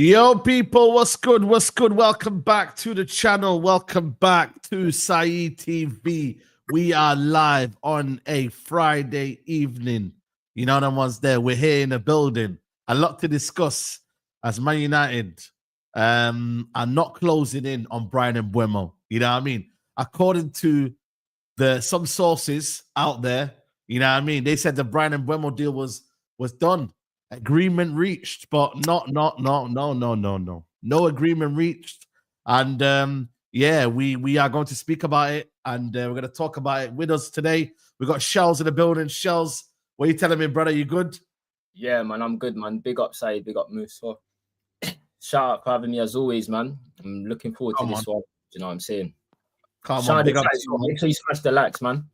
Yo, people, what's good? What's good? Welcome back to the channel. Welcome back to Saeed TV. We are live on a Friday evening. You know the ones there. We're here in the building. A lot to discuss as Man United are not closing in on Brian Mbeumo. You know what I mean? According to some sources out there, you know what I mean? They said the Brian Mbeumo deal was done. Agreement reached, but no agreement reached. And yeah, we are going to speak about it, and we're going to talk about it. With us today, we got Shells in the building. Shells, what are you telling me, brother? You good? Yeah, man, I'm good, man. Big up Saeed, big up Musa. Shout out for having me as always, man. I'm looking forward to this one. You know what I'm saying? Come on, big up. Make sure you smash the likes, man.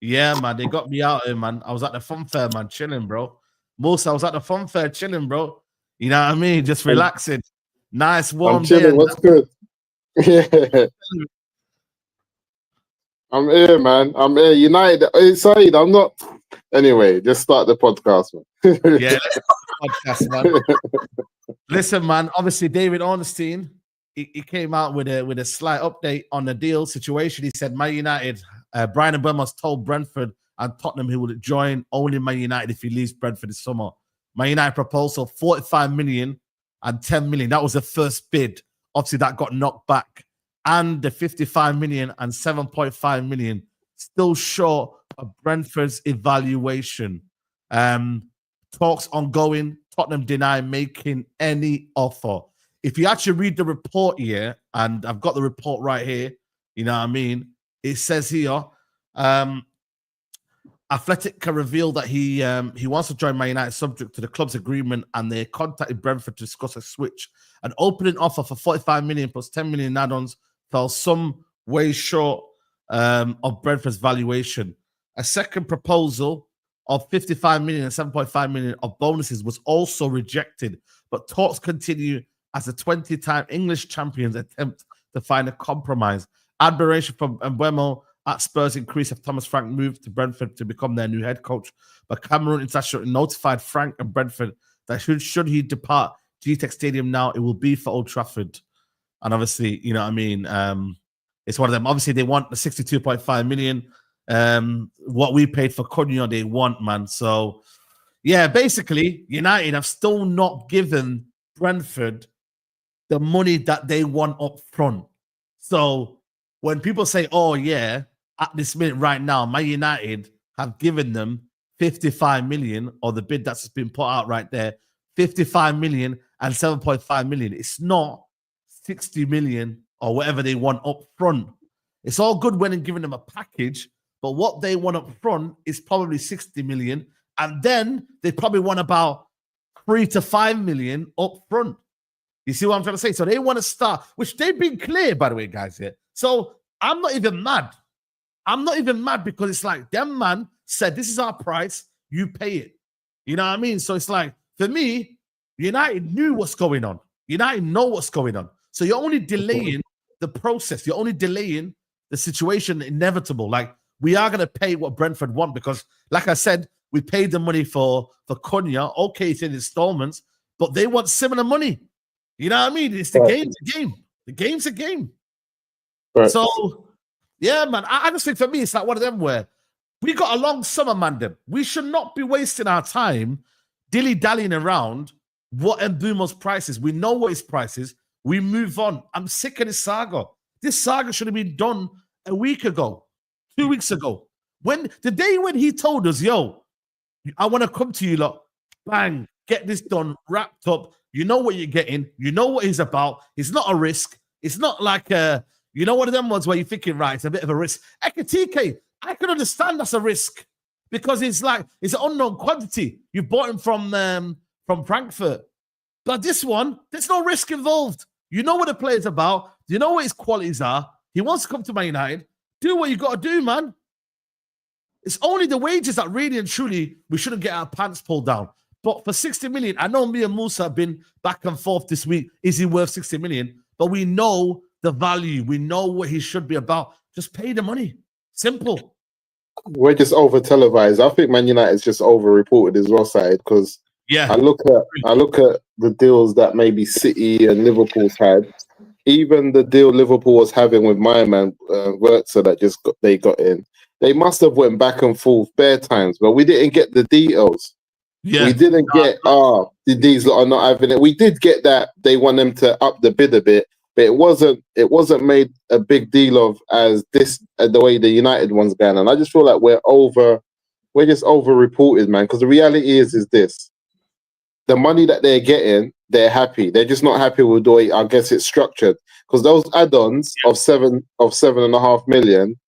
Yeah, man, they got me out here, man. I was at the fun fair, man, chilling, bro. Musa, I was at the fun fair chilling, bro. You know what I mean? Just relaxing. Nice, warm I'm chilling. day. What's good? Yeah. I'm here, man. I'm here. United. Hey, Saeed, I'm not. Anyway, just start the podcast, man. Yeah, let's start the podcast, man. Listen, man. Obviously, David Ornstein, he came out with a slight update on the deal situation. He said, Man United, Brian Mbeumo has told Brentford and Tottenham he will join only Man United if he leaves Brentford this summer. Man United proposal 45 million and 10 million. That was the first bid. Obviously, that got knocked back. And the 55 million and 7.5 million still short of Brentford's evaluation. Talks ongoing. Tottenham deny making any offer. If you actually read the report here, and I've got the report right here, you know what I mean? It says here, Athletic revealed that he wants to join Man United subject to the club's agreement, and they contacted Brentford to discuss a switch. An opening offer for 45 million plus 10 million in add-ons fell some way short of Brentford's valuation. A second proposal of 55 million and 7.5 million of bonuses was also rejected, but talks continue as the 20-time English champions attempt to find a compromise. Admiration for Mbuemo at Spurs increased if Thomas Frank moved to Brentford to become their new head coach. But Cameroon International notified Frank and Brentford that should he depart GTEC Stadium now, it will be for Old Trafford. And obviously, you know what I mean? It's one of them. Obviously, they want the 62.5 million. What we paid for Cunha, they want, man. So, yeah, basically, United have still not given Brentford the money that they want up front. So, when people say, oh, yeah, at this minute right now, Man United have given them 55 million, or the bid that's been put out right there, 55 million and 7.5 million. It's not 60 million or whatever they want up front. It's all good when giving them a package, but what they want up front is probably 60 million. And then they probably want about 3 to 5 million up front. You see what I'm trying to say? So they want to start, which they've been clear, by the way, guys, here. So I'm not even mad. I'm not even mad because it's like them man said, this is our price, you pay it. You know what I mean? So it's like, for me, United knew what's going on. United know what's going on. So you're only delaying the process. You're only delaying the situation inevitable. Like, we are going to pay what Brentford want because, like I said, we paid the money for Cunha. Okay, it's in installments, but they want similar money. You know what I mean? It's the game's a game. The game's a game. Right. So, yeah, man, I just think for me, it's like one of them where we got a long summer, man. We should not be wasting our time dilly-dallying around what Mbeumo's price is. We know what his price is. We move on. I'm sick of this saga. This saga should have been done a week ago, 2 weeks ago. The day when he told us, yo, I want to come to you, lot, bang, get this done, wrapped up. You know what you're getting. You know what he's about. It's not a risk. It's not like you know, one of them ones where you're thinking, right, it's a bit of a risk. Ekitike, I can understand that's a risk because it's like, it's an unknown quantity. You bought him from Frankfurt. But this one, there's no risk involved. You know what the player's about. You know what his qualities are. He wants to come to Man United. Do what you got to do, man. It's only the wages that really and truly we shouldn't get our pants pulled down. But for 60 million, I know me and Musa have been back and forth this week. Is he worth 60 million? But we know the value. We know what he should be about. Just pay the money. Simple. We're just over televised. I think Man United's just over reported as well, side, because Yeah. I look at the deals that maybe City and Liverpool's had. Even the deal Liverpool was having with my man Wertzer that they got in. They must have went back and forth bare times, but we didn't get the details. Yeah. We didn't get these lot are not having it. We did get that they want them to up the bid a bit, but it wasn't made a big deal of as this the way the United one's going. And I just feel like we're just over reported, man. Because the reality is this: the money that they're getting, they're happy. They're just not happy with the way I guess it's structured. Because those add-ons of 7.5 million,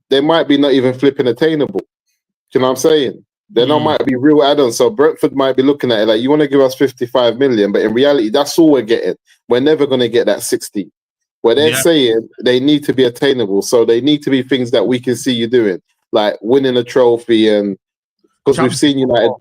they might be not even flipping attainable. Do you know what I'm saying? They not might be real add-ons. So Brentford might be looking at it like, you want to give us 55 million, but in reality, that's all we're getting. We're never going to get that 60. Where they're saying they need to be attainable. So they need to be things that we can see you doing, like winning a trophy, and because we've seen United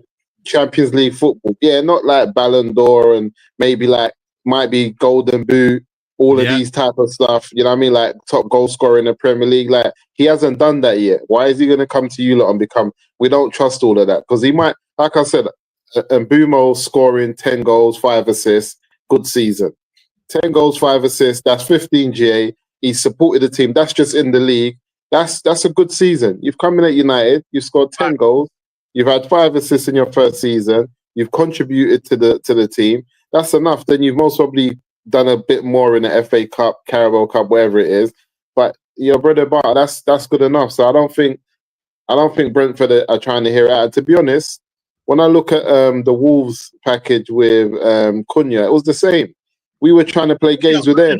Champions League football. Yeah, not like Ballon d'Or and maybe like might be Golden Boot, all of these type of stuff. You know what I mean? Like top goal scorer in the Premier League. Like he hasn't done that yet. Why is he going to come to you lot and become? We don't trust all of that because he might, like I said, Mbuemo scoring 10 goals, 5 assists, good season. 10 goals, 5 assists. That's 15 GA. He supported the team. That's just in the league. That's a good season. You've come in at United. You've scored 10 goals. You've had 5 assists in your first season. You've contributed to the team. That's enough. Then you've most probably done a bit more in the FA Cup, Carabao Cup, wherever it is. But your brother bar, that's good enough. So I don't think Brentford are trying to hear it out. And to be honest, when I look at the Wolves package with Cunha, it was the same. We were trying to play games with them.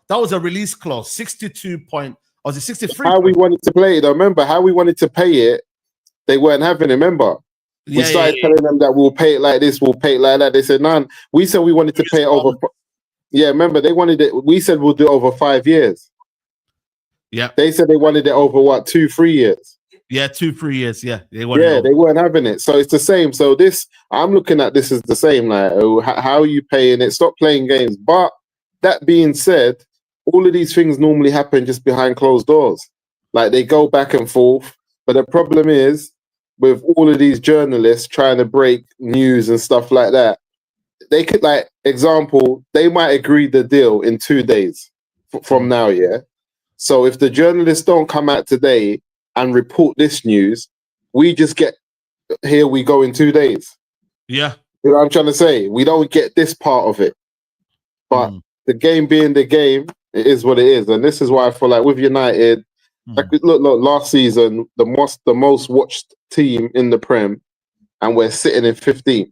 That was a release clause, 62 point. Or was it 63? How we wanted to play it, I remember how we wanted to pay it. They weren't having it, remember? We started telling them that we'll pay it like this, we'll pay it like that. They said, none. We said we wanted to pay it over. Yeah, remember, they wanted it. We said we'll do it over 5 years. Yeah. They said they wanted it over, 2-3 years? Yeah, 2-3 years. Yeah. They weren't having it. So it's the same. So I'm looking at this as the same. Like, how are you paying it? Stop playing games. But that being said, all of these things normally happen just behind closed doors. Like they go back and forth. But the problem is, with all of these journalists trying to break news and stuff like that, they could, like, example, they might agree the deal in 2 days from now, yeah? So if the journalists don't come out today and report this news, we just get, here we go in 2 days. Yeah. You know what I'm trying to say? We don't get this part of it. But the game being the game, it is what it is. And this is why I feel like with United, like, look, last season, the most watched team in the Prem, and we're sitting in 15th.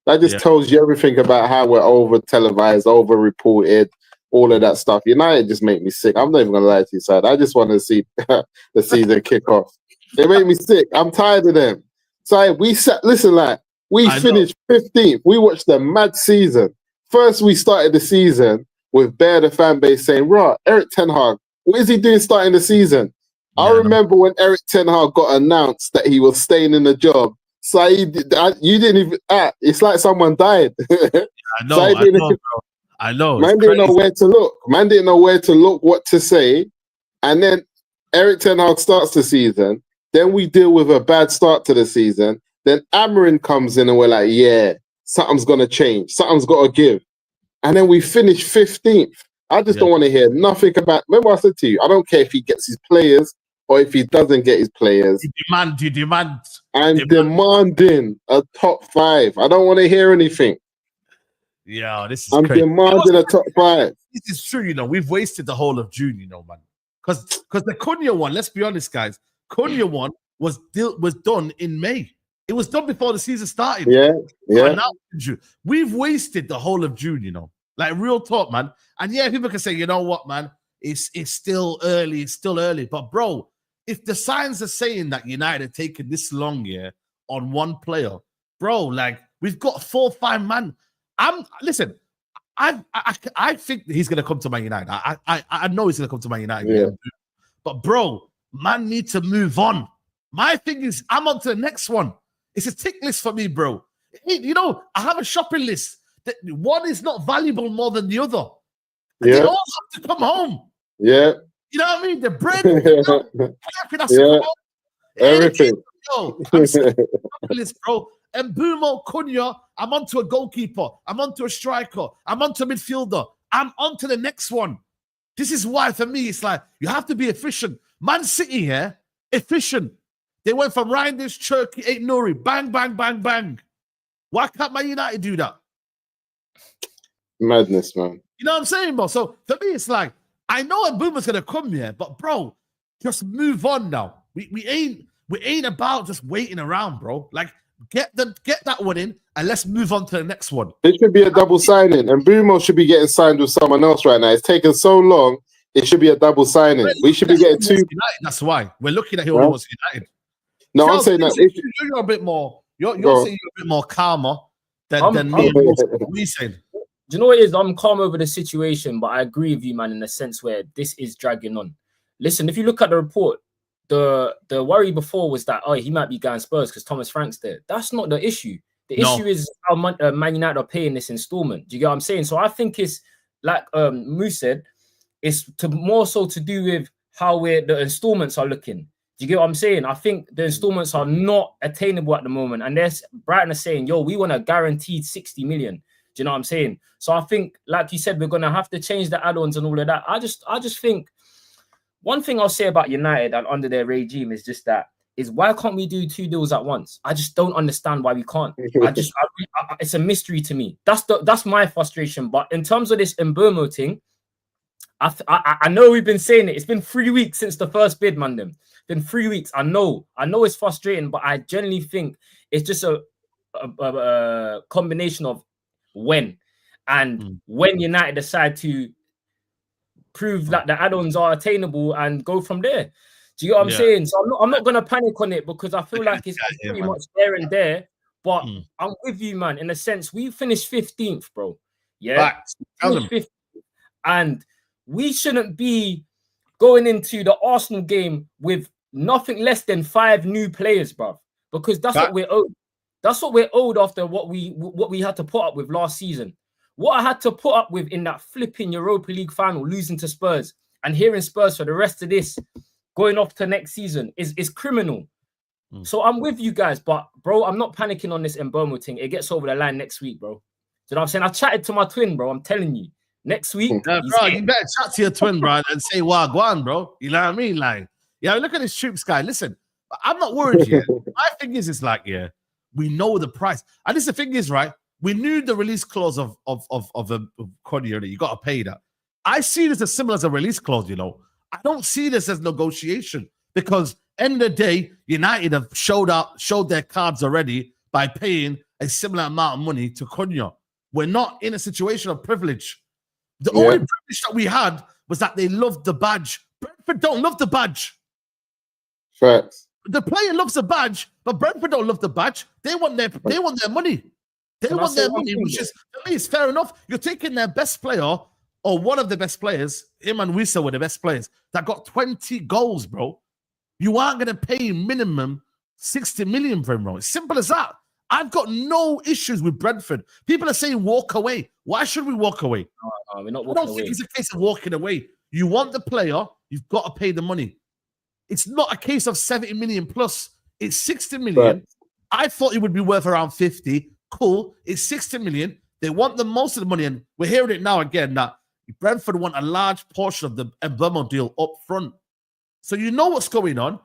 That just tells you everything about how we're over televised, over reported, all of that stuff. United just make me sick. I'm not even gonna lie to you, side. I just want to see the season kick off. They make me sick. I'm tired of them. So we finished 15th. We watched a mad season. First, we started the season with the fan base saying, "Right, Eric Ten Hag, what is he doing starting the season?" I remember when Eric Ten Hag got announced that he was staying in the job. Saeed, you didn't even. It's like someone died. I know. Man didn't know where to look. Man didn't know where to look, what to say, and then Eric Ten Hag starts the season. Then we deal with a bad start to the season. Then Amarin comes in, and we're like, "Yeah, something's gonna change. Something's got to give." And then we finish 15th. I just don't want to hear nothing about. Remember, I said to you, I don't care if he gets his players or if he doesn't get his players. You demand. I'm demanding a top 5. I don't want to hear anything. Yeah, this is I'm crazy. demanding a top 5. This is true, we've wasted the whole of June, man. Because the Cunha one, let's be honest, guys, Cunha one was done in May. It was done before the season started. Yeah. And now we've wasted the whole of June, like real talk, man. And yeah, people can say, you know what, man, it's still early. But bro, if the signs are saying that United taking this long on one player, bro, like we've got 4 or 5 man. Listen, I think he's gonna come to Man United. I know he's gonna come to Man United. Yeah. But bro, man need to move on. My thing is, I'm on to the next one. It's a tick list for me, bro. I have a shopping list. One is not valuable more than the other. And they all have to come home. Yeah. You know what I mean? The bread, Everything. Yo, I'm saying this, bro. Mbeumo, Cunha, I'm on to a goalkeeper. I'm on to a striker. I'm on to a midfielder. I'm on to the next one. This is why, for me, it's like, you have to be efficient. Man City here, efficient. They went from Reinders, Cherky, Eight Nuri, bang, bang, bang, bang. Why can't Man United do that? Madness, man. You know what I'm saying, bro? So for me, it's like, I know Mbeumo's gonna come here, but bro, just move on now. We ain't about just waiting around, bro. Like, get that one in, and let's move on to the next one. It should be a double signing, and Mbuemo should be getting signed with someone else right now. It's taken so long. It should be a double signing. We should be getting two. United, that's why we're looking at who wants United. No, Charles, I'm saying that you're a bit more. You're saying you're a bit more calmer than me. We saying. Do you know what it is? I'm calm over the situation, but I agree with you, man, in the sense where this is dragging on. Listen, if you look at the report, the worry before was that, he might be going Spurs because Thomas Frank's there. That's not the issue. The issue is how Man United are paying this installment. Do you get what I'm saying? So I think it's, like Moose said, it's more so to do with how the installments are looking. Do you get what I'm saying? I think the installments are not attainable at the moment. And Brighton are saying, yo, we want a guaranteed 60 million. Do you know what I'm saying? So I think, like you said, we're going to have to change the add-ons and all of that. I just think one thing I'll say about United and under their regime is just that, is why can't we do 2 deals at once? I just don't understand why we can't. It's a mystery to me. That's my frustration. But in terms of this Mbuemo thing, I know we've been saying it. It's been 3 weeks since the first bid, man. It's been 3 weeks. I know it's frustrating, but I genuinely think it's just a combination of when United decide to prove that the add-ons are attainable and go from there. Do you get what I'm saying? So I'm not gonna panic on it because I feel like it's pretty much there and there. But I'm with you, man. In a sense, we finished 15th, bro. Yeah, finished 15th, and we shouldn't be going into the Arsenal game with nothing less than 5 new players, bro. Because that's what we're owed. That's what we're owed after what we had to put up with last season. What I had to put up with in that flipping Europa League final, losing to Spurs, and hearing Spurs for the rest of this, going off to next season, is criminal. So I'm with you guys, but bro, I'm not panicking on this Mbuemo thing. It gets over the line next week, bro. Do you know what I'm saying? I chatted to my twin, bro. I'm telling you. Next week, bro, you better chat to your twin, bro, and say wagwan, bro. You know what I mean? Like, look at this troops guy. Listen, I'm not worried yet. My thing is, it's like, we know the price. And this the thing is, right? We knew the release clause of Cunha. You got to pay that. I see this as similar as a release clause, you know. I don't see this as negotiation because end of the day, United have showed their cards already by paying a similar amount of money to Cunha. We're not in a situation of privilege. The only privilege that we had was that they loved the badge. Brentford don't love the badge. Facts. The player loves the badge, but Brentford don't love the badge. They want their money. They want their money, which is, for me, it's fair enough. You're taking their best player, or one of the best players, him and Wissa were the best players, that got 20 goals, bro. You aren't going to pay minimum 60 million for him, bro. It's simple as that. I've got no issues with Brentford. People are saying walk away. Why should we walk away? No, we're not walking away. I don't think it's a case of walking away. You want the player, you've got to pay the money. It's not a case of 70 million plus. It's 60 million. Right. I thought it would be worth around 50. Cool. It's 60 million. They want the most of the money. And we're hearing it now again that Brentford want a large portion of the Mbeumo deal up front. So you know what's going on.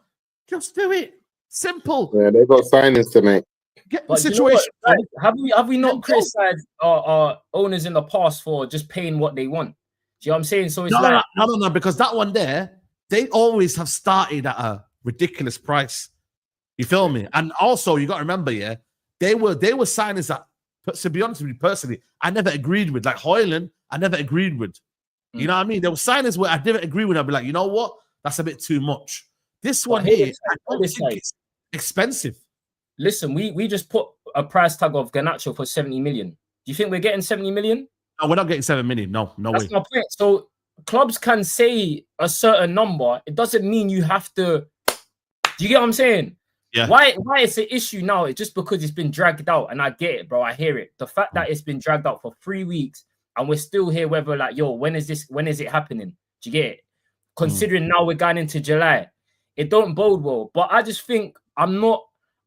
Just do it. Simple. Yeah, they've got signings to make. Get the situation. You know have we not criticized our owners in the past for just paying what they want? Do you know what I'm saying? So it's no, because that one there, they always have started at a ridiculous price. You feel me? And also, you got to remember, they were signings that, to be honest with you personally, I never agreed with. Like Hoyland, I never agreed with. You know what I mean? There were signings where I didn't agree with. I'd be like, you know what? That's a bit too much. This one here, I don't think it's expensive. Listen, we just put a price tag of Garnacho for 70 million. Do you think we're getting 70 million? No, we're not getting 7 million. No way. That's my point. So clubs can say a certain number. It doesn't mean you have to. Do you get what I'm saying? Yeah. Why it's an issue now? It's just because it's been dragged out, and I get it, bro. I hear it. The fact that it's been dragged out for 3 weeks and we're still here, whether like, yo, when is it happening? Do you get it? Considering now we're going into July, it don't bode well. But I just think I'm not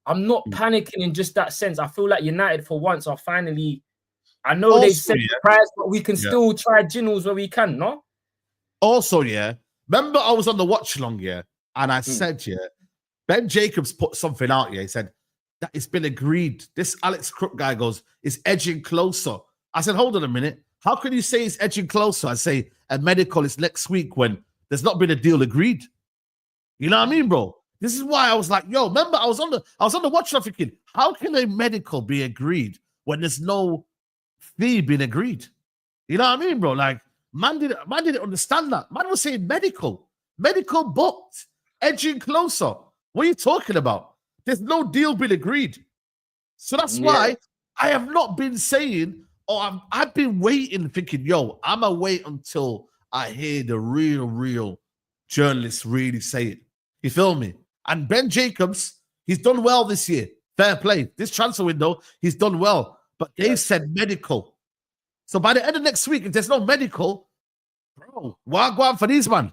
I'm not panicking in just that sense. I feel like United for once are finally. I know they've set the price, but we can still try Ginnels where we can, no? Also, remember I was on the watch long, and I said, Ben Jacobs put something out, he said that it's been agreed. This Alex Crook guy goes, it's edging closer. I said, hold on a minute. How can you say it's edging closer? I say a medical is next week when there's not been a deal agreed. You know what I mean, bro? This is why I was like, yo, remember I was on the watch thinking, how can a medical be agreed when there's no fee being agreed? You know what I mean, bro? Like, man didn't understand that. Man was saying medical booked, edging closer. What are you talking about? There's no deal been agreed. So that's why I have not been saying, I've been waiting, thinking, yo, I'm going to wait until I hear the real journalists really say it. You feel me? And Ben Jacobs, he's done well this year. Fair play. This transfer window, he's done well. But they said medical. So by the end of next week, if there's no medical, bro, why go on for these, man?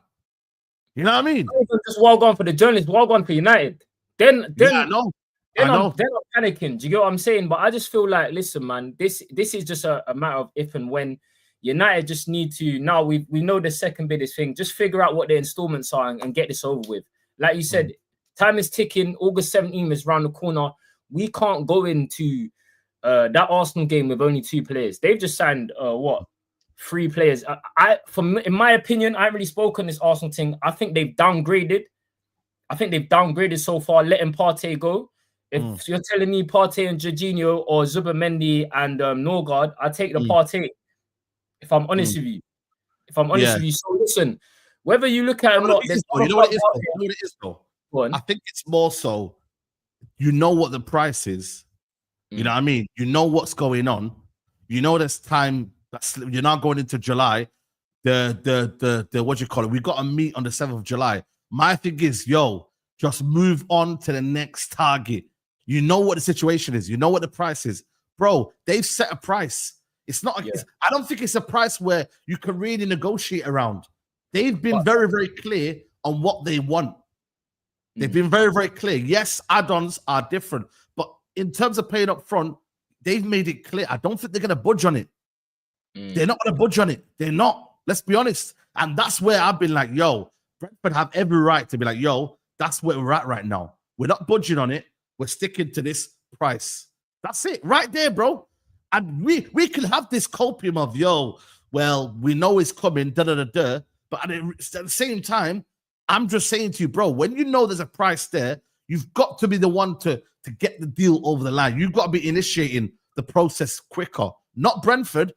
You know what I mean? Just walk on for the journalists, walk on for United. Then I know. They're not panicking. Do you get what I'm saying? But I just feel like, listen, man, this is just a matter of if and when. United just need to, now we know the second biggest thing, just figure out what their installments are and get this over with. Like you said, time is ticking. August 17th is around the corner. We can't go into that Arsenal game with only 2 players. They've just signed 3 players. In my opinion, I haven't really spoken this Arsenal thing. I think they've downgraded. So far, letting Partey go. If you're telling me Partey and Jorginho or Zubimendi and Norgard, I take the Partey. If I'm honest with you. So listen, whether you look at it or not, you know what it is, though? I think it's more so, you know what the price is. You know what I mean? You know what's going on. You know there's time. You're not going into July. The what do you call it? We got a meet on the 7th of July. My thing is, just move on to the next target. You know what the situation is. You know what the price is. Bro, they've set a price. It's not. I don't think it's a price where you can really negotiate around. They've been very, very clear on what they want. They've been very, very clear. Yes, add-ons are different, but in terms of paying up front, they've made it clear. I don't think they're going to budge on it. They're not going to budge on it. They're not. Let's be honest. And that's where I've been like, Brentford have every right to be like, that's where we're at right now. We're not budging on it. We're sticking to this price. That's it. Right there, bro. And we can have this copium of, we know it's coming, but at the same time, I'm just saying to you, bro, when you know there's a price there, you've got to be the one to get the deal over the line. You've got to be initiating the process quicker. Not Brentford.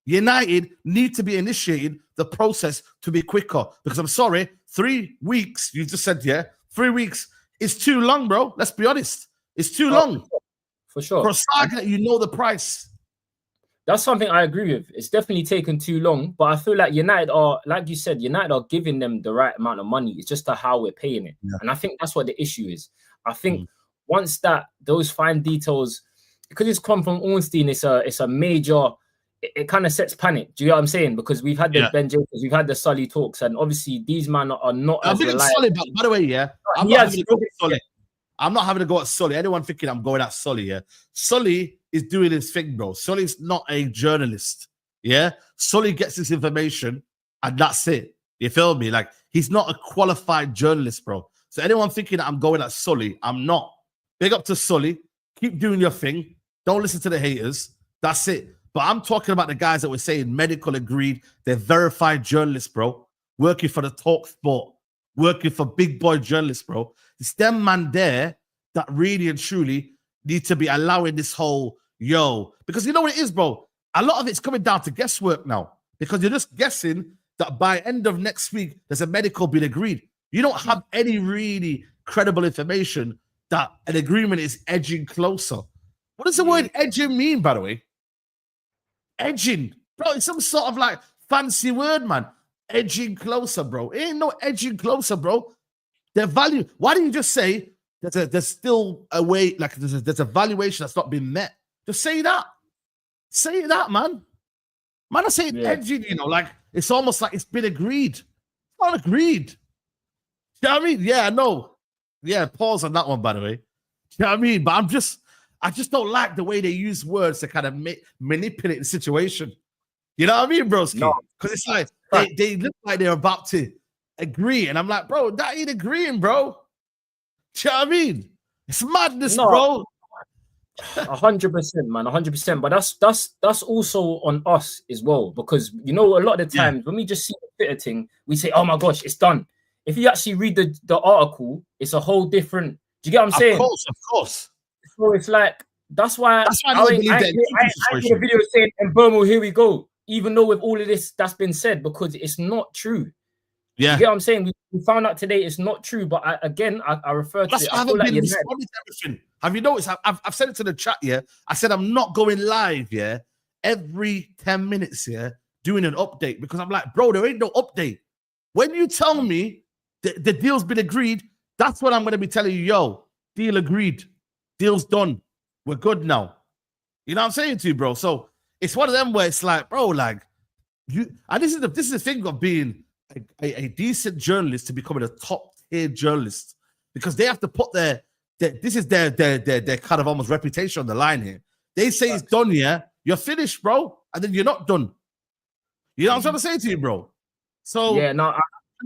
United, need to be initiating the process to be quicker. Because I'm sorry, 3 weeks, you just said, 3 weeks is too long, bro. Let's be honest. It's too long. For sure. For a saga, you know the price. That's something I agree with. It's definitely taken too long, but I feel like United are, like you said, United are giving them the right amount of money. It's just how we're paying it. And I think that's what the issue is. I think once those fine details, because it's come from Ornstein, it's a major, it kind of sets panic. Do you know what I'm saying? Because we've had the Ben Jacobs, we've had the Sully talks, and obviously these men are not as reliable. Sully, by the way, I'm not having to go at Sully. Anyone thinking I'm going at Sully, Sully is doing his thing, bro. Sully's not a journalist, Sully gets his information, and that's it. You feel me? Like, he's not a qualified journalist, bro. So anyone thinking that I'm going at Sully, I'm not. Big up to Sully. Keep doing your thing. Don't listen to the haters. That's it. But I'm talking about the guys that were saying medical agreed. They're verified journalists, bro. Working for the Talk Sport. Working for big boy journalists, bro. It's them man there that really and truly need to be allowing this whole, because you know what it is, bro? A lot of it's coming down to guesswork now. Because you're just guessing that by end of next week, there's a medical being agreed. You don't have any really credible information that an agreement is edging closer. What does the word edging mean, by the way? Edging. Bro, it's some sort of like fancy word, man. Edging closer, bro. It ain't no edging closer, bro. Their value. Why don't you just say there's still a way, like there's a valuation that's not been met? Just say that. Say that, man. Man, I say edging, like it's almost like it's been agreed. It's not agreed. You know what I mean? Yeah, I know. Yeah, pause on that one, by the way. You know what I mean? But I just don't like the way they use words to kind of manipulate the situation. You know what I mean, broski? No. Because it's like they look like they're about to agree, and I'm like, bro, that ain't agreeing, bro. Do you know what I mean? It's madness, bro. 100%, man, 100%. But that's also on us as well, because you know, a lot of the times when we just see the Twitter thing, we say, "Oh my gosh, it's done." If you actually read the article, it's a whole different. Do you get what I'm saying? Of course. So it's like that's why I don't believe that. I did a video saying, "Mbuemo, here we go." Even though with all of this that's been said, because it's not true. Yeah, you get what I'm saying? We found out today it's not true, but I refer to it. I haven't been responding to everything. Have you noticed? I've said it to the chat. Yeah, I said I'm not going live. Yeah, every 10 minutes. Yeah, doing an update, because I'm like, bro, there ain't no update. When you tell me the deal's been agreed, that's when I'm going to be telling you, yo, deal agreed, deal's done, we're good now. You know what I'm saying to you, bro? So it's one of them where it's like, bro, like you. And this is the thing of being a decent journalist to becoming a top tier journalist, because they have to put their kind of almost reputation on the line here. They say it's done, yeah, you're finished, bro, and then you're not done. You know what I'm trying to say to you, bro? So yeah, no,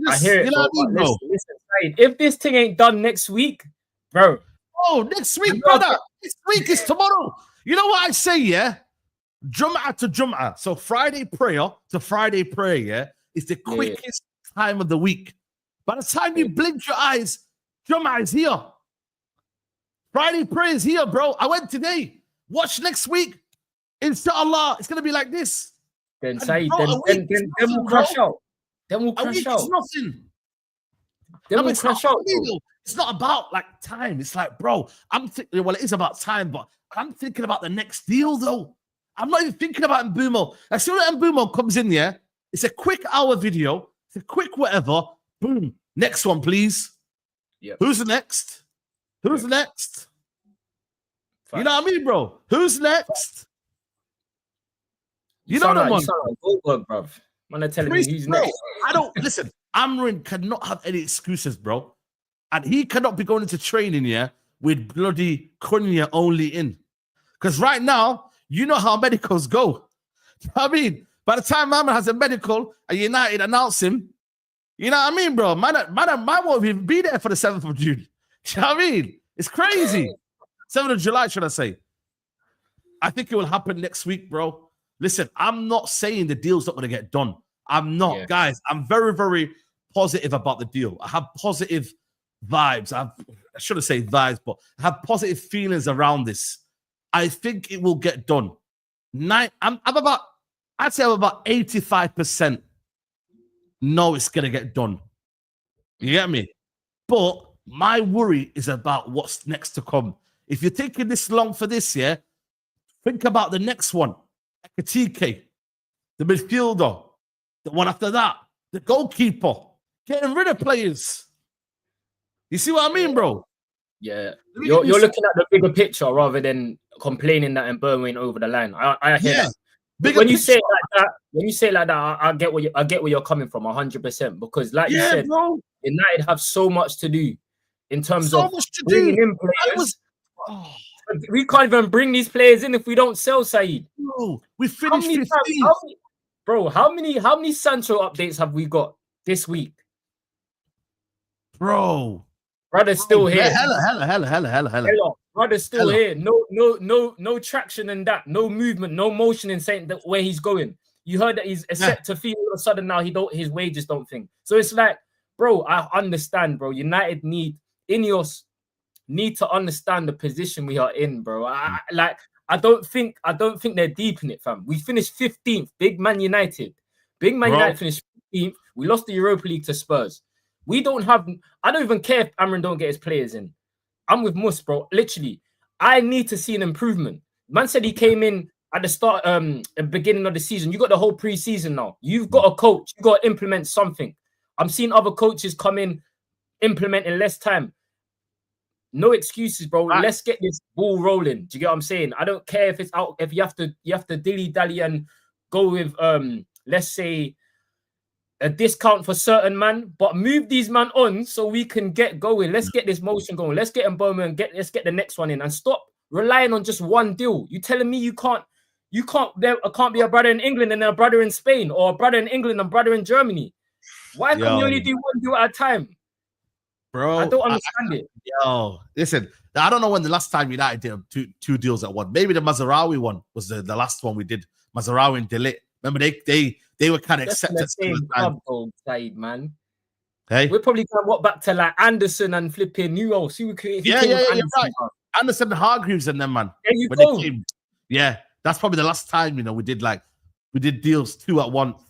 I hear it, you know what I mean, bro? Listen, if this thing ain't done next week, bro. Oh, next week, brother. Next week is tomorrow. You know what I say, yeah? Jum'ah to Jum'ah. So Friday prayer to Friday prayer, yeah, is the quickest time of the week. By the time you blink your eyes, Jum'ah is here. Friday prayer is here, bro. I went today. Watch next week. Inshallah, it's going to be like this. Then Saeed, then we'll crash out. Then we'll crash out. It's nothing. Then we'll crash out. It's not about like time. It's like, bro, well, it is about time, but I'm thinking about the next deal, though. I'm not even thinking about Mbeumo. As soon as Mbeumo comes in there, it's a quick hour video. It's a quick whatever. Boom. Next one, please. Yep. Who's the next? Who's next? You know what I mean, bro? Who's next? You know what I mean? Goldberg, bro. Man, they're telling me who's next. I don't listen. Amrin cannot have any excuses, bro. And he cannot be going into training, yeah, with bloody Cunha only in. Because right now, you know how medicals go. I mean, by the time Amrin has a medical and United announce him, you know what I mean, bro? Man won't even be there for the 7th of June. You know what I mean? It's crazy. 7th of July, should I say. I think it will happen next week, bro. Listen, I'm not saying the deal's not going to get done. I'm not. Guys, I'm very, very positive about the deal. I have positive vibes. I shouldn't say vibes, but I have positive feelings around this. I think it will get done. I'd say I'm about 85% no, it's going to get done. You get me? But my worry is about what's next to come. If you're taking this long for this year, think about the next one. Ekatike, the midfielder, the one after that, the goalkeeper, getting rid of players. You see what I mean, bro? Yeah. You're looking at the bigger picture rather than complaining that Mbeumo ain't over the line. I hear that. When you say it like that, I get where you're coming from 100%. Because like you said, bro, United have so much to do in terms of bringing in players. We can't even bring these players in if we don't sell Saeed. Bro, we finished 15th. How many Sancho updates have we got this week? Brother's still here. Hella. Brother's still here. No traction in that. No movement. No motion in saying that where he's going. You heard that he's set to feel all of a sudden now his wages don't think. So it's like, bro, I understand, bro. United Ineos need to understand the position we are in, bro. I don't think they're deep in it, fam. We finished 15th. Big Man United finished 15th. We lost the Europa League to Spurs. I don't even care if Amrin don't get his players in. I'm with Mus, bro. Literally, I need to see an improvement. Man said he came in at the start, the beginning of the season. You got the whole pre-season now. You've got a coach. You got to implement something. I'm seeing other coaches come in, implement in less time. No excuses, bro. Let's get this ball rolling. Do you get what I'm saying? I don't care if it's out. If you have to dilly dally and go with let's say a discount for certain man, but move these man on so we can get going. Let's get this motion going. Let's get Mbeumo and let's get the next one in and stop relying on just one deal. You telling me there can't be a brother in England and a brother in Spain, or a brother in England and brother in Germany? Why can we only do one deal at a time? Bro, I don't understand it. Yo, listen, I don't know when the last time United did two deals at one. Maybe the Mazraoui one was the last one we did. Mazraoui and Delete. Remember, they were kind of accepted. The same club, though, Saeed, man. Hey, we're probably going back to like Anderson and flipping Newell. See, yeah, right. Anderson and Hargreaves and them, man. There you go. Yeah, that's probably the last time we did deals 2 at once.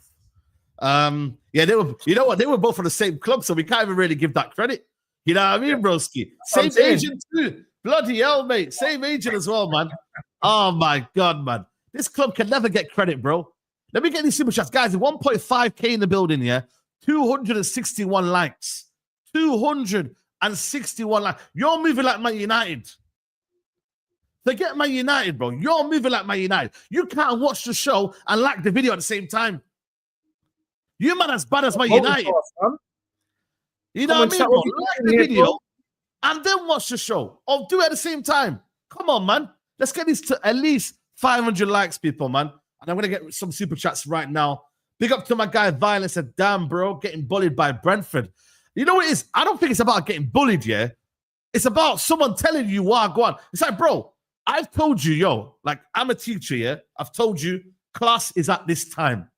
Yeah, they were. You know what? They were both from the same club, so we can't even really give that credit. You know what I mean, broski? Same agent too. Bloody hell, mate. Same agent as well, man. Oh my god, man. This club can never get credit, bro. Let me get these super chats, guys. 1.5k in the building here. 261 likes. 261 likes. You're moving like Man United. Forget Man United, bro. You're moving like Man United. You can't watch the show and like the video at the same time. You man as bad as Man United. You know what I mean, bro? Like the video and then watch the show. Or do it at the same time. Come on, man. Let's get this to at least 500 likes, people, man. And I'm going to get some super chats right now. Big up to my guy, Violence. Said, damn, bro, getting bullied by Brentford. You know what it is? I don't think it's about getting bullied, yeah? It's about someone telling you, wow, go on. It's like, bro, I've told you, yo, like, I'm a teacher, yeah? I've told you, class is at this time.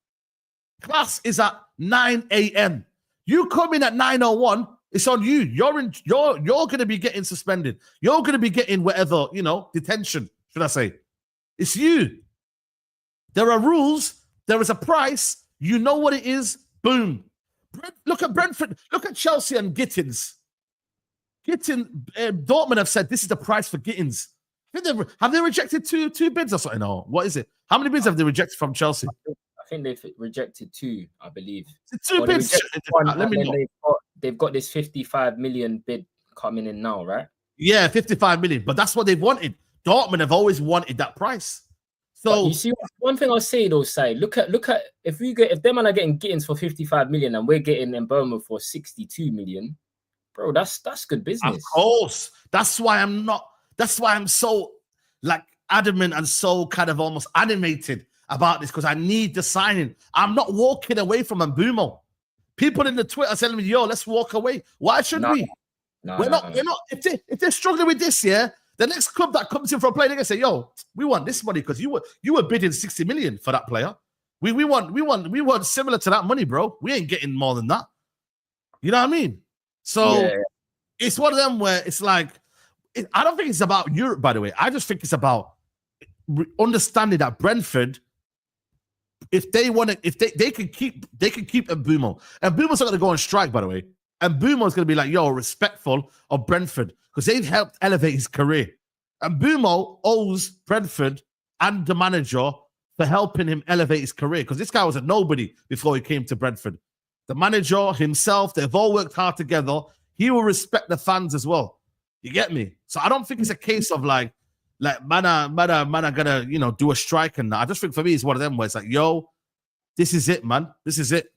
Class is at 9 a.m. You come in at 9:01, it's on you. You're going to be getting suspended. You're going to be getting whatever, detention, should I say. It's you. There are rules. There is a price. You know what it is. Boom. Look at Brentford. Look at Chelsea and Gittins. Dortmund have said this is the price for Gittins. Have they rejected two bids or something? Or what is it? How many bids have they rejected from Chelsea? I think they've rejected 2, I believe. Two bids. Let me know. They've got this 55 million bid coming in now, right? Yeah, 55 million. But that's what they've wanted. Dortmund have always wanted that price. So but you see, one thing I'll say though, Sai, look at if them are getting Gittins for 55 million and we're getting Mbuemo for 62 million, bro, that's good business. Of course. That's why I'm so like adamant and so kind of almost animated about this, because I need the signing. I'm not walking away from Mbuemo. People in the Twitter are telling me, yo, let's walk away. Why should we? We're not. If they're struggling with this, yeah, the next club that comes in for a player, they're gonna say, yo, we want this money because you were bidding 60 million for that player. We want similar to that money, bro. We ain't getting more than that. You know what I mean? So It's one of them where it's like, I don't think it's about Europe, by the way. I just think it's about understanding that Brentford, if they want to, if they can keep Mbeumo. And Mbeumo's not going to go on strike, by the way. And Mbeumo's going to be like, yo, respectful of Brentford because they've helped elevate his career. And Mbeumo owes Brentford and the manager for helping him elevate his career because this guy was a nobody before he came to Brentford. The manager himself, they've all worked hard together. He will respect the fans as well. You get me? So I don't think it's a case of like man are gonna, do a strike and that. I just think for me, it's one of them where it's like, yo, this is it, man. This is it.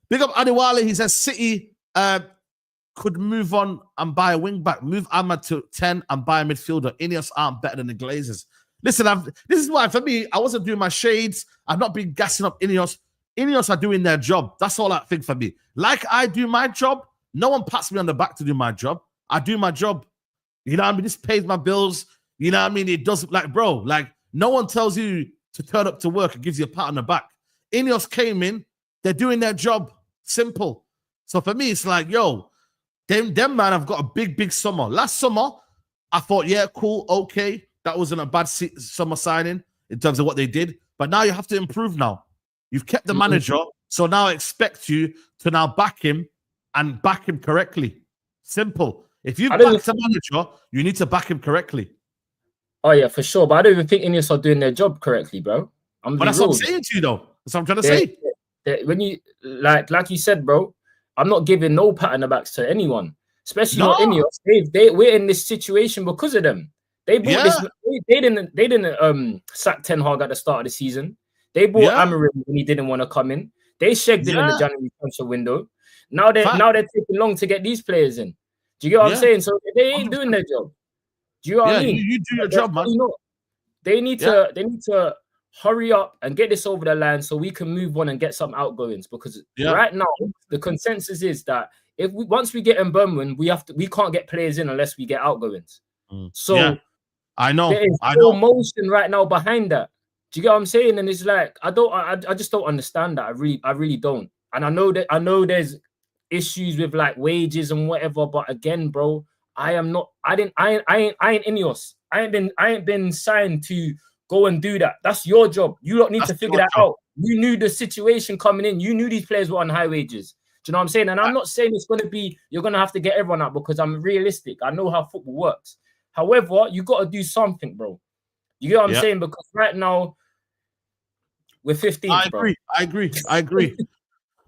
Big up Adewale. He says City could move on and buy a wing back, move Ahmad to 10 and buy a midfielder. Ineos aren't better than the Glazers. Listen, this is why for me, I wasn't doing my shades. I've not been gassing up Ineos. Ineos are doing their job. That's all I think for me. Like I do my job, no one pats me on the back to do my job. I do my job. You know what I mean? This pays my bills. You know what I mean? It does, like, bro, like, no one tells you to turn up to work and gives you a pat on the back. Ineos came in. They're doing their job. Simple. So for me, it's like, yo, them man have got a big summer. Last summer, I thought, yeah, cool, okay. That wasn't a bad summer signing in terms of what they did. But now you have to improve now. You've kept the manager, so now I expect you to now back him and back him correctly. Simple. If you back the manager, you need to back him correctly. Oh, yeah, for sure. But I don't even think Ineos are doing their job correctly, bro. But that's what I'm saying to you, though. That's what I'm trying to say. When you, like you said, bro, I'm not giving no pat on the backs to anyone, especially not Ineos. We're in this situation because of them. They bought this. They didn't sack Ten Hag at the start of the season. They bought Amarim when he didn't want to come in. They shagged it in the January transfer window. Now they're taking long to get these players in. Do you get what I'm saying? So they ain't doing their job. Do you know what I mean? You do your job, man. They need to hurry up and get this over the line so we can move on and get some outgoings. Because right now the consensus is that once we get Mbeumo, we can't get players in unless we get outgoings. So I know there is no motion right now behind that. Do you get what I'm saying? And it's like I just don't understand that. I really don't. And I know there's issues with like wages and whatever, but again, bro, I ain't Ineos. I ain't been signed to go and do that. That's your job. You don't need to figure that out. You knew the situation coming in. You knew these players were on high wages. Do you know what I'm saying? And I'm not saying it's going to be, you're going to have to get everyone out, because I'm realistic. I know how football works. However, you got to do something, bro. You get what I'm saying? Because right now, we're 15th, I agree.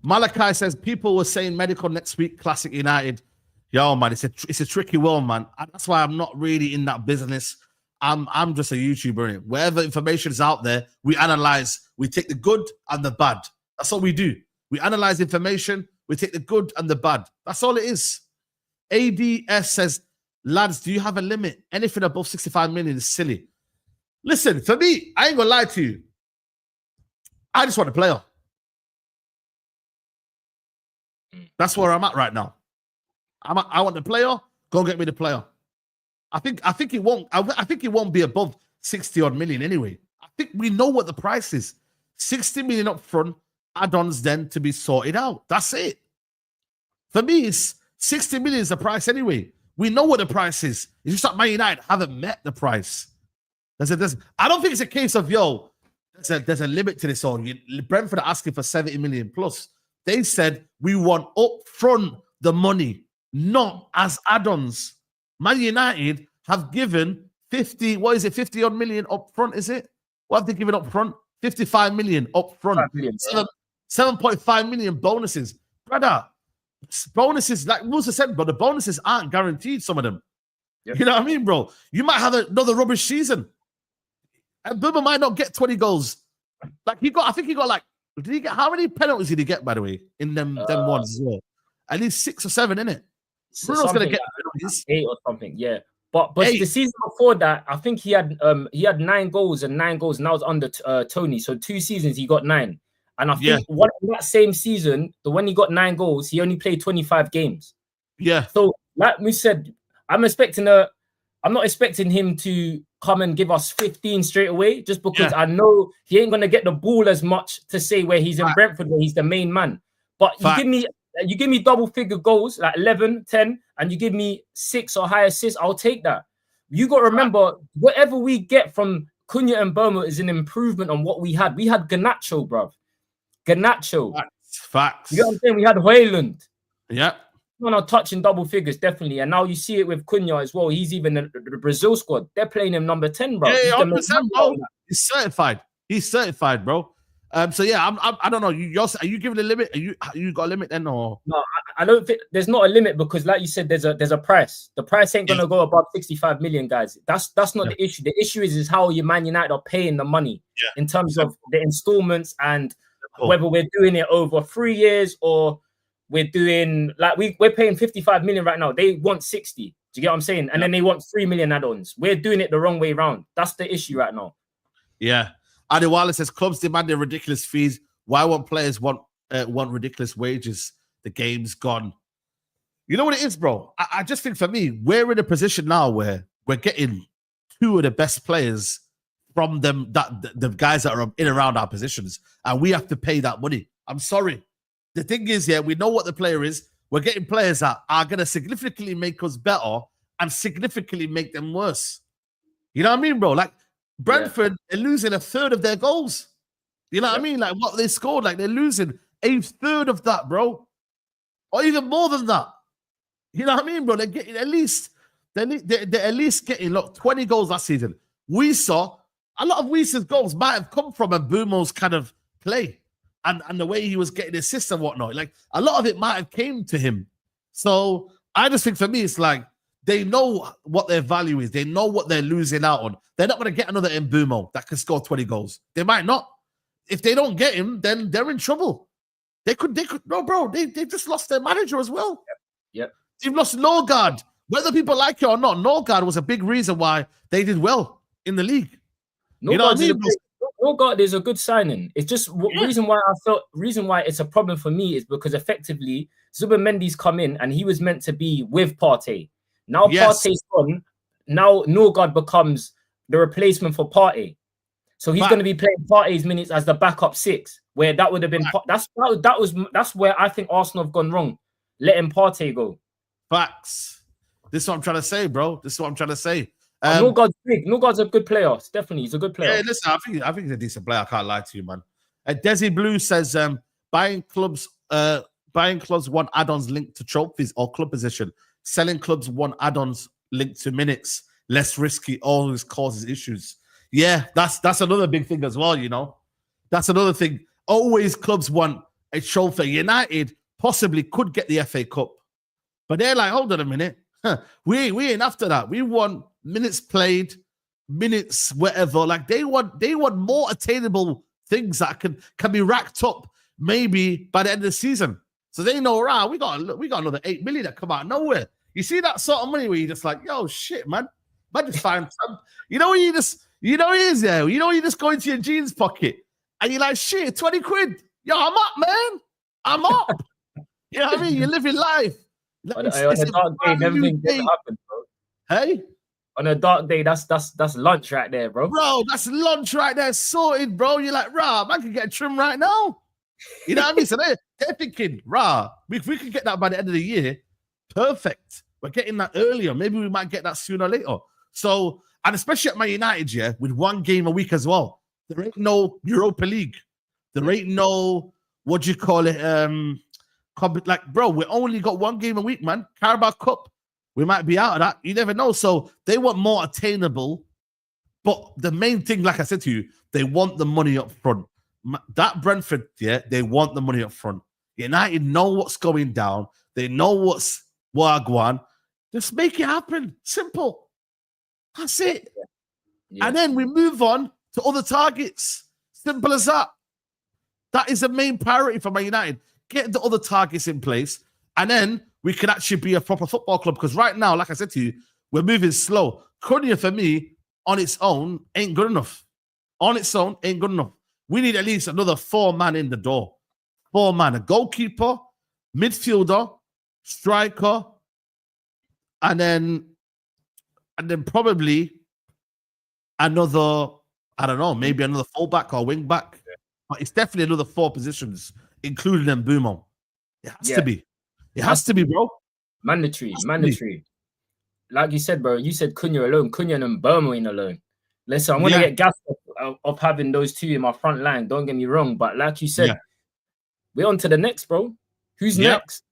Malachi says people were saying medical next week, classic United. Yo, man, it's a tricky world, man. That's why I'm not really in that business. I'm just a YouTuber. Wherever information is out there, we analyze. We take the good and the bad. That's all we do. We analyze information. We take the good and the bad. That's all it is. ADS says, lads, do you have a limit? Anything above 65 million is silly. Listen, for me, I ain't gonna lie to you. I just want a player. That's where I'm at right now. I want the player. Go get me the player. I think it won't. I think it won't be above 60 odd million anyway. I think we know what the price is. 60 million up front, add-ons then to be sorted out. That's it. For me, it's 60 million is the price anyway. We know what the price is. It's just that Man United haven't met the price. I don't think it's a case of there's a limit to this all. Brentford are asking for 70 million plus. They said we want up front the money, not as add-ons. Man United have given 50 odd million up front, is it? What have they given up front? 55 million up front. 7.5 million bonuses. Brother, bonuses, like Musa said, but the bonuses aren't guaranteed, some of them. Yep. You know what I mean, bro? You might have another rubbish season. And Mbeumo might not get 20 goals. Like I think he got like, how many penalties did he get, by the way, in them ones as well? At least 6 or 7, innit? Bruno's gonna get 8 or something, yeah. But the season before that, I think he had 9 goals, and that was under Tony. So 2 seasons he got 9. And I think that same season, when he got 9 goals, he only played 25 games. Yeah. So like we said, I'm not expecting him to come and give us 15 straight away, just because I know he ain't gonna get the ball as much to say where he's in Brentford, where he's the main man. But you give me double figure goals, like 11, 10, and you give me 6 or higher assists, I'll take that. You got to remember, whatever we get from Cunha and Mbeumo is an improvement on what we had. We had Garnacho, bruv. Garnacho. Facts. You know what I'm saying? We had Hoyland. Yeah. No, touching double figures, definitely. And now you see it with Cunha as well. He's even the Brazil squad. They're playing him number 10, bro. Yeah, 100%, bro. He's certified. He's certified, bro. So yeah, I don't know. Are you giving a limit? You got a limit then, or no? I don't think there's not a limit, because, like you said, there's a price. The price ain't gonna go above 65 million, guys. That's not the issue. The issue is how your Man United are paying the money in terms of the installments, and whether we're doing it over 3 years or we're doing like we're paying 55 million right now. They want 60. Do you get what I'm saying? And then they want 3 million add-ons. We're doing it the wrong way around. That's the issue right now. Yeah. Adewale says clubs demanding ridiculous fees. Why won't players want ridiculous wages? The game's gone. You know what it is, bro? I just think for me, we're in a position now where we're getting 2 of the best players from them, the guys that are in and around our positions, and we have to pay that money. I'm sorry. The thing is, we know what the player is. We're getting players that are going to significantly make us better and significantly make them worse. You know what I mean, bro? Like, Brentford are losing a third of their goals. You know what I mean? Like what they scored, like they're losing a third of that, bro. Or even more than that. You know what I mean, bro? They're getting they're at least getting 20 goals last season. We saw a lot of Wies's goals might have come from Mbeumo's kind of play and the way he was getting assists and whatnot. Like a lot of it might have came to him. So I just think for me, it's like they know what their value is. They know what they're losing out on. They're not going to get another Mbuemo that can score 20 goals. They might not. If they don't get him, then they're in trouble. They could. No, bro. They just lost their manager as well. Yep. They've lost Norgard. Whether people like it or not, Norgard was a big reason why they did well in the league. You know what I mean? Norgard is a good signing. It's just reason why it's a problem for me is because effectively Zubimendi's come in and he was meant to be with Partey. Now Partey's gone. Now Norgard becomes the replacement for Partey. So he's going to be playing Partey's minutes as the backup 6, where that would have been that's where I think Arsenal have gone wrong, letting Partey go. Facts. This is what I'm trying to say, bro. This is what I'm trying to say. Norgard's big. Norgard's a good player. Definitely, he's a good player. Yeah, listen, I think he's a decent player. I can't lie to you, man. Desi Blue says buying clubs want add-ons linked to trophies or club position. Selling clubs want add-ons linked to minutes. Less risky, always causes issues. Yeah, that's another big thing as well, you know. That's another thing. Always clubs want a trophy. United possibly could get the FA Cup. But they're like, hold on a minute. We ain't after that. We want minutes played, minutes, whatever. Like they want more attainable things that can be racked up maybe by the end of the season. So they know, we got another 8 million that come out of nowhere. You see that sort of money where you're just like, yo, shit, man. Might just find some. You know, you just go into your jeans pocket and you're like, shit, 20 quid. Yo, I'm up, man. I'm up. You know what I mean? You're living life. On a dark day, everything can happen, bro. Hey? On a dark day, that's lunch right there, bro. Bro, that's lunch right there, sorted, bro. You're like, man can get a trim right now. You know what I mean? So they're thinking, if we could get that by the end of the year, perfect. We're getting that earlier. Maybe we might get that sooner or later. So, and especially at Man United, with 1 game a week as well. There ain't no Europa League. There ain't no, what do you call it? Like, bro, we only got 1 game a week, man. Carabao Cup. We might be out of that. You never know. So they want more attainable. But the main thing, like I said to you, they want the money up front. That Brentford, they want the money up front. United know what's going down. They know what's wagwan. Just make it happen. Simple. That's it. Yeah. And then we move on to other targets. Simple as that. That is the main priority for Man United. Get the other targets in place, and then we can actually be a proper football club. Because right now, like I said to you, we're moving slow. Cunha, for me, on its own, ain't good enough. On its own, ain't good enough. We need at least another 4 man in the door. 4 man, a goalkeeper, midfielder, striker, and then probably another, I don't know, maybe another fullback or wing back. But it's definitely another 4 positions, including Mbeumo. It has to be. It has to be, bro. Mandatory. Like you said, bro, you said Cunha alone. Cunha and Mbeumo ain't alone. Listen, I'm going to get gassed of having those 2 in my front line. Don't get me wrong. But like you said, we're on to the next, bro. Who's next?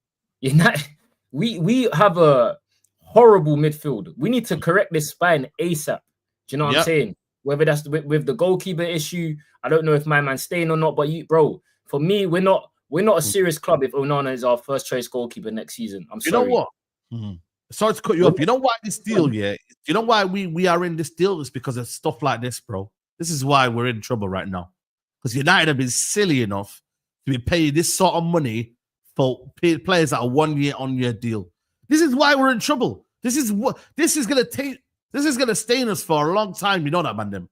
We have a horrible midfield. We need to correct this spine ASAP. Do you know what I'm saying? Whether that's with the goalkeeper issue, I don't know if my man's staying or not. But for me, we're not a serious club if Onana is our first choice goalkeeper next season. I'm sorry. You know what? Mm-hmm. Sorry to cut you off. You know why this deal? You know why we are in this deal? It's because of stuff like this, bro. This is why we're in trouble right now. Because United have been silly enough to be paying this sort of money for players that are 1 year on year deal. This is why we're in trouble. This is gonna stain us for a long time. You know that, man. Them.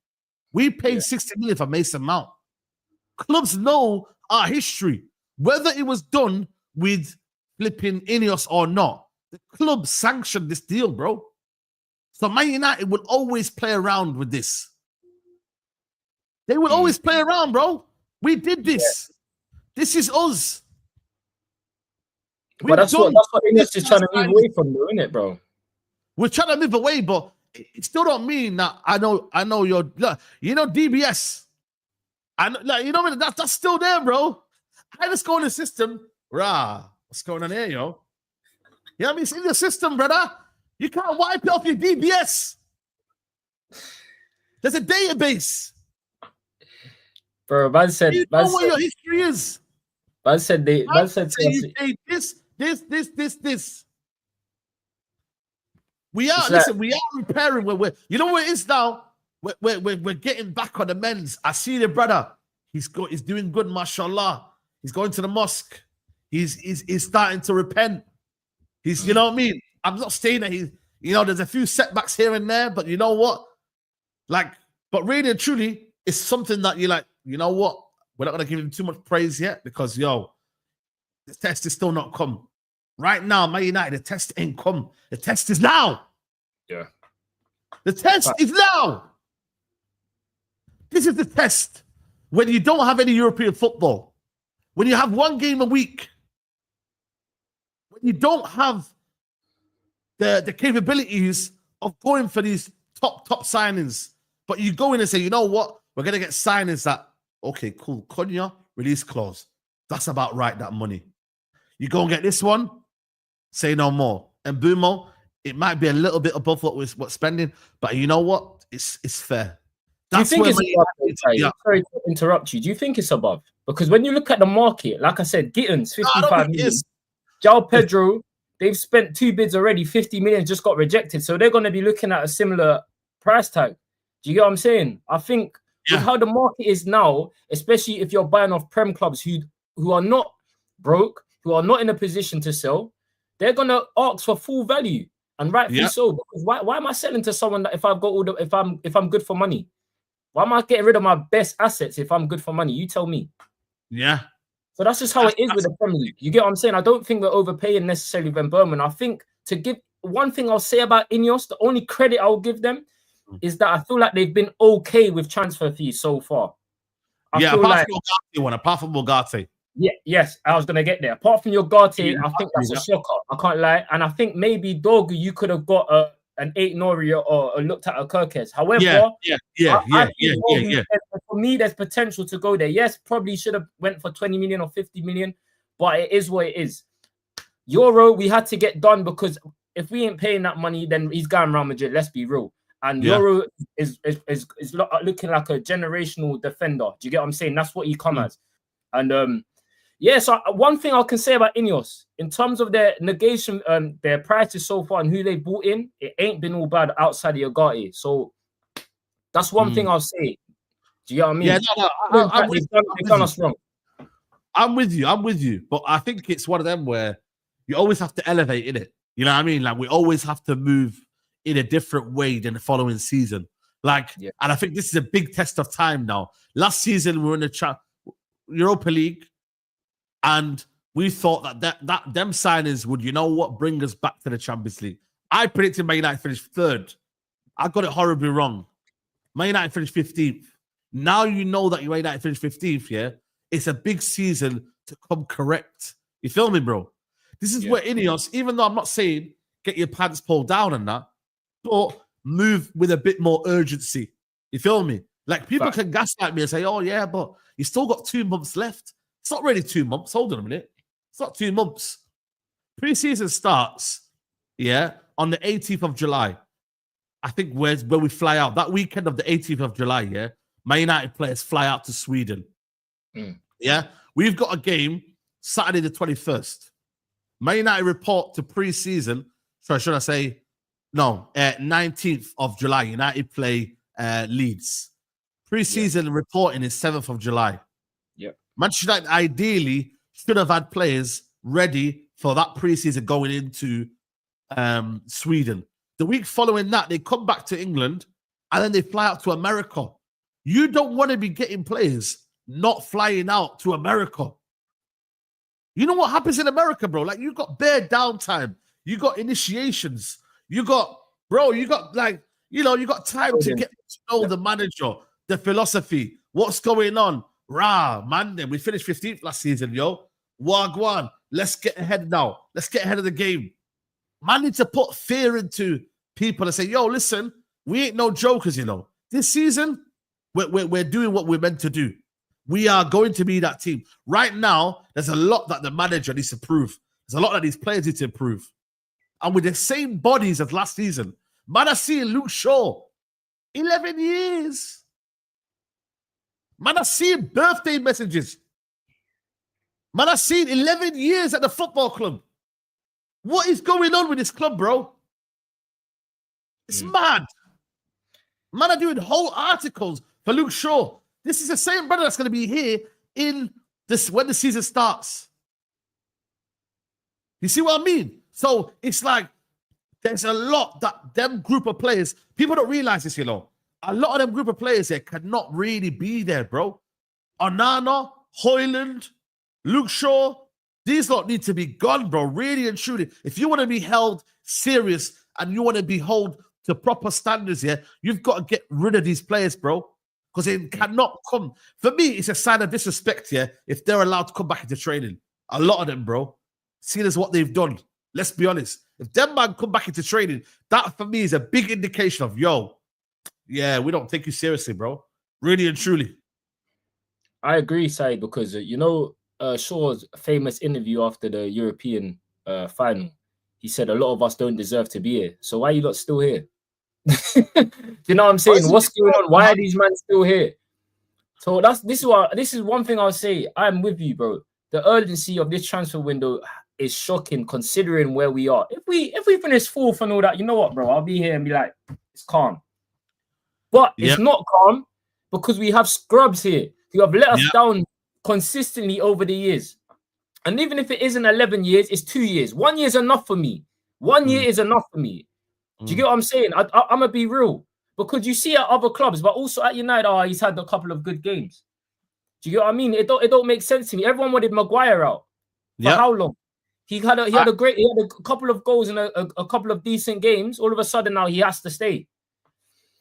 We paid 60 million for Mason Mount. Clubs know our history. Whether it was done with flipping Ineos or not, the club sanctioned this deal, bro. So Man United will always play around with this. They will always play around, bro. We did this. This is us. But that's what Ineos is trying to move away from, though, isn't it, bro? We're trying to move away, but it still don't mean that I know you're, you know, DBS. That's still there, bro. I just go in the system. What's going on here, yo? You know what I mean? It's in the system, brother. You can't wipe it off your DBS. There's a database. Bro, man said, you know what your history is. Man said this. We are repairing. You know what it is now? We're getting back on the men's. I see the brother. He's doing good, mashallah. He's going to the mosque. He's starting to repent. He's, you know what I mean? I'm not saying that he's, you know, there's a few setbacks here and there, but you know what? Like, but really and truly, it's something that you're like, you know what? We're not going to give him too much praise yet because, yo, the test is still not come. Right now, Man United, the test ain't come. The test is now. Yeah. The test is now. This is the test. When you don't have any European football, when you have one game a week, when you don't have the capabilities of going for these top signings, but you go in and say, you know what? We're going to get signings that, okay, cool. Konya, release clause. That's about right, that money. You go and get this one, say no more. And Mbeumo, it might be a little bit above what's spending, but you know what? It's fair. That's do you think it's above? Yeah. Sorry to interrupt you. Do you think it's above? Because when you look at the market, like I said, Gittins, 55 million. João Pedro, they've spent 2 bids already, 50 million just got rejected. So they're going to be looking at a similar price tag. Do you get what I'm saying? I think with how the market is now, especially if you're buying off Prem clubs who are not broke, who are not in a position to sell, they're going to ask for full value. And rightfully so. Because why am I selling to someone that if I've got all the if I'm good for money? Why am I getting rid of my best assets if I'm good for money? You tell me. Yeah. So that's just how it is with the Premier League. You get what I'm saying? I don't think we're overpaying necessarily Mbuemo. I think to give one thing I'll say about Ineos, the only credit I'll give them is that I feel like they've been okay with transfer fees so far. Apart from Ugarte. Yeah, yes, I was gonna get there. Apart from Ugarte, I think that's a shocker. I can't lie. And I think maybe Dogu, you could have got an 8 Noria or looked at a Kirkes. However, for me, there's potential to go there. Yes, probably should have went for 20 million or 50 million, but it is what it is. Euro, we had to get done because if we ain't paying that money, then he's going Real Madrid. Let's be real. And Euro is looking like a generational defender. Do you get what I'm saying? That's what he come as. And so one thing I can say about Ineos, in terms of their negation, their prices so far and who they bought in, it ain't been all bad outside of Ugarte. So that's one thing I'll say. Do you get what I mean? Yeah, they've done us wrong. I'm with you. But I think it's one of them where you always have to elevate in it. You know what I mean? Like we always have to move in a different way than the following season. And I think this is a big test of time now. Last season we were in the Europa League, and we thought that them signings would, you know what, bring us back to the Champions League. I predicted Man United finished 3rd. I got it horribly wrong. Man United finished 15th. Now you know that Man United finished 15th, yeah? It's a big season to come correct. You feel me, bro? This is where Ineos, even though I'm not saying get your pants pulled down and that, but move with a bit more urgency. You feel me? Like people can gaslight me and say, oh yeah, but you still got 2 months left. It's not really 2 months. Hold on a minute. It's not 2 months. Pre-season starts, on the 18th of July. I think where we fly out. That weekend of the 18th of July, Man United players fly out to Sweden. Yeah? We've got a game Saturday the 21st. Man United report to pre-season. Sorry, should I say? No, 19th of July. United play Leeds. Pre-season reporting is 7th of July. Manchester United ideally should have had players ready for that preseason going into Sweden. The week following that, they come back to England and then they fly out to America. You don't want to be getting players not flying out to America. You know what happens in America, bro? Like, you got bare downtime. You got initiations. You got time to get to know the manager, the philosophy, what's going on. Man, we finished 15th last season, yo. Wagwan, let's get ahead now. Let's get ahead of the game. Man need to put fear into people and say, yo, listen, we ain't no jokers, you know. This season, we're doing what we're meant to do. We are going to be that team. Right now, there's a lot that the manager needs to prove. There's a lot that these players need to improve. And with the same bodies as last season, man, I see Luke Shaw, 11 years. Man, I see birthday messages. Man, I seen 11 years at the football club. What is going on with this club, bro? It's mad. Man are doing whole articles for Luke Shaw. This is the same brother that's going to be here in when the season starts. You see what I mean? So it's like there's a lot that them group of players, people don't realize this, you know. A lot of them group of players here cannot really be there, bro. Onana, Hoyland, Luke Shaw, these lot need to be gone, bro. Really and truly. If you want to be held serious and you want to be held to proper standards here, you've got to get rid of these players, bro. Because they cannot come. For me, it's a sign of disrespect here if they're allowed to come back into training. A lot of them, bro. Seen as what they've done. Let's be honest. If them man come back into training, that for me is a big indication of, yo, yeah, we don't take you seriously, bro. Really and truly. I agree, Saeed, because you know Shaw's famous interview after the European final. He said a lot of us don't deserve to be here. So why are you lot still here? Do you know what I'm saying? What's going on? Why are these men still here? So this is one thing I'll say. I'm with you, bro. The urgency of this transfer window is shocking considering where we are. If we finish fourth and all that, you know what, bro? I'll be here and be like, it's calm. But it's not calm because we have scrubs here who have let us down consistently over the years. And even if it isn't 11 years, it's 2 years. 1 year is enough for me. 1 year is enough for me. Do you get what I'm saying? I'm going to be real. Because you see at other clubs, but also at United, he's had a couple of good games. Do you get what I mean? It don't make sense to me. Everyone wanted Maguire out. For how long? He had a couple of goals and a couple of decent games. All of a sudden now he has to stay.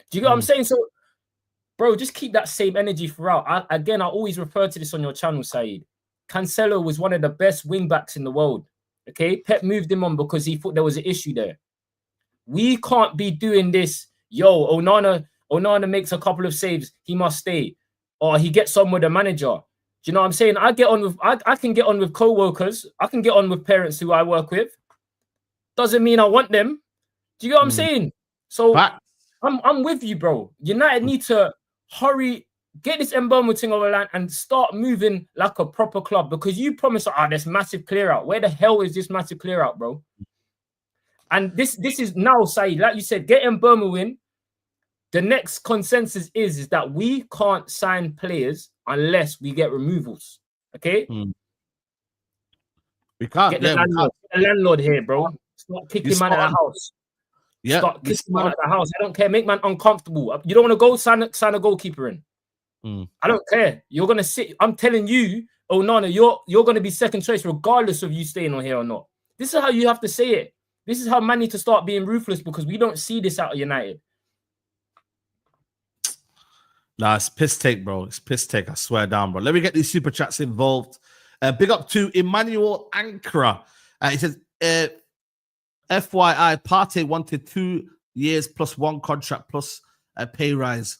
Do you get what I'm saying? So, bro, just keep that same energy throughout. I always refer to this on your channel, Saeed. Cancelo was one of the best wing backs in the world. Okay, Pep moved him on because he thought there was an issue there. We can't be doing this. Yo, Onana makes a couple of saves. He must stay, or he gets on with the manager. Do you know what I'm saying? I can get on with co-workers. I can get on with parents who I work with. Doesn't mean I want them. Do you get what I'm saying? So I'm with you, bro. United need to hurry, get this Mbeumo thing over the line and start moving like a proper club because you promised, there's massive clear out. Where the hell is this massive clear out, bro? And this is now, Saeed, like you said, get Mbeumo in. The next consensus is that we can't sign players unless we get removals. Okay? We can't. Get the landlord here, bro. Start kicking man out of the house. Yeah. Start kicking man out of the house. I don't care. Make man uncomfortable. You don't want to go sign a goalkeeper in. I don't care. You're gonna sit. I'm telling you, Onana, you're gonna be second choice regardless of you staying on here or not. This is how you have to say it. This is how man need to start being ruthless because we don't see this out of United. Nah, it's piss take, bro. It's piss take. I swear down, bro. Let me get these super chats involved. Big up to Emmanuel Ankara. He says, FYI, Partey wanted 2 years plus 1 contract plus a pay rise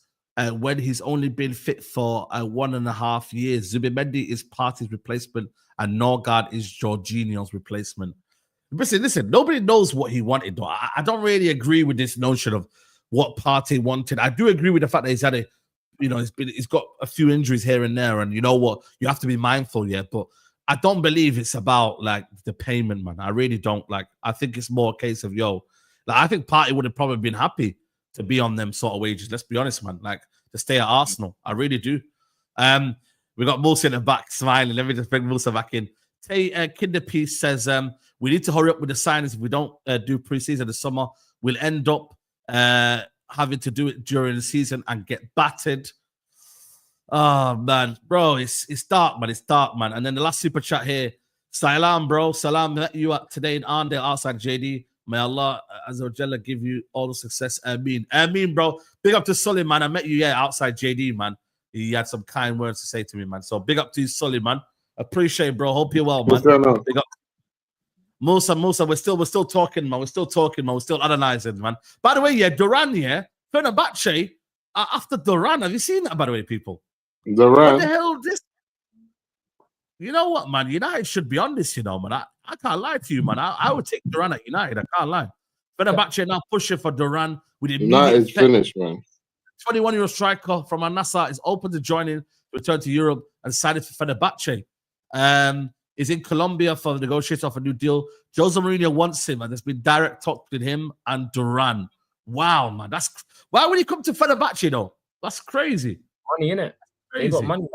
when he's only been fit for 1.5 years. Zubimendi is Partey's replacement and Norgard is Jorginho's replacement. Listen, nobody knows what he wanted, though. I don't really agree with this notion of what Partey wanted. I do agree with the fact that he's had he's got a few injuries here and there, and you know what? You have to be mindful, but I don't believe it's about like the payment, man. I really don't. Like, I think it's more a case of I think Partey would have probably been happy to be on them sort of wages. Let's be honest, man. Like to stay at Arsenal, I really do. We got Musa in the back smiling. Let me just bring Musa back in. Kinderpiece says we need to hurry up with the signings. If we don't do preseason this summer, we'll end up having to do it during the season and get battered. Oh man, bro, it's dark, man. It's dark, man. And then the last super chat here, Salam, bro. Salam, met you up today in Arndale outside JD. May Allah Azza wa Jalla give you all the success. Ameen, bro. Big up to Sully, man. I met you outside JD, man. He had some kind words to say to me, man. So big up to you, Sully, man. Appreciate, bro. Hope you're well, man. What's going on? Big up. Musa, we're still talking, man. We're still analyzing, man. By the way, Duran, Fenerbahce, after Duran, have you seen that, by the way, people? Duran. What the hell is this? You know what, man? United should be on this, man. I can't lie to you, man. I would take Duran at United. I can't lie. Fenerbahce now pushing for Duran with United's finished, man. 21-year-old striker from Al-Nassr is open to joining, return to Europe, and signed for Fenerbahce. Is in Colombia for the negotiation of a new deal. Jose Mourinho wants him, and there's been direct talk with him and Duran. Wow, man. Why would he come to Fenerbahce, though? That's crazy. Money, innit? They got money like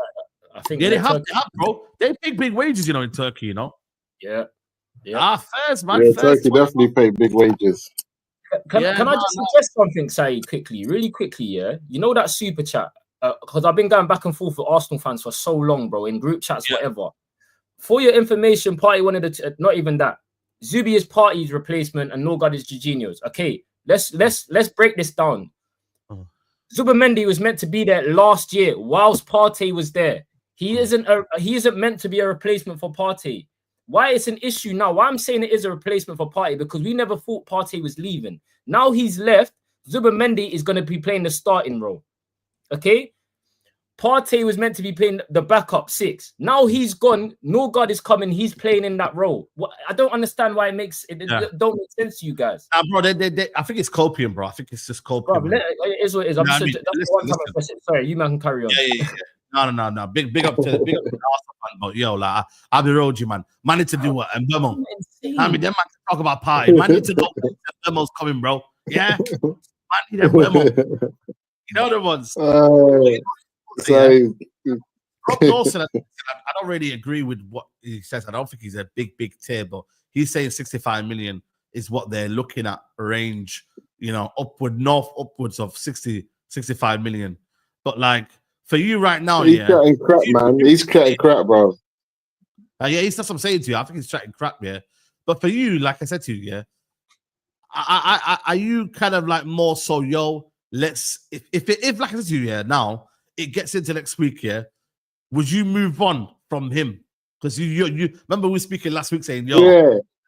that. I think. Yeah, they have, bro. They pay big wages, you know, in Turkey. You know. Yeah. Yeah. Fairs, man. Yeah, Fairs, Turkey definitely pay big wages. Can I just suggest something, Saeed, really quickly? Yeah, you know that super chat, because I've been going back and forth with Arsenal fans for so long, bro, in group chats, whatever. For your information, Party wanted to not even that. Zubi is Party's replacement, and Norgard is Jorginho's. Okay, let's break this down. Zubimendi was meant to be there last year, whilst Partey was there. He isn't meant to be a replacement for Partey. Why it's an issue now? Why I'm saying it is a replacement for Partey, because we never thought Partey was leaving. Now he's left. Zubimendi is going to be playing the starting role. Okay? Partey was meant to be playing the backup 6. Now he's gone. Norgard is coming. He's playing in that role. I don't understand why it don't make sense to you guys. Bro, I think it's copium, bro. I think it's just copium. Bro, it is what it is. Listen. Sorry, you man can carry on. Yeah. No. Big up to the Arsenal fan, but yo, like I'll be real with you, man. Man need to do what? Mbeumo. I mean, them man can talk about pie. Man need to know Mbeumo's coming, bro. Yeah, man need Mbeumo. You know the ones. Rob Dawson, I don't really agree with what he says. I don't think he's a big tier, but he's saying 65 million is what they're looking at range. You know, upwards of 65 million. But like. For you right now, he's chatting crap, man. He's chatting crap, bro. Yeah, that's what I'm saying to you. I think he's chatting crap, yeah. But for you, like I said to you, yeah, are you kind of like more so, yo? Let's if like I said to you, yeah, now it gets into next week, yeah. Would you move on from him? Because you remember we were speaking last week saying, yo,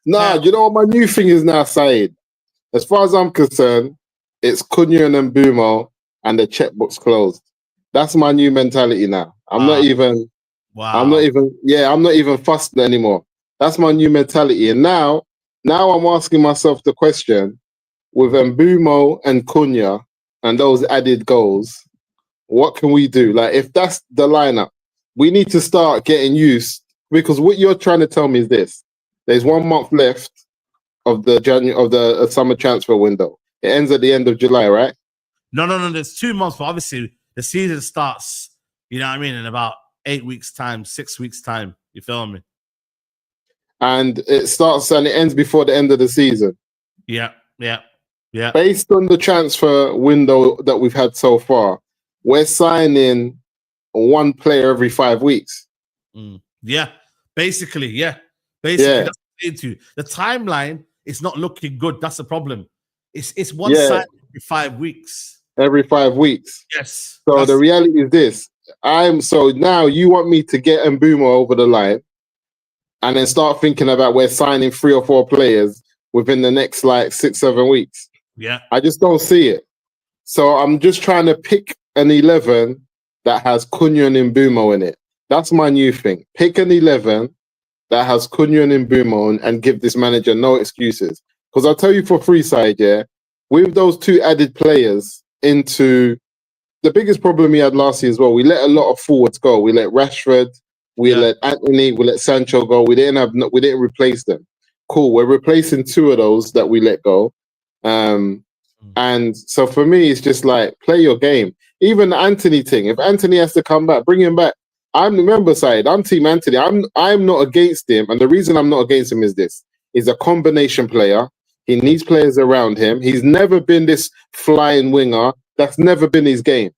yeah, you know what my new thing is now, Saeed? As far as I'm concerned, it's Cunha and Mbuemo, and the checkbook's closed. That's my new mentality now. I'm not even fussed anymore. That's my new mentality. And now I'm asking myself the question, with Mbeumo and Cunha and those added goals, what can we do? Like, if that's the lineup, we need to start getting used, because what you're trying to tell me is this: there's 1 month left of the summer transfer window. It ends at the end of July, right? No. There's 2 months, but obviously the season starts, you know what I mean, in about 8 weeks' time, 6 weeks' time. You feel me? And it starts and it ends before the end of the season. Yeah. Based on the transfer window that we've had so far, we're signing one player every 5 weeks. Yeah, basically, yeah. That's what I'm saying to you. The timeline is not looking good. That's the problem. It's one sign every 5 weeks. Every 5 weeks. Yes. So the reality is this. So now you want me to get Mbeumo over the line and then start thinking about we're signing 3 or 4 players within the next like 6-7 weeks. Yeah. I just don't see it. So I'm just trying to pick an 11 that has Cunha and Mbeumo in it. That's my new thing. Pick an 11 that has Cunha and Mbeumo and give this manager no excuses. Because I'll tell you for free side, with those 2 added players into the biggest problem we had last year as well, we let a lot of forwards go. We let Rashford, we let Anthony, we let Sancho go. We didn't replace them. Cool, we're replacing 2 of those that we let go. And so for me, it's just like, play your game. Even the Anthony thing, if Anthony has to come back, bring him back. I'm Team Anthony. I'm not against him, and the reason I'm not against him is this: he's a combination player. He needs players around him. He's never been this flying winger. That's never been his game.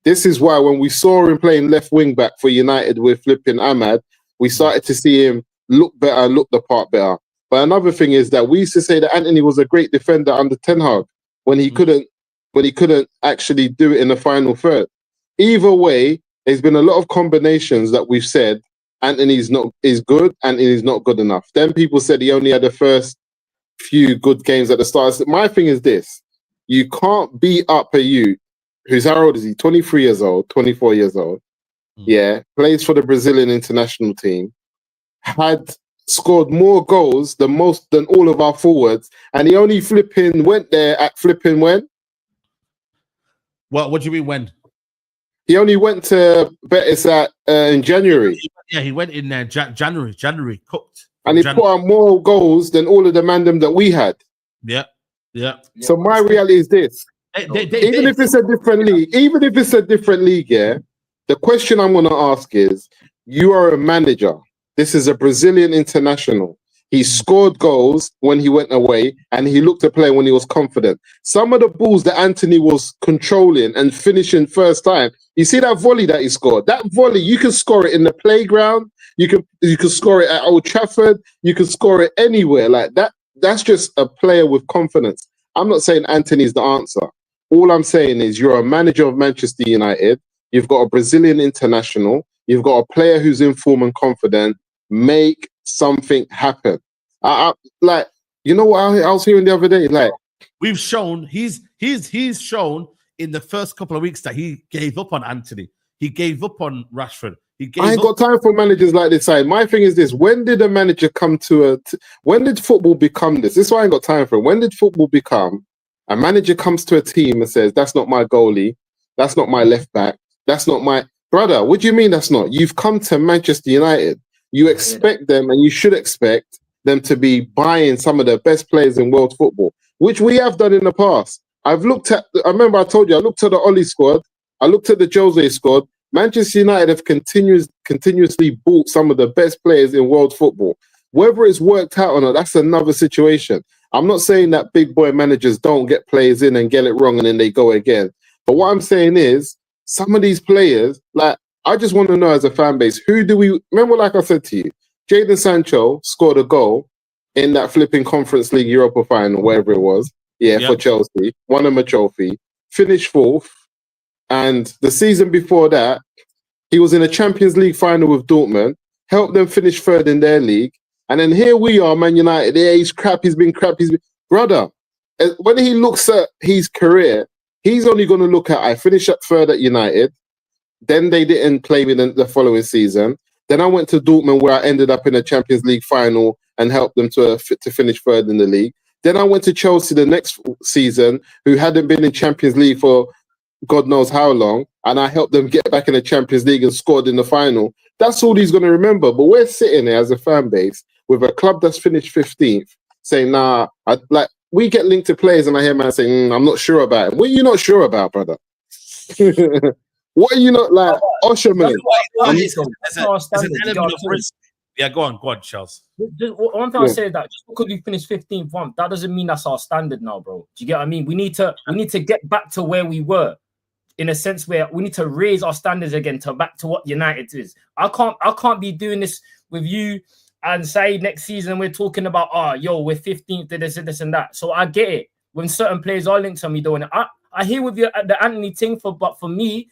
This is why when we saw him playing left wing back for United with flipping Ahmad, we started to see him look better, look the part better. But another thing is that we used to say that Anthony was a great defender under Ten Hag when he couldn't actually do it in the final third. Either way, there's been a lot of combinations that we've said Anthony's is good and he's not good enough. Then people said he only had the first few good games at the start. My thing is this: you can't beat up a youth who's, how old is he? 23 years old, 24 years old. Plays for the Brazilian international team, had scored more goals than all of our forwards, and he only went there at when? What do you mean when? He only went to Betis in January. Yeah, he went in there January, cooked. And he put out more goals than all of the mandem that we had. Yeah. So my reality is this: even if it's a different league, The question I'm going to ask is, you are a manager. This is a Brazilian international. He scored goals when he went away, and he looked to play when he was confident. Some of the balls that Anthony was controlling and finishing first time, you see that volley that he scored? That volley, you can score it in the playground. You can score it at Old Trafford. You can score it anywhere. Like that. That's just a player with confidence. I'm not saying Anthony's the answer. All I'm saying is you're a manager of Manchester United. You've got a Brazilian international. You've got a player who's in form and confident. Make something happen. Like, you know what I was hearing the other day? Like, we've shown he's shown in the first couple of weeks that he gave up on Anthony. He gave up on Rashford. I ain't got time for managers like this. My thing is this: when did a manager come to when did football become this? This is why I ain't got time for it. When did football become a manager comes to a team and says, "That's not my goalie, that's not my left back, that's not my brother"? What do you mean that's not? You've come to Manchester United. You expect them, and you should expect them to be buying some of the best players in world football, which we have done in the past. I remember I told you, I looked at the Oli squad, I looked at the Jose squad. Manchester United have continuously bought some of the best players in world football. Whether it's worked out or not, that's another situation. I'm not saying that big boy managers don't get players in and get it wrong and then they go again. But what I'm saying is, some of these players, like, I just want to know as a fan base, who do we remember? Like I said to you, Jadon Sancho scored a goal in that flipping Conference League Europa final, wherever it was. For Chelsea, won him a trophy, finished fourth. And the season before that, he was in a Champions League final with Dortmund, helped them finish third in their league. And then here we are, Man United. Yeah, he's crap. He's been crap. Brother, when he looks at his career, he's only going to look at, I finished up third at United. Then they didn't play me the following season. Then I went to Dortmund, where I ended up in a Champions League final and helped them to finish third in the league. Then I went to Chelsea the next season, who hadn't been in Champions League for God knows how long, and I helped them get back in the Champions League and scored in the final. That's all he's going to remember. But we're sitting there as a fan base with a club that's finished 15th saying, nah, we get linked to players and I hear man saying, I'm not sure about it. What are you not sure about, brother? What are you not like? Osherman. Yeah, go on, Charles. One thing I say is that just because we finished 15th, that doesn't mean that's our standard now, bro. Do you get what I mean? We need to get back to where we were, in a sense where we need to raise our standards again to back to what United is. I can't be doing this with you and Saeed next season. We're talking about, we're 15th, this and that. So I get it. When certain players are linked to me doing it, I hear with the Anthony thing, but for me,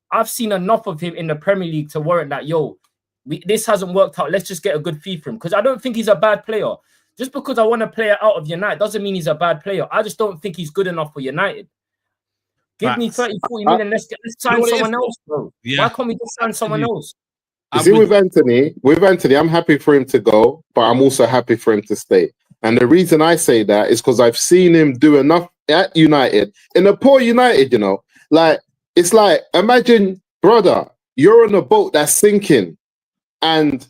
I've seen enough of him in the Premier League to warrant that, this hasn't worked out. Let's just get a good fee for him. Because I don't think he's a bad player. Just because I want a player out of United doesn't mean he's a bad player. I just don't think he's good enough for United. Give me 30, 40 million. Let's sign someone else, bro. Yeah. Why can't we just sign someone else? You see, with Anthony, I'm happy for him to go, but I'm also happy for him to stay. And the reason I say that is because I've seen him do enough at United, in a poor United, like, it's like, imagine, brother, you're on a boat that's sinking and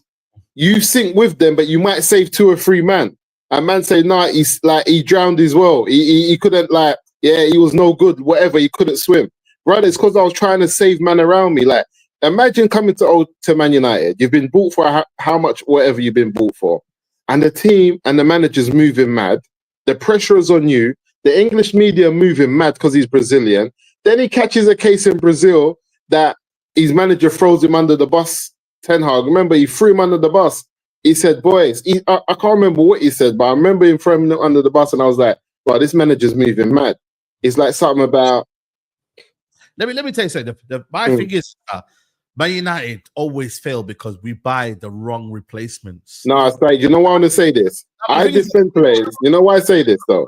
you sink with them, but you might save 2 or 3 men. And man say, nah, he's like, he drowned as well. He couldn't, like, he was no good, whatever, he couldn't swim. Brother, it's because I was trying to save man around me. Like, imagine coming to Man United. You've been bought for how much, whatever you've been bought for. And the team and the manager's moving mad. The pressure is on you. The English media moving mad because he's Brazilian. Then he catches a case in Brazil that his manager throws him under the bus. Ten Hag, remember, he threw him under the bus. He said, boys, I can't remember what he said, but I remember him throwing him under the bus, and I was like, wow, this manager's moving mad. It's like something about... Let me tell you something. My thing is, Man United always fail because we buy the wrong replacements. No, I say, you know why I want to say this? I defend players. You know why I say this, though?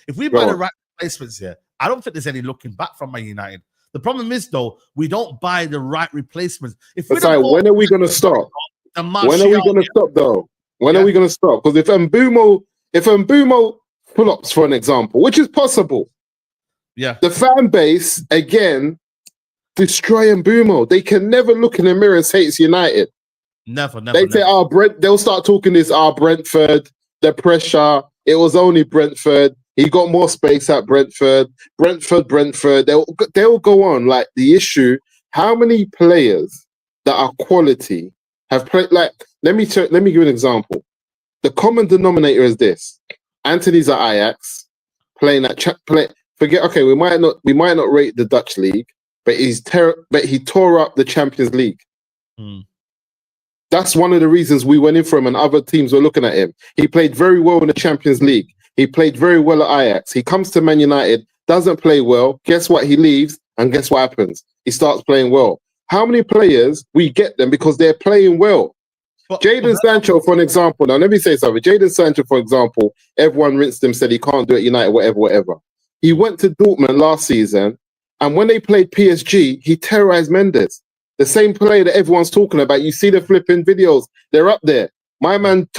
If we buy the right replacements here, I don't think there's any looking back from Man United. The problem is, though, we don't buy the right replacements. When are we going to stop? When are we going to stop, though? When are we going to stop? Because if Mbuemo flops, for an example, which is possible, the fan base, again, destroy Mbeumo. They can never look in the mirror and say it's United. Never. They say, they'll start talking this, Brentford, the pressure. It was only Brentford. He got more space at Brentford. Brentford. They'll go on. Like, the issue how many players that are quality have played? Like, let me give you an example. The common denominator is this: Anthony's at Ajax, playing at Forget. Okay, we might not rate the Dutch league, but he tore up the Champions League. That's one of the reasons we went in for him, and other teams were looking at him. He played very well in the Champions League. He played very well at Ajax. He comes to Man United, doesn't play well. Guess what? He leaves, and guess what happens? He starts playing well. How many players we get them because they're playing well? Jadon Sancho, for an example. Now, let me say something. Jadon Sancho, for example, everyone rinsed him, said he can't do it at United, whatever. He went to Dortmund last season, and when they played PSG, he terrorized Mendes. The same player that everyone's talking about. You see the flipping videos. They're up there. My man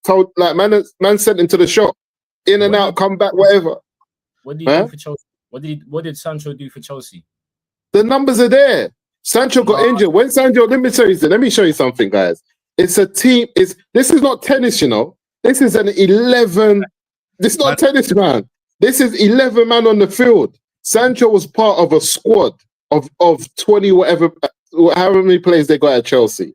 told, like, man sent him to the shop. In and out, come back, whatever. What did he do for Chelsea? What did Sancho do for Chelsea? The numbers are there. Sancho got injured. When Sancho, let me show you something, guys. It's a team. This is not tennis, you know. This is an 11. This is not tennis, man. This is 11 man on the field. Sancho was part of a squad of 20 whatever, however many players they got at Chelsea.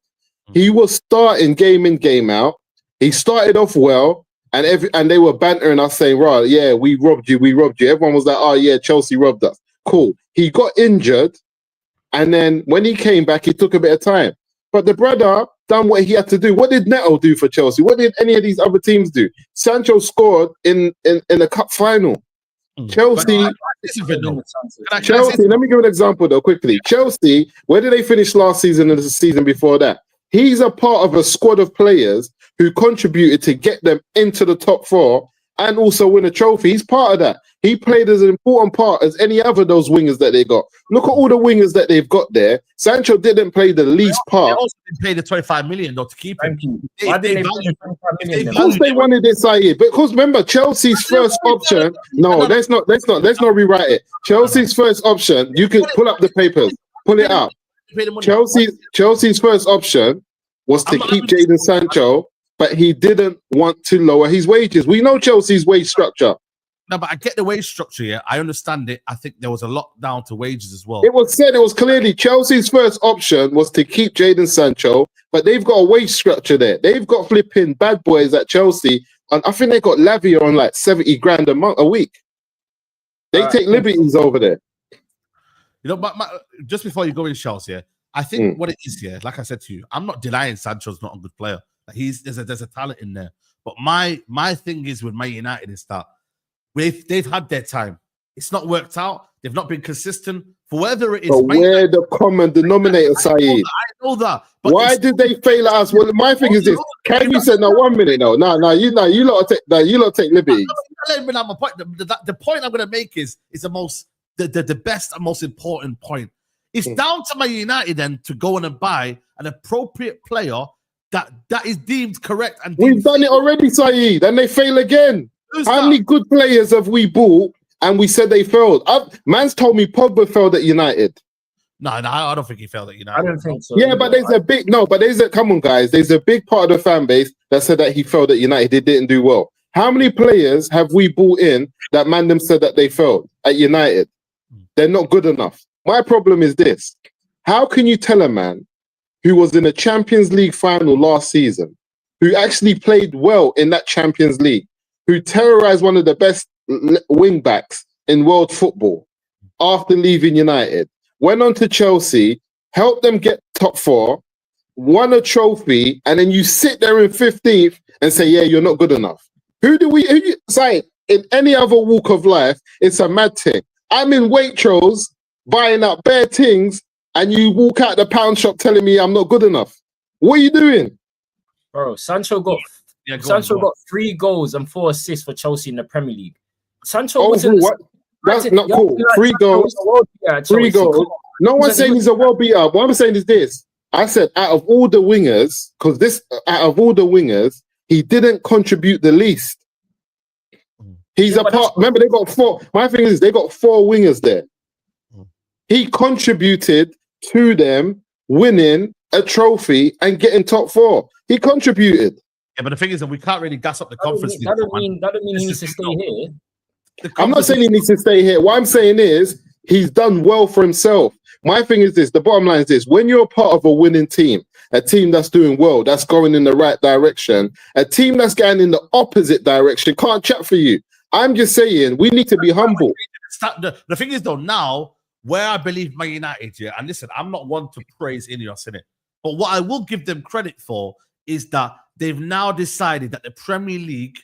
He was starting game in, game out. He started off well, and they were bantering us saying, right, yeah, we robbed you. Everyone was like, oh yeah, Chelsea robbed us. Cool. He got injured, and then when he came back, he took a bit of time. But the brother done what he had to do. What did Neto do for Chelsea? What did any of these other teams do? Sancho scored in the cup final. Chelsea, let me give an example though, quickly. Chelsea, where did they finish last season and the season before that? He's a part of a squad of players who contributed to get them into the top 4 and also win a trophy. He's part of that. He played as an important part as any other of those wingers that they got. Look at all the wingers that they've got there. Sancho didn't play the least part. They also didn't pay the 25 million though to keep him. Why did they pay 25 million? Because they wanted this Saeed. Because remember, Chelsea's first option. No, let's not rewrite it. Chelsea's first option. You can pull up the papers. Pull it up. Chelsea's first option was to keep Jadon Sancho, but he didn't want to lower his wages. We know Chelsea's wage structure. No, but I get the wage structure, yeah. I understand it. I think there was a lot down to wages as well. It was clearly Chelsea's first option was to keep Jadon Sancho, but they've got a wage structure there. They've got flipping bad boys at Chelsea, and I think they got Lavia on like 70 grand a week. They take liberties over there. You know, but just before you go in, Charles, yeah, I think what it is, yeah, like I said to you, I'm not denying Sancho's not a good player. Like there's a talent in there. But my thing is with Man United is that they've had their time. It's not worked out. They've not been consistent. For whether it is, but where the common denominator, Saeed? I know that. But why did they fail at us? Well, my thing is this: can you say no? 1 minute, no, you lot take liberties. Let me have my point. The point I'm going to make is the best and most important point. It's down to Man United then to go and buy an appropriate player that is deemed correct. And we've done it already, Saeed, and they fail again. How many good players have we bought and we said they failed? Man's told me Pogba failed at United. No, I don't think he failed at United. I don't think so. Yeah, but come on, guys. There's a big part of the fan base that said that he failed at United. He didn't do well. How many players have we bought in that them said that they failed at United? They're not good enough. My problem is this. How can you tell a man who was in a Champions League final last season, who actually played well in that Champions League, who terrorized one of the best wing backs in world football after leaving United, went on to Chelsea, helped them get top 4, won a trophy, and then you sit there in 15th and say, yeah, you're not good enough. Who you say in any other walk of life, it's a mad thing. I'm in Waitrose buying up bare things and you walk out the pound shop telling me I'm not good enough. What are you doing? Bro, Sancho got 3 goals and 4 assists for Chelsea in the Premier League. Sancho wasn't... What? That's not cool. 3 goals. 3 goals. No one's saying he's a world beater. What I'm saying is this. I said out of all the wingers, he didn't contribute the least. He's a part... Remember, they got 4... My thing is they got 4 wingers there. He contributed to them winning a trophy and getting top 4. He contributed. Yeah, but the thing is that we can't really gas up the conference. That don't mean he needs to stay here. I'm not saying he needs to stay here. What I'm saying is he's done well for himself. My thing is this: the bottom line is this: when you're part of a winning team, a team that's doing well, that's going in the right direction, a team that's going in the opposite direction can't chat for you. I'm just saying we need to be humble. The thing is, though, now where I believe Man United, and listen, I'm not one to praise Ineos in it, but what I will give them credit for is that they've now decided that the Premier League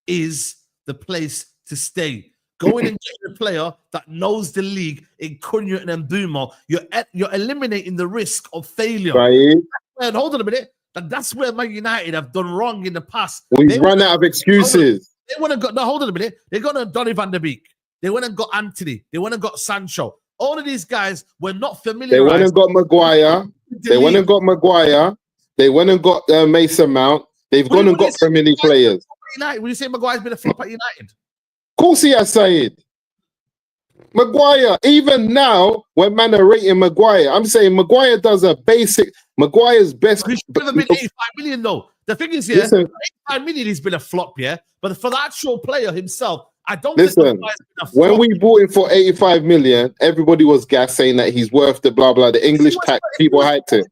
is the place to stay. Going and getting a player that knows the league in Cunha and Mbeumo, you're eliminating the risk of failure. Right. And hold on a minute. That's where Man United have done wrong in the past. We've run out of excuses. They went and got, no, hold on a minute. They got Donny van der Beek. They went and got Anthony. They went and got Sancho. All of these guys were not familiar. They went and got Maguire. They went and got Maguire. They went and got Mason Mount. They've gone and got Premier League players. United, would you say Maguire's been a flop at United? Of course he has, Saeed. Maguire, even now, when man are rating Maguire, I'm saying Maguire does a basic. Maguire's best. He should have been 85 million, though. The thing is, 85 million, he's been a flop, but for the actual player himself, I don't think when we bought him for 85 million, everybody was gas saying that he's worth the blah blah, the English tax. People hyped it.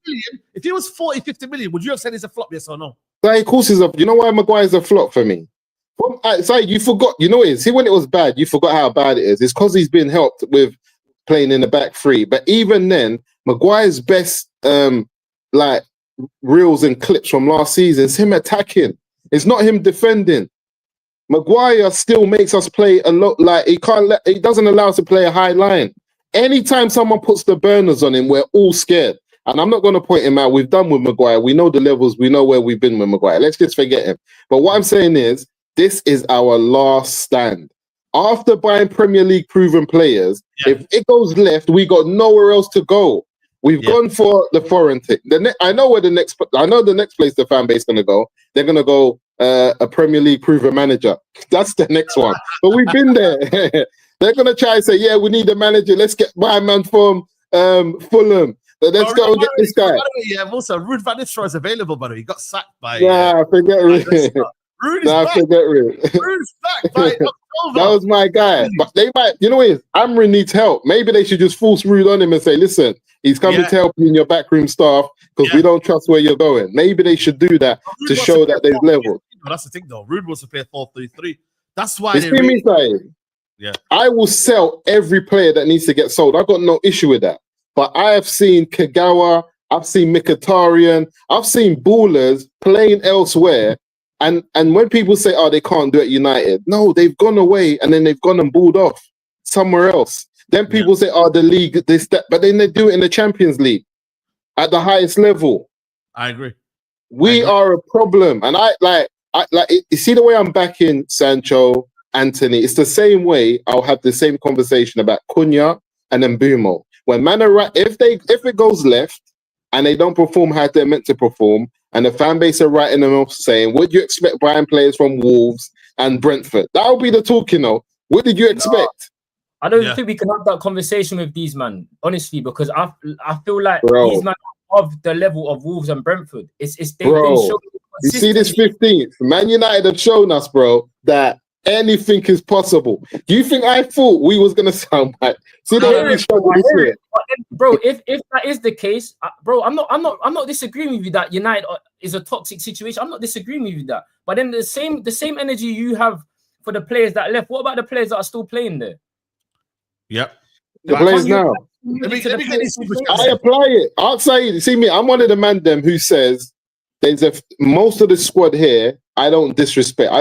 If he was 40, 50 million, would you have said he's a flop, yes or no? Of course he's a. You know why Maguire's a flop for me? Sorry, you forgot. You know it. See, when it was bad, you forgot how bad it is. It's because he's been helped with playing in the back three. But even then, Maguire's best like reels and clips from last season is him attacking. It's not him defending. Maguire still makes us play a lot. Like he doesn't allow us to play a high line. Anytime someone puts the burners on him, we're all scared. And I'm not going to point him out. We've done with Maguire. We know the levels. We know where we've been with Maguire. Let's just forget him. But what I'm saying is, this is our last stand. After buying Premier League proven players, if it goes left, we got nowhere else to go. We've gone for the foreign thing. I know where the next place the fan base is going to go. They're going to go a Premier League proven manager. That's the next one. But we've been there. They're going to try and say, yeah, we need a manager. Let's get my man from Fulham. Let's go and get this guy. Also, Ruud van Nistelrooy is available, by the way. He got sacked by... forget Ruud. Ruud is back. Ruud's back by October. That was my guy. But they might, you know what it is? Amrin needs help. Maybe they should just force Ruud on him and say, listen, he's coming to help you in your backroom staff because we don't trust where you're going. Maybe they should do that to show that there's level. That's the thing, though. Ruud wants to play 4-3-3. That's why I will sell every player that needs to get sold. I've got no issue with that. But I have seen Kagawa, I've seen Mkhitaryan, I've seen ballers playing elsewhere. And when people say, oh, they can't do it at United, no, they've gone away and then they've gone and balled off somewhere else. Then people say, oh, the league, this, that, but then they do it in the Champions League at the highest level. I agree. We are a problem. And you see the way I'm backing Sancho, Anthony, it's the same way I'll have the same conversation about Cunha and Mbuemo. When if it goes left and they don't perform how they're meant to perform, and the fan base are writing them off saying, would you expect buying players from Wolves and Brentford? That'll be the talk, What did you expect? I don't think we can have that conversation with these man, honestly, because I feel like these men are of the level of Wolves and Brentford. They've been showing you see this 15th? Man United have shown us, bro, that anything is possible. Do you think I thought we was gonna sound like? See, bro. If that is the case, bro, I'm not disagreeing with you that United is a toxic situation. I'm not disagreeing with you that. But then the same energy you have for the players that left. What about the players that are still playing there? Yep. The players now. I apply it. Outside, you see me. I'm one of the man them who says there's most of the squad here. I don't disrespect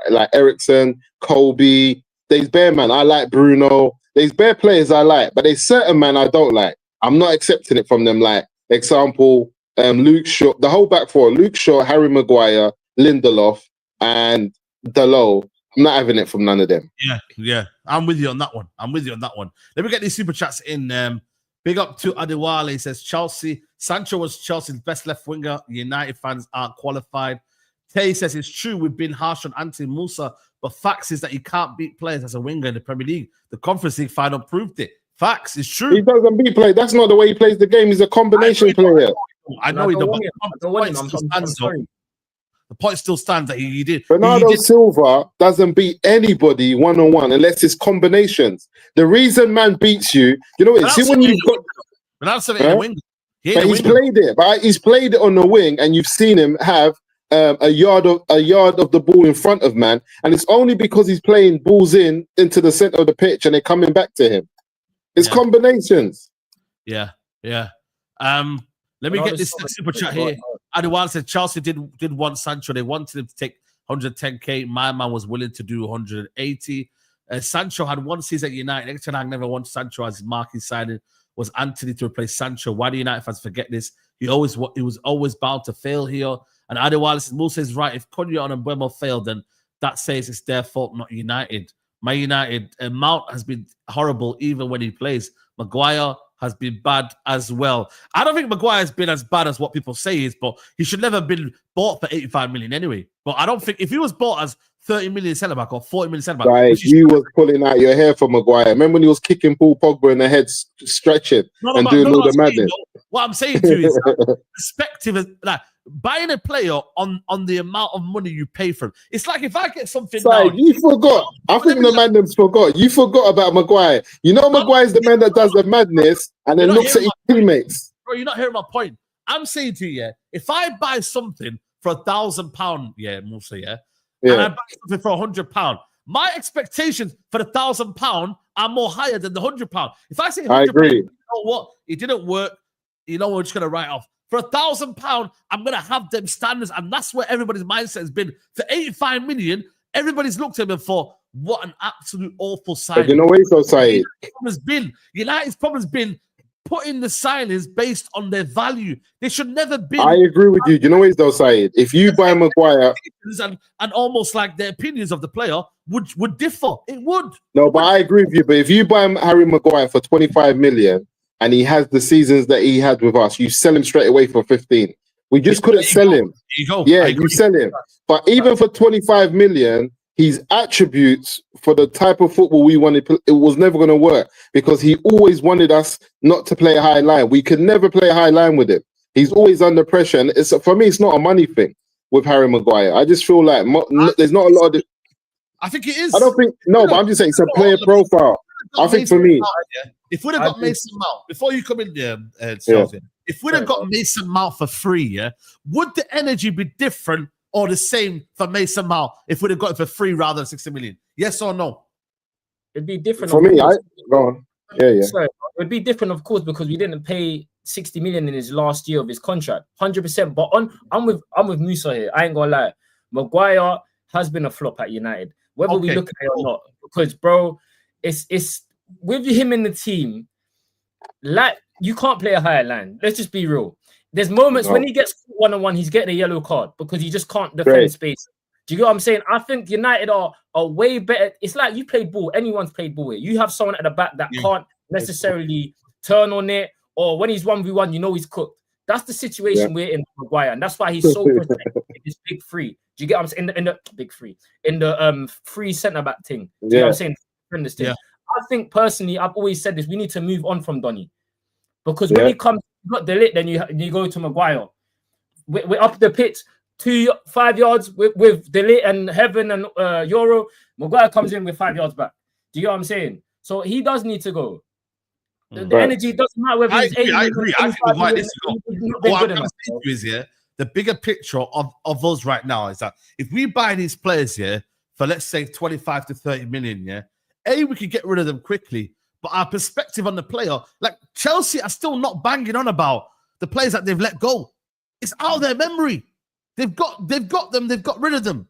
like Ericsson, Kobe. There's bare man. I like Bruno. There's bare players I like, but there's certain man I don't like. I'm not accepting it from them. Like example, Luke Shaw, the whole back four: Luke Shaw, Harry Maguire, Lindelof, and Dalot. I'm not having it from none of them. Yeah. I'm with you on that one. Let me get these super chats in. Big up to Adewale. He says Sancho was Chelsea's best left winger. United fans aren't qualified. Tay says it's true we've been harsh on Anthony Musa, but facts is that he can't beat players as a winger in the Premier League. The Conference League final proved it. Facts is true. He doesn't beat play. That's not the way he plays the game. He's a combination player. I know he does. The point still stands that he did. Bernardo Silva doesn't beat anybody one-on-one unless it's combinations. The reason man beats you, you know, see when you've got. Bernardo Silva in the wing. He's played it, but he's played it on the wing, and you've seen him have a yard of the ball in front of man, and it's only because he's playing balls into the center of the pitch and they're coming back to him. It's combinations. Yeah. Let me get this super chat here. Adewan said Chelsea did want Sancho. They wanted him to take 110k. My man was willing to do 180. Sancho had one season at United. Erik ten Hag never wanted Sancho as his marquee signing. Was Anthony to replace Sancho? Why do United fans forget this? He was always bound to fail here. And Adewan says, Musa is right. If Cunha and Mbuemo failed, then that says it's their fault, not United. My United, Mount has been horrible even when he plays. Maguire has been bad as well. I don't think Maguire has been as bad as what people say he is, but he should never have been bought for 85 million anyway. But I don't think if he was bought as 30 million centre back or 40 million centre back, right, you was pulling out your hair for Maguire. Remember when he was kicking Paul Pogba in the head, stretching and doing all the madness? What I'm saying to you is perspective is like buying a player on the amount of money you pay for him. It's like if I get something now, you forgot. I think the man them forgot. You forgot about Maguire. You know Maguire's the man that does the madness and then looks at his teammates. Bro, you're not hearing my point. I'm saying to you, if I buy something for £1,000, Musa, and I buy something for £100, my expectations for the £1,000 are more higher than the £100. If I say £100, I agree. You know what? It didn't work. You know, we're just gonna write off. For £1,000, I'm gonna have them standards, and that's where everybody's mindset has been. For 85 million, everybody's looked at him for what an absolute awful signing. You know what he's saying? United's problem has been putting the signings based on their value. They should never be. I agree with you. You know what he's saying? If you buy Maguire, and almost like the opinions of the player would differ. It would. No, but I agree with you. But if you buy Harry Maguire for 25 million. And he has the seasons that he had with us, you sell him straight away for 15. We just couldn't sell him. There you go. Yeah, you sell him. But even for 25 million, his attributes for the type of football we wanted, it was never going to work because he always wanted us not to play a high line. We could never play a high line with him. He's always under pressure. And for me, it's not a money thing with Harry Maguire. I just feel like there's not a lot of... I think it is. I don't think... No, but I'm just saying it's a player profile. I think for me... If we'd have got Mason Mount, before you come in there, if we'd have got Mason Mount for free, would the energy be different or the same for Mason Mount if we'd have got it for free rather than 60 million? Yes or no? It'd be different. For me, go on. Yeah. Sorry, it'd be different, of course, because we didn't pay 60 million in his last year of his contract, 100%. But I'm with Musa here. I ain't gonna lie. Maguire has been a flop at United, whether we look at it or not. Because, bro, it's with him in the team, like you can't play a higher line. Let's just be real. There's moments when he gets one-on-one, he's getting a yellow card because he just can't defend space. Do you get what I'm saying? I think United are way better. It's like you played ball. Anyone's played ball here. You have someone at the back that can't necessarily turn on it, or when he's 1v1, you know he's cooked. That's the situation we're in with Maguire, and that's why he's so protected in this big free. Do you get what I'm saying? In the big free, in the free centre back thing. Do you get what I'm saying? This thing. I think personally, I've always said this: we need to move on from Donny, because when he comes, you got the lit, then you go to Maguire. We're up the pitch 5 yards with the lit and Heaven and Euro. Maguire comes in with 5 yards back. Do you get what I'm saying? So he does need to go. The energy doesn't matter whether he's 80. I agree. I think Maguire needs to go. What I'm saying to you is, the bigger picture of us right now is that if we buy these players for let's say 25 to 30 million, we could get rid of them quickly. But our perspective on the player, like Chelsea are still not banging on about the players that they've let go. It's out of their memory. They've got them, they've got rid of them.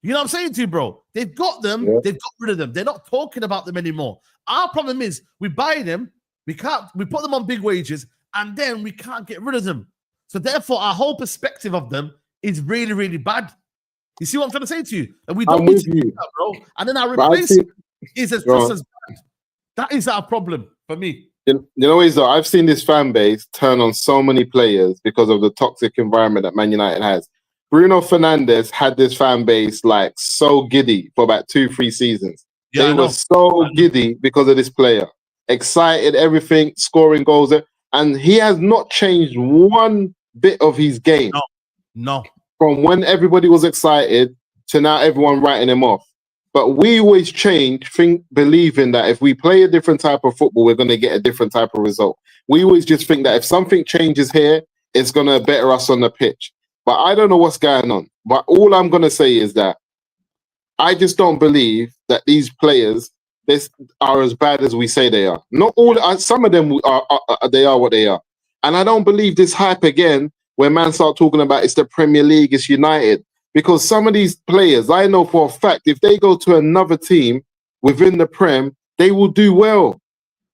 You know what I'm saying to you, bro? They've got them, they've got rid of them. They're not talking about them anymore. Our problem is we buy them, we put them on big wages, and then we can't get rid of them. So therefore, our whole perspective of them is really, really bad. You see what I'm trying to say to you? And we don't need to do that, bro. And then our replacement is just as bad. That is our problem for me. You know what, though? I've seen this fan base turn on so many players because of the toxic environment that Man United has. Bruno Fernandes had this fan base like so giddy for about 2-3 seasons. Yeah, they were so giddy because of this player. Excited, everything, scoring goals. And he has not changed one bit of his game. No. from when everybody was excited to now everyone writing him off. But we always change, believing that if we play a different type of football, we're going to get a different type of result. We always just think that if something changes here, it's going to better us on the pitch. But I don't know what's going on. But all I'm going to say is that I just don't believe that these players are as bad as we say they are. Not all. Some of them they are what they are. And I don't believe this hype again when man start talking about it's the Premier League, it's United. Because some of these players, I know for a fact, if they go to another team within the Prem, they will do well.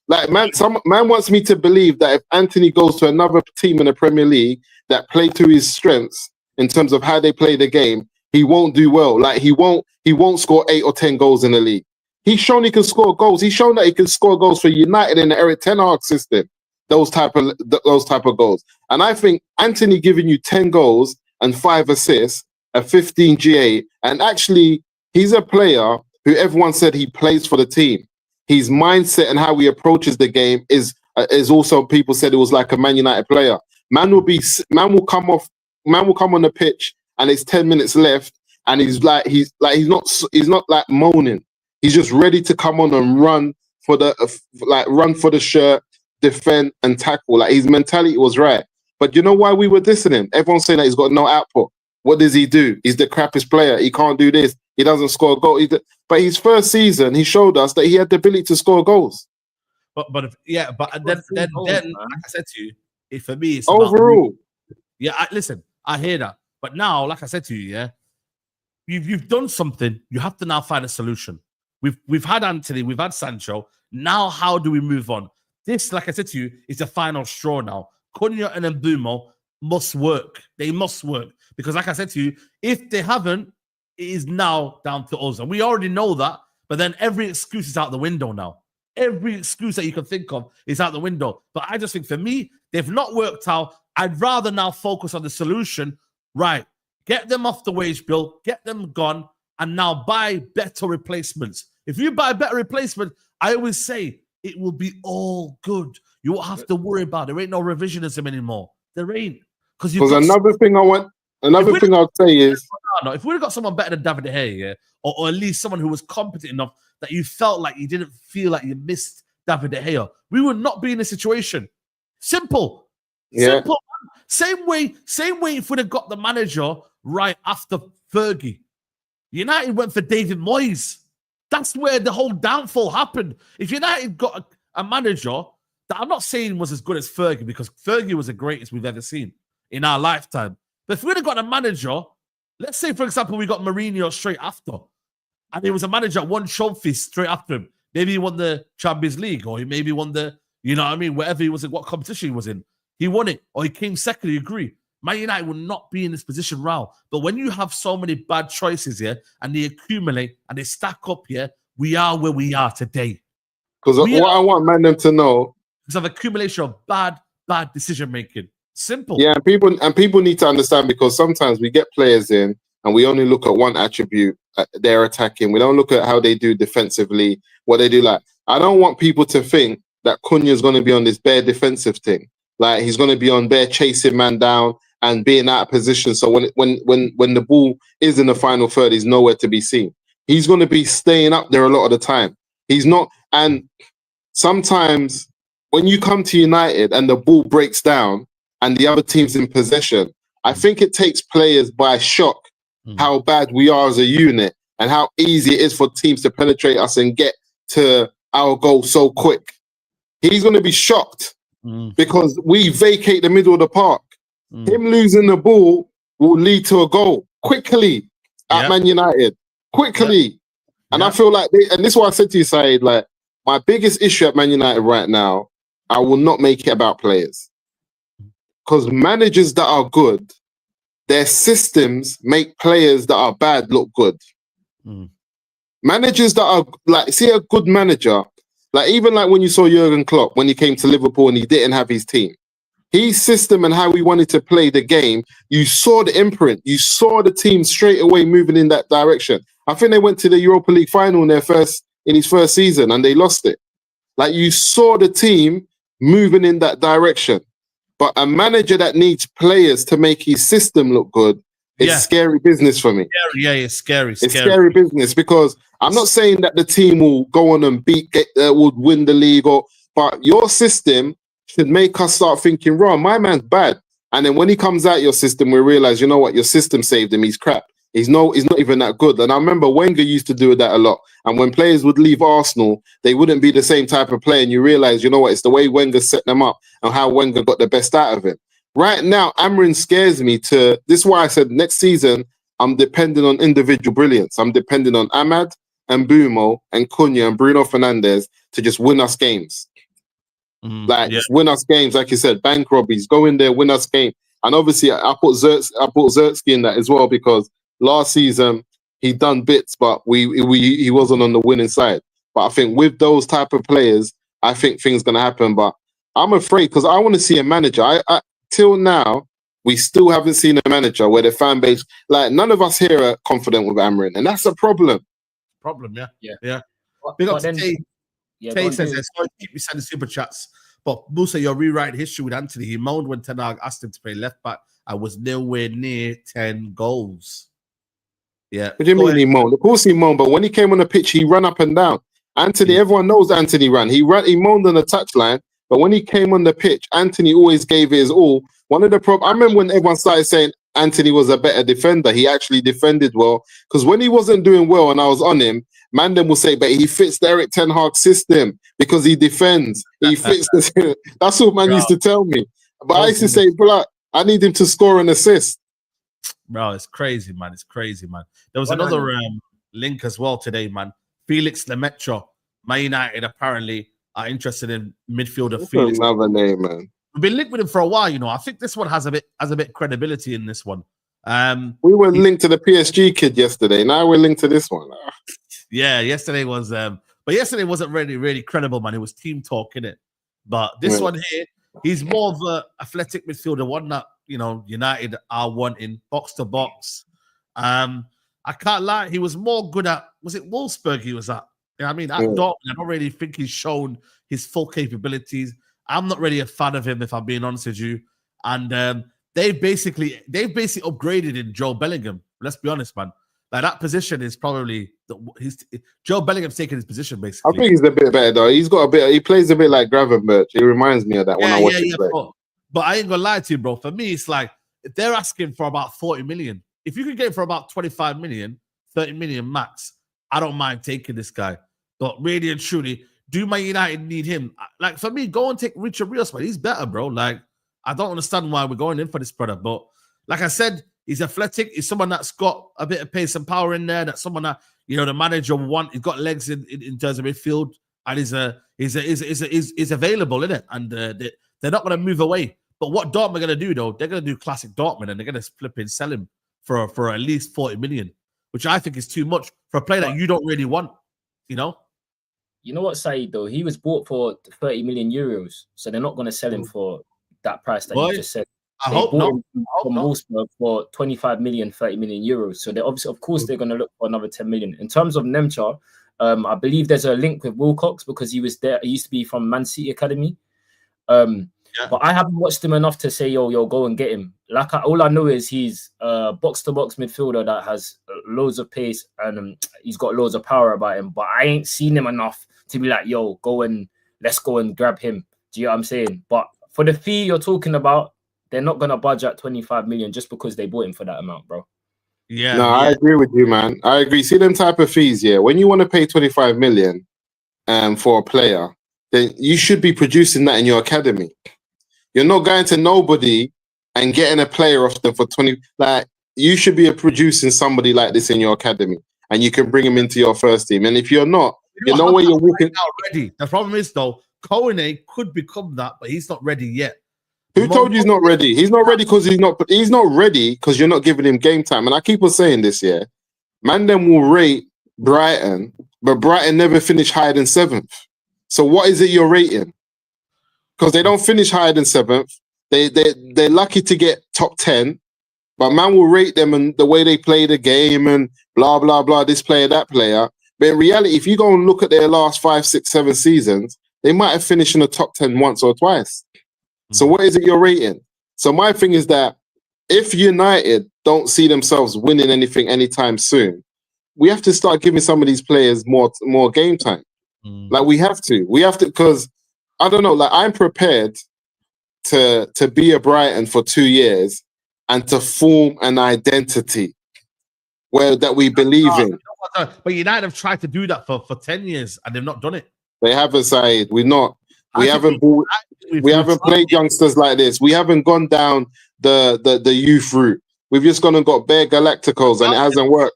Like man wants me to believe that if Anthony goes to another team in the Premier League that play to his strengths in terms of how they play the game, he won't do well. Like he won't score 8 or 10 goals in the league. He's shown he can score goals. He's shown that he can score goals for United in the Eric Ten Hag system. Those type of goals. And I think Anthony giving you 10 goals and 5 assists, a 15 GA, and actually he's a player who everyone said he plays for the team. His mindset and how he approaches the game is also, people said it was like a Man United player. Man will come on the pitch and it's 10 minutes left and he's not like moaning. He's just ready to come on and run for the shirt, defend and tackle. Like his mentality was right. But you know why we were dissing him? Everyone's saying that he's got no output. What does he do? He's the crappiest player. He can't do this. He doesn't score a goal. But his first season, he showed us that he had the ability to score goals. But then like I said to you, for me, it's overall. Listen, I hear that. But now, like I said to you, you've done something. You have to now find a solution. We've had Anthony, we've had Sancho. Now, how do we move on? This, like I said to you, is the final straw now. Cunha and Mbeumo must work. They must work. Because like I said to you, if they haven't, it is now down to us. And we already know that. But then every excuse is out the window now. Every excuse that you can think of is out the window. But I just think for me, they've not worked out. I'd rather now focus on the solution. Right. Get them off the wage bill. Get them gone. And now buy better replacements. If you buy better replacement, I always say it will be all good. You won't have to worry about it. There ain't no revisionism anymore. There ain't. Because another thing I'll say is, if we'd have got someone better than David De Gea, or at least someone who was competent enough that you felt like you didn't feel like you missed David De Gea, we would not be in this situation. Simple. Yeah. Simple. Same way if we'd have got the manager right after Fergie. United went for David Moyes. That's where the whole downfall happened. If United got a manager that I'm not saying was as good as Fergie, because Fergie was the greatest we've ever seen in our lifetime. But if we'd have got a manager, let's say, for example, we got Mourinho straight after, and he was a manager that won trophies straight after him. Maybe he won the Champions League, or he maybe won the, whatever he was in, what competition he was in. He won it, or he came second, you agree. Man United will not be in this position now. But when you have so many bad choices here, and they accumulate, and they stack up here, we are where we are today. Because what I want them to know, because of accumulation of bad decision-making. Simple. Yeah, and people need to understand, because sometimes we get players in and we only look at one attribute, they're attacking. We don't look at how they do defensively, what they do. Like, I don't want people to think that Cunha is going to be on this bare defensive thing. Like, he's going to be on bare chasing man down and being out of position. So when the ball is in the final third, he's nowhere to be seen. He's going to be staying up there a lot of the time. He's not. And sometimes when you come to United and the ball breaks down and the other team's in possession, I think it takes players by shock how bad we are as a unit and how easy it is for teams to penetrate us and get to our goal so quick. He's going to be shocked because we vacate the middle of the park. Him losing the ball will lead to a goal quickly at Man United. Quickly. And I feel like, and this is what I said to you, Saeed, like, my biggest issue at Man United right now, I will not make it about players. Because managers that are good, their systems make players that are bad look good. Managers that are, like, see a good manager, like even like when you saw Jurgen Klopp, when he came to Liverpool and he didn't have his team. His system and how he wanted to play the game, you saw the imprint. You saw the team straight away moving in that direction. I think they went to the Europa League final in his first season and they lost it. Like, you saw the team moving in that direction. But a manager that needs players to make his system look good, It's scary business for me. Scary, yeah, it's scary. It's scary business because I'm not saying that the team will go on and would win the league, but your system should make us start thinking, "Right, my man's bad." And then when he comes out your system, we realize, you know what, your system saved him. He's crap. He's not even that good. And I remember Wenger used to do that a lot. And when players would leave Arsenal, they wouldn't be the same type of player. And you realize, you know what, it's the way Wenger set them up and how Wenger got the best out of him. Right now, Amorim scares me this is why I said next season, I'm depending on individual brilliance. I'm depending on Ahmad and Mbeumo and Cunha and Bruno Fernandes to just win us games. Just win us games, like you said, bank robberies, go in there, win us game. And obviously, I put Zertsky in that as well because last season he done bits, but he wasn't on the winning side. But I think with those type of players, I think things gonna happen. But I'm afraid because I want to see a manager. I till now, we still haven't seen a manager where the fan base, like none of us here are confident with Amorim, and that's a problem. Yeah. Big up to Tay. Tay says, sorry to keep me sending super chats, but Musa, you're rewriting history with Anthony. He moaned when Ten Hag asked him to play left back. I was nowhere near 10 goals. Yeah. What do you mean he moaned? Of course he moaned, but when he came on the pitch, he ran up and down. Anthony, everyone knows Anthony ran. He moaned on the touchline, but when he came on the pitch, Anthony always gave it his all. One of the I remember when everyone started saying Anthony was a better defender. He actually defended well. Because when he wasn't doing well and I was on him, Mandem will say, but he fits the Eric Ten Hag system because he defends. He fits the That's what man used to tell me. But I used to say, bro, I need him to score and assist. Bro, it's crazy, man. It's crazy, man. There was another link as well today, man. Felix Nmecha, Man United apparently are interested in midfielder Felix. Another name, man. We've been linked with him for a while, you know. I think this one has a bit of credibility in this one. We were linked to the PSG kid yesterday. Now we're linked to this one. Yeah, yesterday was but yesterday wasn't really credible, man. It was team talk, innit? But this one here, he's more of an athletic midfielder, one that, you know, United are wanting box to box. I can't lie, he was more good at, was it Wolfsburg he was at? You know what I mean? At Dortmund, I don't really think he's shown his full capabilities. I'm not really a fan of him, if I'm being honest with you. And they've basically upgraded in Joe Bellingham. Let's be honest, man. Like that position is probably Joe Bellingham's taking his position basically. I think he's a bit better though. He plays a bit like Gravenberch. He reminds me of that when I watch him play. But I ain't gonna lie to you, bro. For me, it's like if they're asking for about 40 million, if you can get it for about 25 million, 30 million max, I don't mind taking this guy. But really and truly, do Man United need him? Like for me, go and take Richard Rios, man. He's better, bro. Like I don't understand why we're going in for this brother. But like I said, he's athletic. He's someone that's got a bit of pace and power in there. That's someone that, you know, the manager want. He's got legs in terms of midfield, and is available in it. And they're not going to move away. But what Dortmund are going to do though? They're going to do classic Dortmund, and they're going to flip and sell him for at least 40 million, which I think is too much for a player that you don't really want. You know. You know what, Saeed, though? He was bought for 30 million euros. So they're not going to sell him for that price that you just said. I hope not. From Wolfsburg for 25 million, 30 million euros. So they're obviously, of course, they're going to look for another 10 million. In terms of Nmecha, I believe there's a link with Wilcox because he was there. He used to be from Man City Academy. But I haven't watched him enough to say, yo, go and get him. Like all I know is he's a box-to-box midfielder that has loads of pace and he's got loads of power about him. But I ain't seen him enough to be like, yo, let's go and grab him. Do you know what I'm saying? But for the fee you're talking about, they're not going to budge at 25 million just because they bought him for that amount, bro. Yeah. No, I agree with you, man. I agree. See them type of fees, yeah. When you want to pay 25 million for a player, then you should be producing that in your academy. You're not going to nobody and getting a player off them for 20. Like, you should be producing somebody like this in your academy, and you can bring him into your first team. And if you're not, you know where you're walking. Ready. The problem is though, Koene could become that, but he's not ready yet. Who told you he's not ready? He's not ready because he's not ready because you're not giving him game time. And I keep on saying this, yeah. Man, them will rate Brighton, but Brighton never finish higher than 7th. So what is it you're rating? Because they don't finish higher than 7th. They're lucky to get top 10, but man will rate them and the way they play the game and blah blah blah. This player, that player. But in reality, if you go and look at their last 5, 6, 7 seasons, they might have finished in the top 10 once or twice. So what is it you're rating? So my thing is that if United don't see themselves winning anything anytime soon, we have to start giving some of these players more game time. Like we have to, because I don't know. Like I'm prepared to be a Brighton for 2 years and to form an identity that we believe in. But United have tried to do that for 10 years and they've not done it. They haven't, Saeed. We haven't played youngsters like this. We haven't gone down the youth route. We've just gone and got bare Galacticos and it hasn't worked.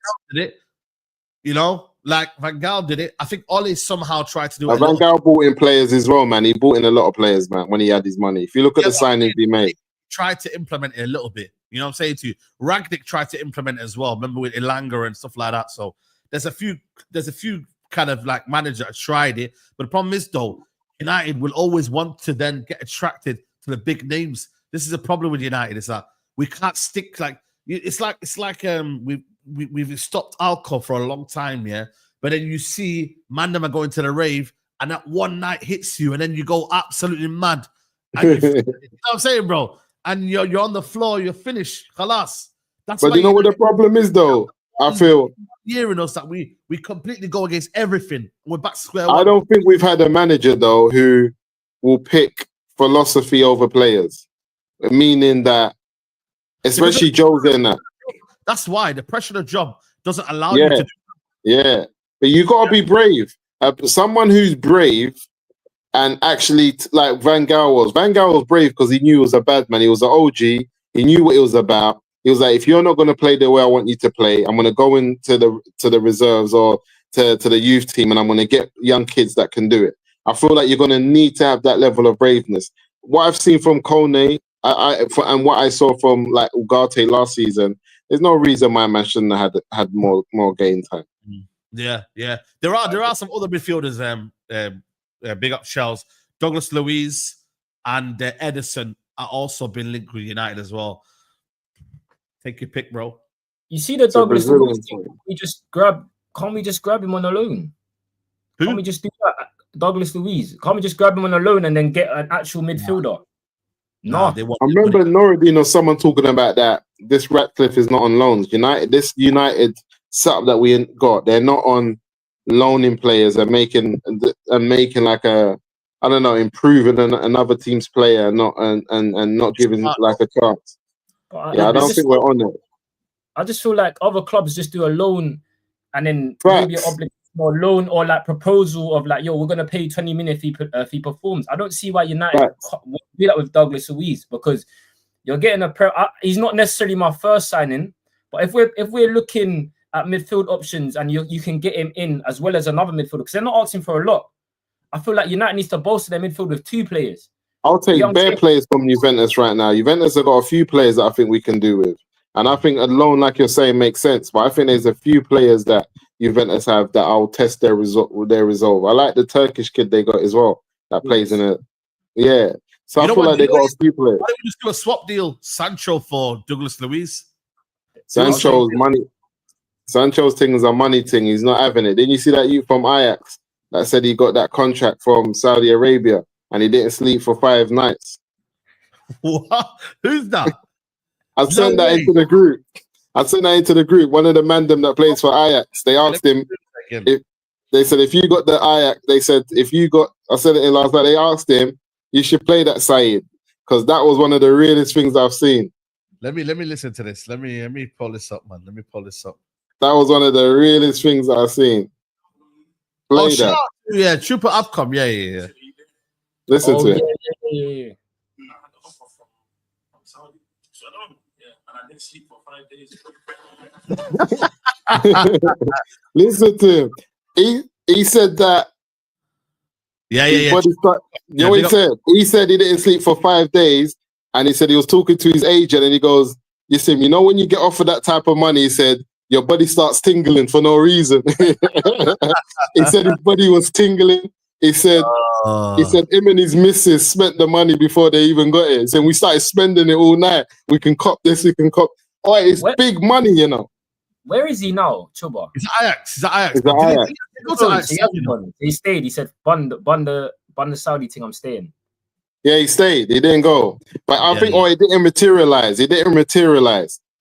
You know, like Van Gaal did it. I think Ole somehow tried to do it. Van Gaal bought in players as well, man. He bought in a lot of players, man, when he had his money. If you look at the signings he made. Tried to implement it a little bit. You know what I'm saying to you? Ragnick tried to implement it as well. Remember with Elanga and stuff like that. So there's a few kind of like managers that tried it. But the problem is though, United will always want to then get attracted to the big names. This is a problem with United. It's that we can't stick it's like we've stopped alcohol for a long time, yeah. But then you see Mandem are going to the rave, and that one night hits you, and then you go absolutely mad. And you know what I'm saying, bro? And you're on the floor, you're finished. Khalas. But you know what the problem is, though? I feel hearing us that we completely go against everything. We're back to square one. I don't think we've had a manager though who will pick philosophy over players, meaning that, especially Jose and that. That's why the pressure of the job doesn't allow you to do that. Yeah, but you gotta be brave. Someone who's brave and actually like Van Gaal was. Van Gaal was brave because he knew he was a bad man. He was an OG. He knew what it was about. He was like, if you're not going to play the way I want you to play, I'm going to go into the reserves or to the youth team, and I'm going to get young kids that can do it. I feel like you're going to need to have that level of braveness. What I've seen from Kone and what I saw from like Ugarte last season, there's no reason my man shouldn't have had more game time. Yeah. There are some other midfielders. Big up Shells. Douglas Luiz and Edison are also been linked with United as well. Take your pick, bro. You see the Douglas Luiz thing? Can't we just grab him on a loan? Who? Can't we just do that? Douglas Luiz. Can't we just grab him on a loan and then get an actual midfielder? No. I remember Norridin or someone talking about that. This Ratcliffe is not on loans. This United setup that we got, they're not on loaning players and making like a, I don't know, improving another team's player and not giving like a chance. I don't think we're on it. I just feel like other clubs just do a loan and then maybe an obligation or loan or like proposal of like, yo, we're gonna pay 20 million if he performs. I don't see why United would do that with Douglas Luiz, because you're getting he's not necessarily my first signing, but if we're looking at midfield options and you can get him in as well as another midfielder, because they're not asking for a lot. I feel like United needs to bolster their midfield with 2 players. I'll take bare players from Juventus right now. Juventus have got a few players that I think we can do with. And I think a loan, like you're saying, makes sense. But I think there's a few players that Juventus have that I'll test their resolve. I like the Turkish kid they got as well that plays in it. Yeah. So I feel like they got a few players. Why don't we just do a swap deal? Sancho for Douglas Luiz? Sancho's money. Sancho's thing is a money thing. He's not having it. Didn't you see that youth from Ajax that said he got that contract from Saudi Arabia and he didn't sleep for 5 nights? What? Who's that? I sent that into the group. One of the mandem that plays for Ajax, they asked him if you got the Ajax, I said it in last night, they asked him, you should play that Saeed, because that was one of the realest things I've seen. Let me listen to this. Let me pull this up, man. Let me pull this up. That was one of the realest things I've seen. Play that. Yeah, Trooper Upcom. Yeah. Listen to it. Yeah. Listen to him. He said that. Yeah. He said? He said he didn't sleep for 5 days, and he said he was talking to his agent, and he goes, "Listen, you know when you get offered that type of money," he said, your body starts tingling for no reason. He said his body was tingling. He said him and his missus spent the money before they even got it. So we started spending it all night. We can cop this, we can cop. Oh, it's big money, you know. Where is he now, Chuba? He's Ajax. He stayed. He said, "Bun the Saudi thing. I'm staying." Yeah, he stayed. He didn't go. But I think it didn't materialize.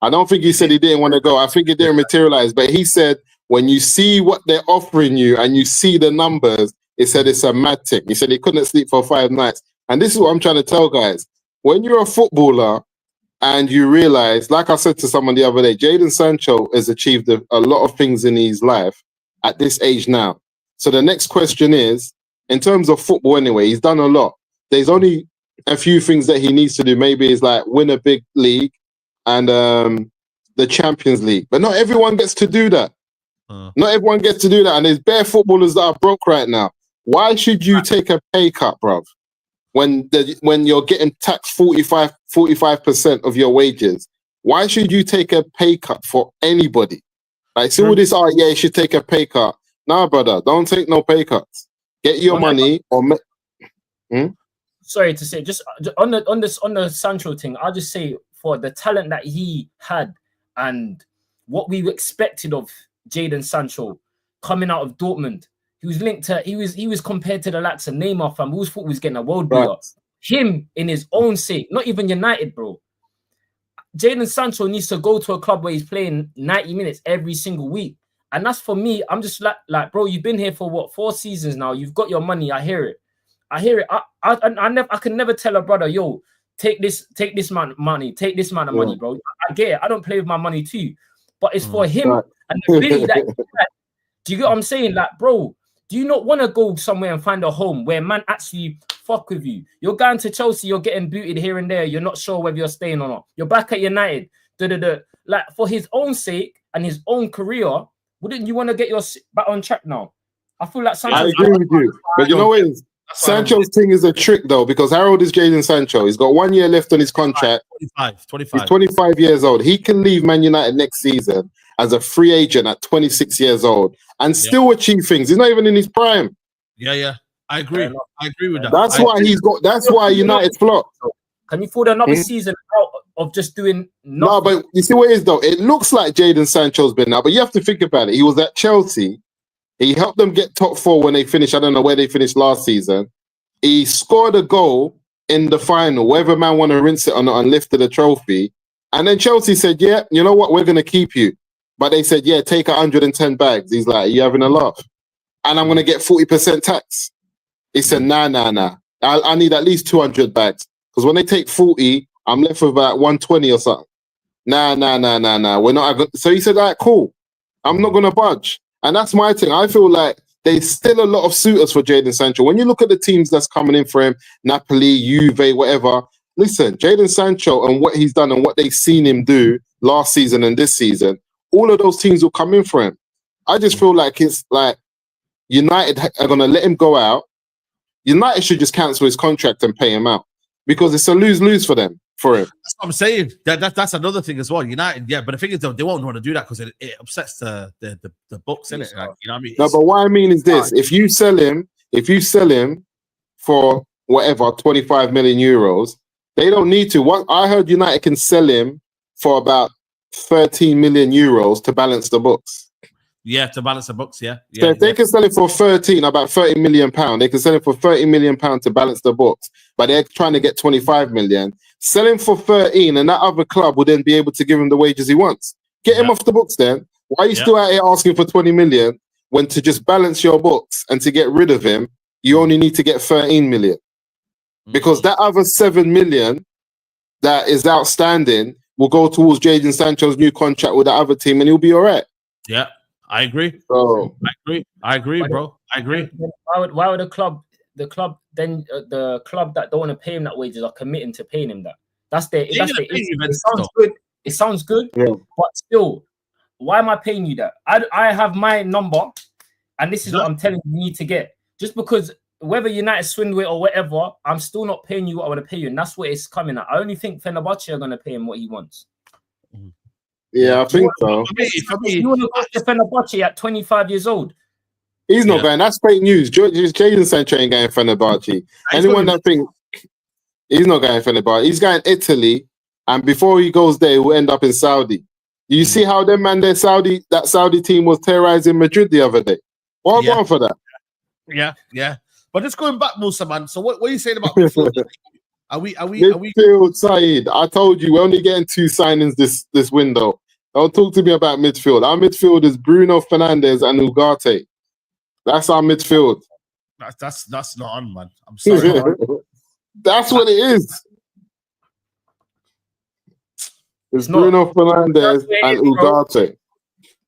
I don't think he said he didn't want to go. I think it didn't materialize. But he said, when you see what they're offering you and you see the numbers, he said it's a mad tick. He said he couldn't sleep for 5 nights. And this is what I'm trying to tell guys. When you're a footballer and you realize, like I said to someone the other day, Jadon Sancho has achieved a lot of things in his life at this age now. So the next question is, in terms of football anyway, he's done a lot. There's only a few things that he needs to do. Maybe is like win a big league and the Champions League. But not everyone gets to do that. Not everyone gets to do that. And there's bare footballers that are broke right now. Why should you take a pay cut, bruv? When you're getting taxed 45% of your wages, why should you take a pay cut for anybody? Like, see all this, yeah, you should take a pay cut. Nah, brother, don't take no pay cuts. Get your money or... Sorry to say, just on the Sancho thing, I'll just say for the talent that he had and what we expected of Jadon Sancho coming out of Dortmund, he was linked to, he was compared to the likes of Neymar, fam. We always thought he was getting a world beater. Him in his own sake, not even United, bro. Jadon Sancho needs to go to a club where he's playing 90 minutes every single week. And that's for me. I'm just like, bro, you've been here for what, 4 seasons now. You've got your money. I hear it. I can never tell a brother, yo, take this amount of money, bro. I get it. I don't play with my money too. But it's for him and the ability that he had. Do you get what I'm saying? Like, bro, do you not want to go somewhere and find a home where man actually fuck with you? You're going to Chelsea, you're getting booted here and there. You're not sure whether you're staying or not. You're back at United. Like, for his own sake and his own career, wouldn't you want to get your back on track now? I feel like Sancho. I agree with you. But you know what? Sancho's thing is a trick, though, because how old is Jadon Sancho? He's got 1 year left on his contract. 25. He's 25 years old. He can leave Man United next season as a free agent at 26 years old and still achieve things. He's not even in his prime. Yeah. I agree. I agree with that. That's why United flopped. Can you afford another season out of just doing nothing? No, but you see what it is, though? It looks like Jadon Sancho's been now, but you have to think about it. He was at Chelsea. He helped them get top 4 when they finished. I don't know where they finished last season. He scored a goal in the final, whether man want to rinse it or not, and lifted a trophy. And then Chelsea said, yeah, you know what? We're going to keep you. But they said, yeah, take 110 bags. He's like, you having a laugh? And I'm going to get 40% tax. He said, nah. I need at least 200 bags. Because when they take 40, I'm left with about 120 or something. Nah. We're not. So he said, all right, cool. I'm not going to budge. And that's my thing. I feel like there's still a lot of suitors for Jadon Sancho. When you look at the teams that's coming in for him, Napoli, Juve, whatever, listen, Jadon Sancho and what he's done and what they've seen him do last season and this season, all of those teams will come in for him. I just feel like it's like United are going to let him go out. United should just cancel his contract and pay him out because it's a lose-lose for him. That's what I'm saying. That's another thing as well. United, yeah, but the thing is, they won't want to do that because it upsets the books, innit? Like, you know what I mean? No, but what I mean is this: if you sell him for whatever 25 million euros, they don't need to. What I heard, United can sell him for about 13 million euros to balance the books. Yeah, to balance the books. Yeah. So if they can sell it for about 30 million pounds, they can sell it for 30 million pounds to balance the books. But they're trying to get 25 million. Sell him for 13, and that other club would then be able to give him the wages he wants. Get him off the books then. Why are you still out here asking for 20 million when to just balance your books and to get rid of him, you only need to get 13 million? Because that other 7 million that is outstanding will go towards Jadon Sancho's new contract with the other team, and he'll be all right. Yeah, I agree. So I agree, bro. I agree. Why would the club then the club that don't want to pay him that wages are committing to paying him that? That's their issue. It sounds good. It sounds good, but still, why am I paying you that? I have my number, and this is what I'm telling you need to get. Just because whether United swindle it or whatever, I'm still not paying you what I want to pay you, and that's what it's coming at. I only think Fenerbahce are going to pay him what he wants. Yeah, I think so. You want to go to Fenerbahce at 25 years old? He's not going. That's fake news. Jadon Sancho ain't going Fenerbahce. Anyone that thinks he's not going Fenerbahce, he's going Italy, and before he goes there, he will end up in Saudi. You see how them man that Saudi team was terrorizing Madrid the other day? What going for that? Yeah. But just going back, Musa, man. So what are you saying about midfield? Are we? Midfield, Saeed. I told you we're only getting 2 signings this window. Don't talk to me about midfield. Our midfield is Bruno Fernandes and Ugarte. That's our midfield. That's not on, man. I'm sorry. That's what it is. It's Bruno Fernandes and Ugarte.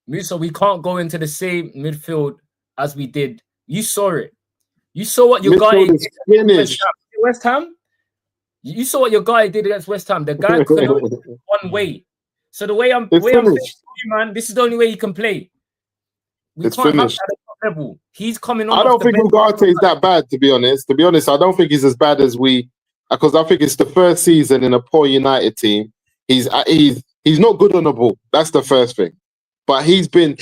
Musa, we can't go into the same midfield as we did. You saw it. You saw what your guy did against West Ham. You saw what your guy did against West Ham. The guy can only do one way. So the way I'm saying to you, man, this is the only way he can play. We can't have that at the level. He's coming on. I don't think Ugarte is that bad, to be honest. To be honest, I don't think he's as bad as because I think it's the first season in a poor United team. He's not good on the ball. That's the first thing. But he's been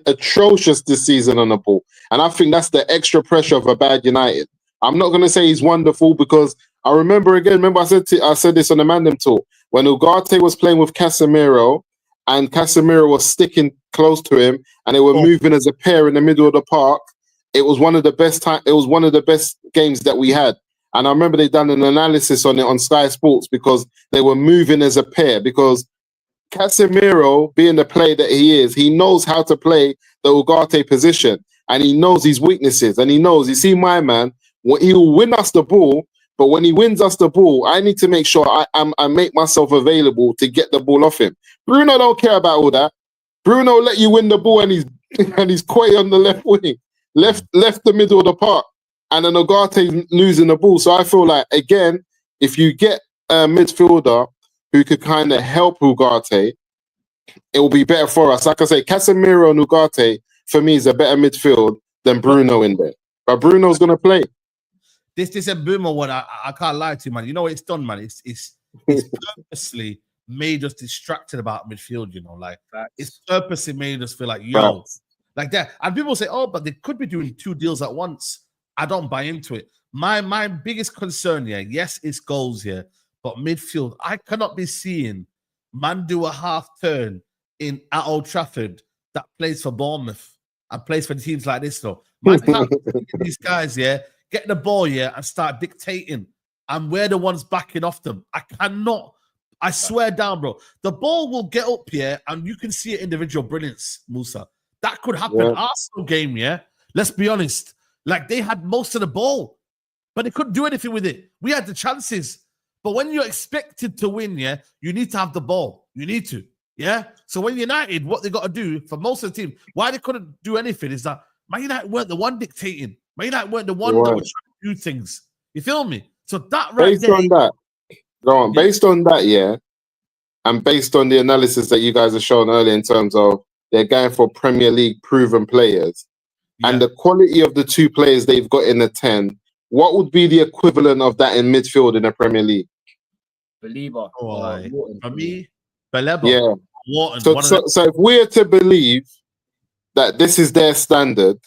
atrocious this season on the ball, and I think that's the extra pressure of a bad United. I'm not going to say he's wonderful because I remember I said this on the Mandem talk when Ugarte was playing with Casemiro, and Casemiro was sticking close to him, and they were moving as a pair in the middle of the park. It was one of the best It was one of the best games that we had, and I remember they done an analysis on it on Sky Sports because they were moving as a pair because Casemiro, being the player that he is, he knows how to play the Ugarte position, and he knows his weaknesses, and he knows, you see, my man, he will win us the ball, but when he wins us the ball, I need to make sure I make myself available to get the ball off him. Bruno don't care about all that. Bruno let you win the ball, and he's quiet on the left wing, left the middle of the park, and then Ugarte losing the ball. So I feel like, again, if you get a midfielder who could kind of help Ugarte, it will be better for us. Like I say, Casemiro and Ugarte, for me, is a better midfield than Bruno in there. But Bruno's going to play. This Mbeumo one, I can't lie to you, man. You know what it's done, man? It's purposely made us distracted about midfield, you know? Like, it's purposely made us feel like, like that. And people say, oh, but they could be doing 2 deals at once. I don't buy into it. My biggest concern here, yes, it's goals here, but midfield, I cannot be seeing man do a half turn at Old Trafford that plays for Bournemouth and plays for teams like this, though. Man can't these guys, get the ball, and start dictating. And we're the ones backing off them. I cannot. I swear down, bro. The ball will get up here, and you can see individual brilliance, Musa. That could happen. Arsenal game, let's be honest. Like, they had most of the ball, but they couldn't do anything with it. We had the chances. But when you're expected to win, you need to have the ball. You need to, So when United, what they got to do for most of the team, why they couldn't do anything is that Man United weren't the one dictating. Man United weren't the one that was trying to do things. You feel me? So that right based on that, and based on the analysis that you guys have shown earlier in terms of they're going for Premier League proven players and the quality of the 2 players they've got in the 10, what would be the equivalent of that in midfield in the Premier League? Belieber. For me, Belieber. Yeah. Wharton, so if we're to believe that this is their standard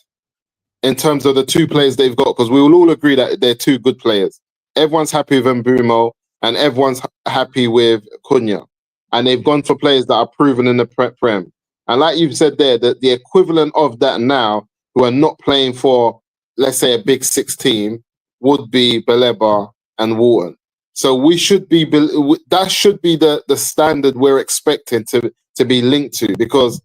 in terms of the 2 players they've got, because we will all agree that they're 2 good players. Everyone's happy with Mbuemo and everyone's happy with Cunha. And they've gone for players that are proven in the Prem. And like you've said there, that the equivalent of that now, who are not playing for, let's say, a big 6 team, would be Belieber and Wharton. So we should be that should be the standard we're expecting to be linked to, because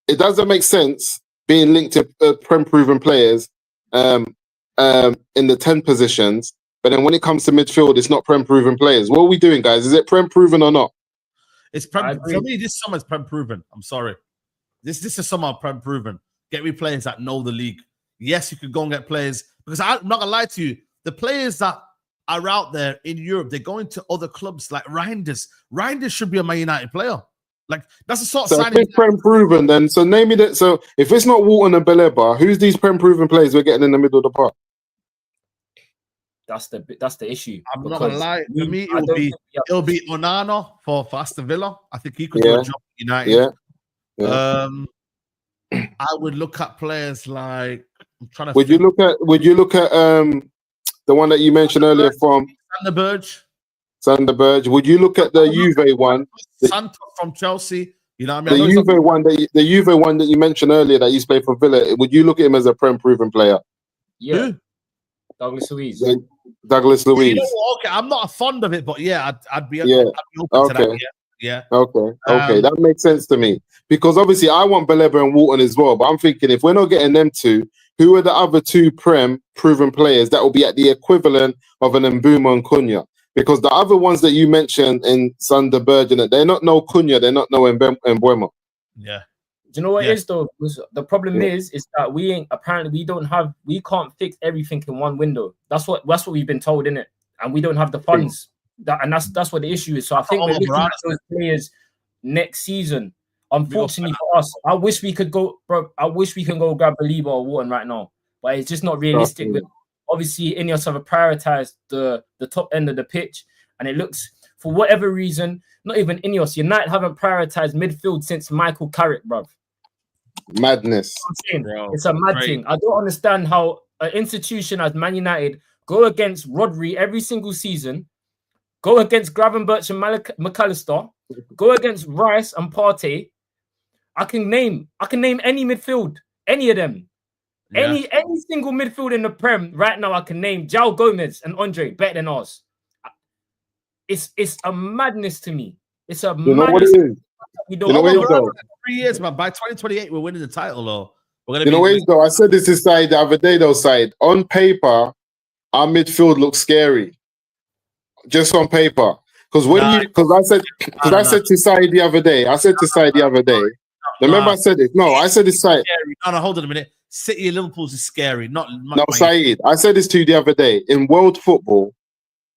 it doesn't make sense being linked to Prem proven players in the 10 positions, but then when it comes to midfield, it's not Prem proven players. What are we doing, guys? Is it Prem proven or not? It's Prem. For me, this summer's Prem proven. I'm sorry. This is summer Prem proven. Get me players that know the league. Yes, you could go and get players, because I'm not gonna lie to you, the players that are out there in Europe, they're going to other clubs like Reinders. Reinders should be a Man United player. Like, that's the sort of signing. If it's Prem proven, then so name me that. So if it's not Wharton and Belieber, who's these Prem proven players we're getting in the middle of the park? That's the issue. I'm not gonna lie. For me, it'll be Onana for Aston Villa. I think he could do a job at United. I would look at players like Would you look at the one that you mentioned earlier from Sander Berge? Would you look at the Juve one? Santos from Chelsea. You know what I mean? The Juve one that you mentioned earlier that he's played for Villa. Would you look at him as a Prem proven player? Yeah. Douglas Luiz. Douglas Luiz. You know what? Okay, I'm not fond of it, but yeah, I'd be Yeah. open to that. Yeah. Okay, that makes sense to me because obviously I want Baleba and Walton as well. But I'm thinking if we're not getting them two, who are the other two proven players that will be at the equivalent of an Mbeumo and Cunha? Because the other ones that you mentioned in Sander Bergen, they're not no Cunha, they're not no Mbuemo. Yeah. Do you know what it is though? The problem is that we can't fix everything in one window. That's what we've been told, innit? And we don't have the funds. That's what the issue is. So I think we're looking at those players next season. Unfortunately for us, I wish we could go, bro. I wish we can go grab Baleba or Wharton right now, but it's just not realistic. Obviously, Ineos have prioritized the top end of the pitch, and it looks, for whatever reason, not even Ineos, United haven't prioritized midfield since Michael Carrick, bro. Madness. I'm saying, it's a mad thing. I don't understand how an institution as Man United go against Rodri every single season, go against Gravenberch and McAllister, go against Rice and Partey. I can name any midfield, any of them. Yeah. Any single midfield in the Prem right now, I can name João Gomez and Andre better than us. It's a madness to me. It's a madness. Know what it is? We don't know 3 years, man. By 2028, we're winning the title, though. Though? I said this is Saeed the other day, though, Saeed. On paper, our midfield looks scary. Just on paper. Because I said to Saeed the other day, remember I said it? No, I said it's Saeed. No, hold on a minute. City and Liverpool's is scary. No, Saeed, I said this to you the other day. In world football,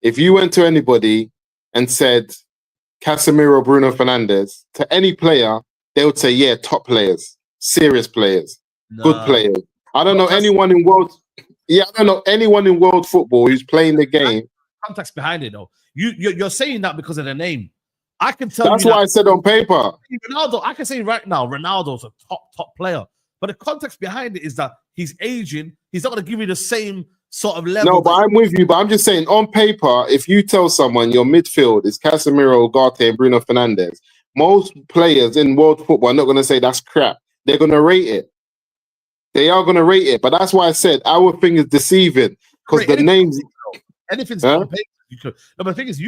if you went to anybody and said Casemiro, Bruno Fernandes, to any player, they would say, yeah, top players, serious players, good players. I don't know anyone in world football who's playing the game. Context behind it, though. You're saying that because of the name. I can tell that's what I said on paper. Ronaldo, I can say right now, Ronaldo's a top player. But the context behind it is that he's aging. He's not going to give you the same sort of level. No, but I'm with you. But I'm just saying, on paper, if you tell someone your midfield is Casemiro, Ugarte, and Bruno Fernandes, most players in world football are not going to say that's crap. They're going to rate it. They are going to rate it. But that's why I said our thing is deceiving because the names. Anything's on paper. You could. No, but the thing is,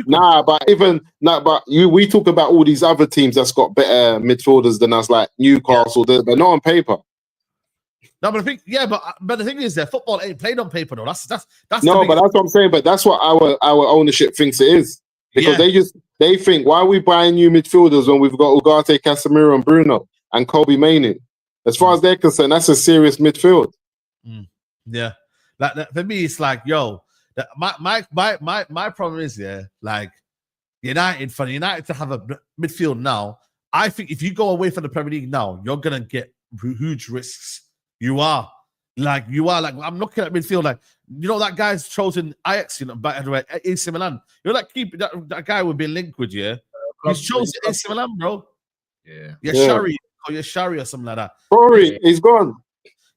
we talk about all these other teams that's got better midfielders than us, like Newcastle, but not on paper. No, but the thing is that football ain't played on paper though. That's no, but that's what I'm saying. But that's what our ownership thinks it is because they think, why are we buying new midfielders when we've got Ugarte, Casemiro, and Bruno and Kobe Mainoo? As far as they're concerned, that's a serious midfield. Yeah, like for me, it's like my problem is like United, for United to have a midfield now. I think if you go away from the Premier League now, you're gonna get huge risks. You are like I'm looking at midfield like that guy's chosen Ajax, by the way, AC Milan. Keep that guy would be linked with he's chosen AC Milan, bro. Yashari or something like that. Sorry, he's gone.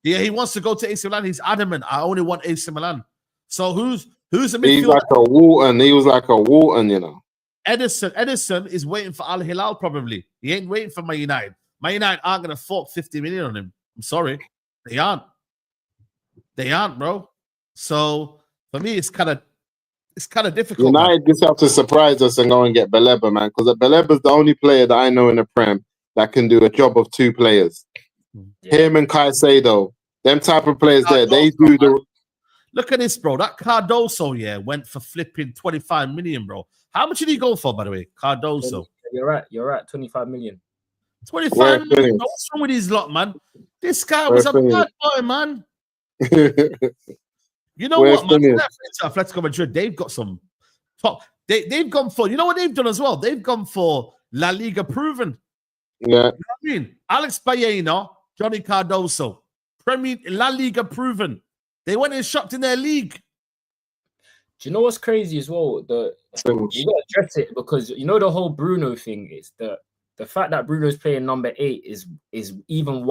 Yeah, he wants to go to AC Milan. He's adamant. I only want AC Milan. So who's the midfielder? He's like a Walton. He was like a Walton, Edison is waiting for Al Hilal probably. He ain't waiting for Man United. Man United aren't gonna fork 50 million on him. I'm sorry. They aren't, bro. So for me, it's kind of difficult. United just have to surprise us and go and get Baleba, man, because Baleba's the only player that I know in the Prem that can do a job of two players. Him and Caicedo, them type of players there, they do the. Look at this, bro. That Cardoso, went for flipping 25 million, bro. How much did he go for, by the way? Cardoso. You're right. 25 million. 25 million. What's wrong with his lot, man? This guy was a bad boy, man. You know what, man? Atletico Madrid, they've got some top. They've gone for, you know what they've done as well? They've gone for La Liga proven. Yeah. You know what I mean? Alex Baena, Johnny Cardoso, Premier La Liga proven. They went and shopped in their league. Do you know what's crazy as well? You gotta address it because the whole Bruno thing is the fact that Bruno's playing number 8 is even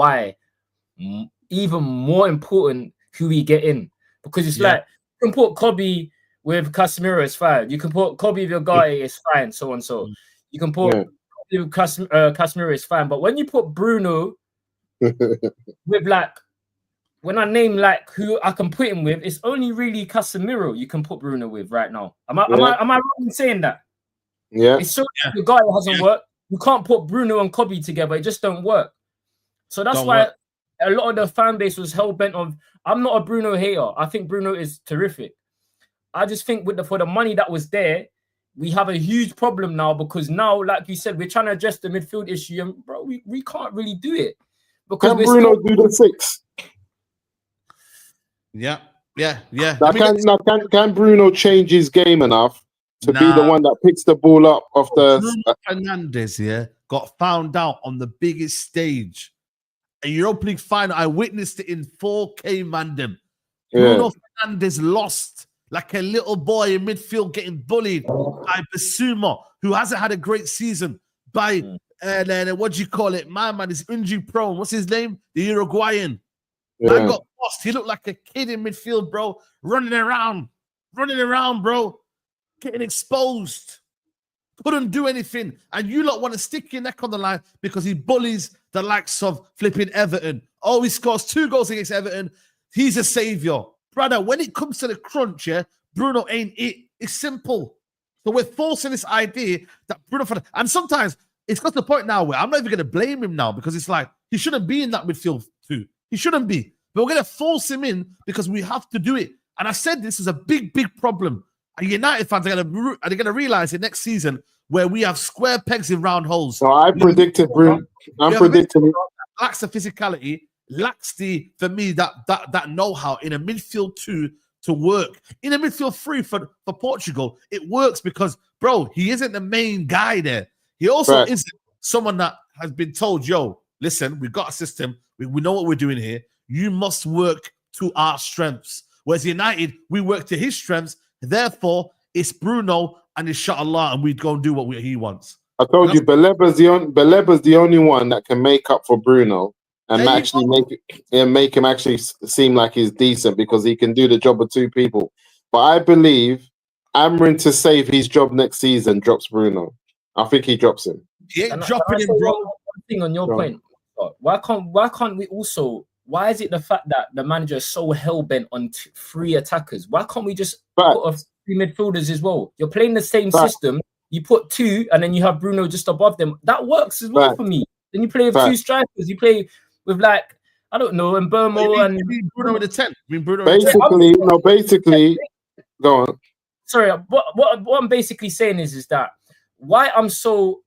more important who we get in, because it's like you can put Kobe with Casemiro, it's fine. You can put Kobe with Ugarte, it's fine, so and so. You can put Kobe with Casemiro, it's fine. But when you put Bruno with when I name like who I can put him with, it's only really Casemiro you can put Bruno with right now. Am I wrong in saying that? Yeah. It's so the guy hasn't worked. You can't put Bruno and Kobe together. It just don't work. So that's why a lot of the fan base was hell bent on. I'm not a Bruno hater. I think Bruno is terrific. I just think for the money that was there, we have a huge problem now because now, like you said, we're trying to address the midfield issue, and bro, we can't really do it because can Bruno do the 6? Yeah. Can Bruno change his game enough to be the one that picks the ball up off the? Bruno Fernandes, got found out on the biggest stage, a Europa League final. I witnessed it in 4K Mandem. Bruno Fernandes lost like a little boy in midfield, getting bullied by Mbeumo, who hasn't had a great season. By what do you call it? My man is injury prone. What's his name? The Uruguayan. Man got lost. He looked like a kid in midfield, bro, running around, bro, getting exposed. Couldn't do anything. And you lot want to stick your neck on the line because he bullies the likes of flipping Everton. Oh, he scores 2 goals against Everton. He's a savior. Brother, when it comes to the crunch, Bruno ain't it. It's simple. So we're forcing this idea that Bruno... And sometimes it's got to the point now where I'm not even going to blame him now because it's like he shouldn't be in that midfield too. He shouldn't be. But we're going to force him in because we have to do it. And I said this is a big, big problem. And United fans are going to realize it next season where we have square pegs in round holes. So I predicted Bruno. I'm predicting lacks the physicality, lacks for me that know-how in a midfield 2 to work. In a midfield 3 for Portugal, it works because, bro, he isn't the main guy there. He also isn't someone that has been told, yo, listen, we've got a system. We know what we're doing here. You must work to our strengths. Whereas United, we work to his strengths. Therefore, it's Bruno and inshallah, and we'd go and do what he wants. I told you, Baleba's the only one that can make up for Bruno and actually make him actually seem like he's decent because he can do the job of 2 people. But I believe Amrin, to save his job next season, drops Bruno. I think he drops him. He ain't dropping him, bro. One thing on your point. Why can't we also? Why is it the fact that the manager is so hell bent on 3 attackers? Why can't we just put 3 midfielders as well? You're playing the same system. You put 2, and then you have Bruno just above them. That works as well for me. Then you play with 2 strikers. You play with like I don't know, Mbeumo and Bruno with a 10. Basically, go on. Sorry, what I'm basically saying is that why I'm so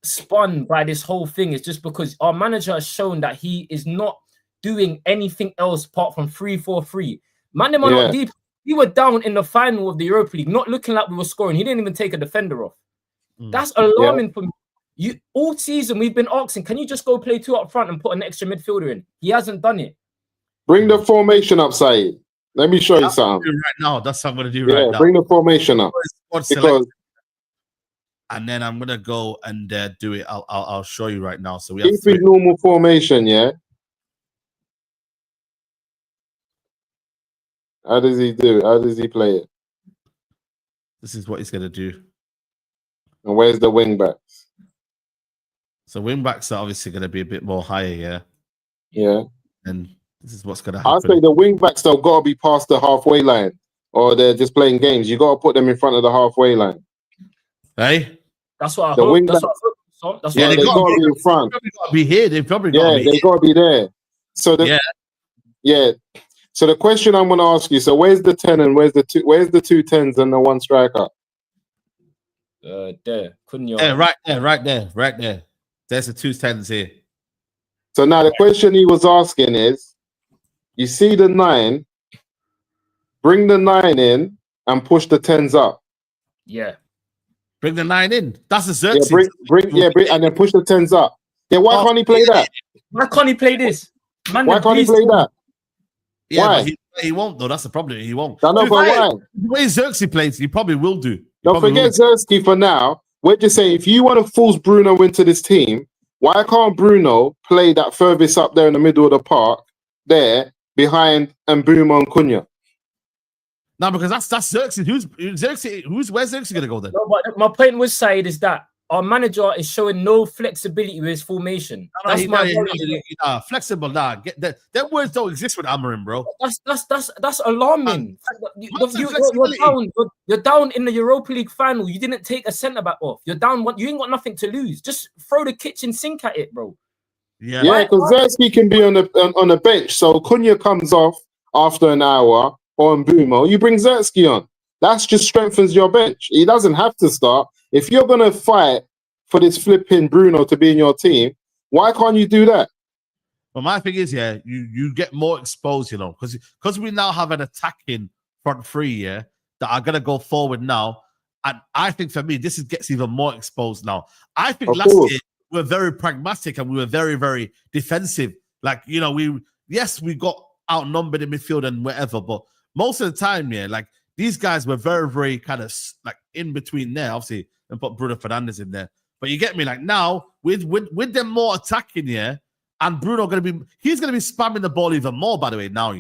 spun by this whole thing is just because our manager has shown that he is not doing anything else apart from 3-4-3. Man, them are not deep. We were down in the final of the Europa League, not looking like we were scoring. He didn't even take a defender off. That's alarming for me. All season we've been asking, can you just go play 2 up front and put an extra midfielder in? He hasn't done it. Bring the formation up, Saeed. Let me show you something. Right now, that's what I'm going to do right now. Bring the formation up. And then I'm going to go and do it. I'll show you right now. So we have normal formation, How does he do it? How does he play it? This is what he's going to do. And where's the wing backs? So wing backs are obviously going to be a bit more higher, Yeah. And this is what's going to happen. I'll say the wing backs though got to be past the halfway line, or they're just playing games. You got to put them in front of the halfway line. Hey, that's what I hope. That's they got to be in front. They've got to be here. They've probably got to be. They got to be there. So So the question I'm going to ask you: so where's the 10 and where's the 2 10s and the 1 striker? There, couldn't you? Yeah, right there. There's the 2 10s here. So now the question he was asking is: you see the 9, bring the 9 in and push the 10s up. Yeah, bring the 9 in. That's a Xerxes. Bring, and then push the 10s up. Yeah, why can't he play that? Why can't he play this? Man, why can't he play that? Yeah, why? He won't though. That's the problem. He won't. I know, but why? The way Xerxes plays, he probably will do. Don't forget Xerxes for now. We're just saying, if you want to force Bruno into this team, why can't Bruno play that furthest up there in the middle of the park, there behind Mbuemo and Cunha? No, because that's Xerxes. Where's Xerxes going to go then? No, but my point was, Saeed, is that our manager is showing no flexibility with his formation. That's my worry. Flexible. Get that. Them words don't exist with Amarin, bro. That's alarming. You're down in the Europa League final. You didn't take a centre back off. You're down. You ain't got nothing to lose. Just throw the kitchen sink at it, bro. Yeah, because Zersky can be on the bench. So Cunha comes off after an hour, or Mbeumo, you bring Zersky on. That just strengthens your bench. He doesn't have to start. If you're gonna fight for this flipping Bruno to be in your team, why can't you do that? Well, my thing is, you get more exposed, because we now have an attacking front three, that are gonna go forward now. And I think for me, gets even more exposed now. I think last year we were very pragmatic and we were very, very defensive. Like, we got outnumbered in midfield and whatever, but most of the time, these guys were very, very kind of like in between there, obviously, and put Bruno Fernandes in there. But you get me, like now with them more attacking, and Bruno he's gonna be spamming the ball even more, by the way, now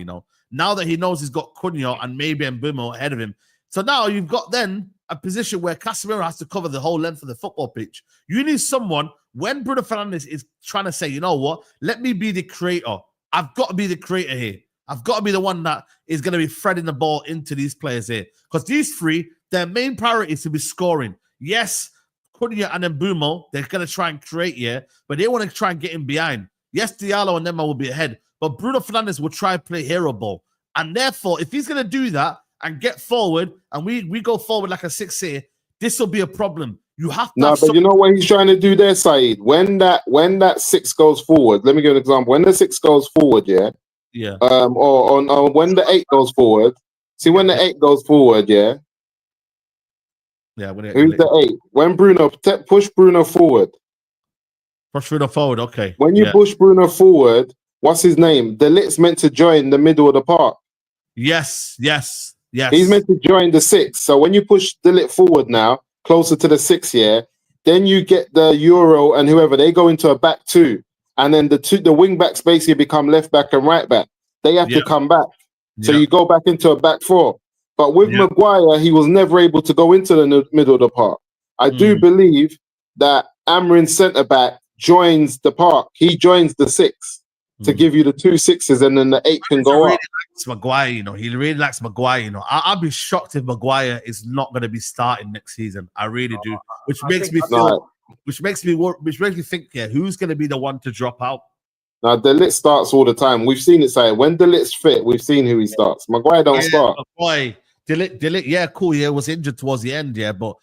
that he knows he's got Cunha and maybe Mbuemo ahead of him. So now you've got then a position where Casemiro has to cover the whole length of the football pitch. You need someone when Bruno Fernandes is trying to say, you know what, let me be the creator. I've got to be the creator here. I've got to be the one that is going to be threading the ball into these players here. Because these three, their main priority is to be scoring. Yes, Cunha and Mbeumo, they're going to try and create, but they want to try and get in behind. Yes, Diallo and Nmecha will be ahead, but Bruno Fernandes will try and play hero ball. And therefore, if he's going to do that and get forward, and we go forward like a 6 here, this will be a problem. You have to. But you know what he's trying to do there, Saeed? When that 6 goes forward, let me give an example. When the 6 goes forward, or when the 8 goes forward. See, when the 8 goes forward, who's the 8? When Bruno push Bruno forward. Push Bruno forward, okay. When you push Bruno forward, what's his name? De Ligt's meant to join the middle of the park. Yes. He's meant to join the 6. So when you push De Ligt forward now, closer to the 6, then you get the Euro and whoever, they go into a back 2. And then the wing backs basically become left back and right back. They have to come back. So you go back into a back 4. But with Maguire, he was never able to go into the middle of the park. I do believe that Amarin's centre back joins the park. He joins the 6 to give you the 2 6s, and then the 8 can go up. Likes Maguire, he really likes Maguire. I'll be shocked if Maguire is not going to be starting next season. I really do, which makes me think, who's going to be the one to drop out? Now, De Ligt starts all the time. We've seen it, say when De Ligt's fit, we've seen who he starts. Maguire don't start. Boy, De Ligt, cool. Was injured towards the end, but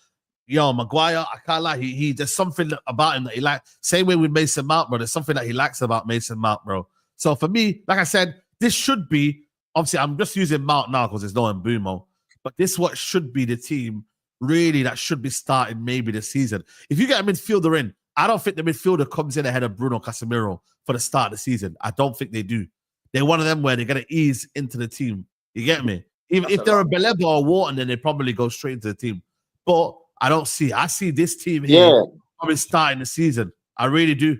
Maguire, I can't lie. He there's something about him that he likes. Same way with Mason Mount, bro. There's something that he likes about Mason Mount, bro. So for me, like I said, this should be, obviously, I'm just using Mount now because there's no Mbuemo, but this is what should be the team, really, that should be starting maybe this season. If you get a midfielder in, I don't think the midfielder comes in ahead of Bruno Casemiro for the start of the season. I don't think they do. They're one of them where they're going to ease into the team. You get me? Even if they're a Beleba or Wharton, then they probably go straight into the team. But I see this team here probably starting the season. I really do.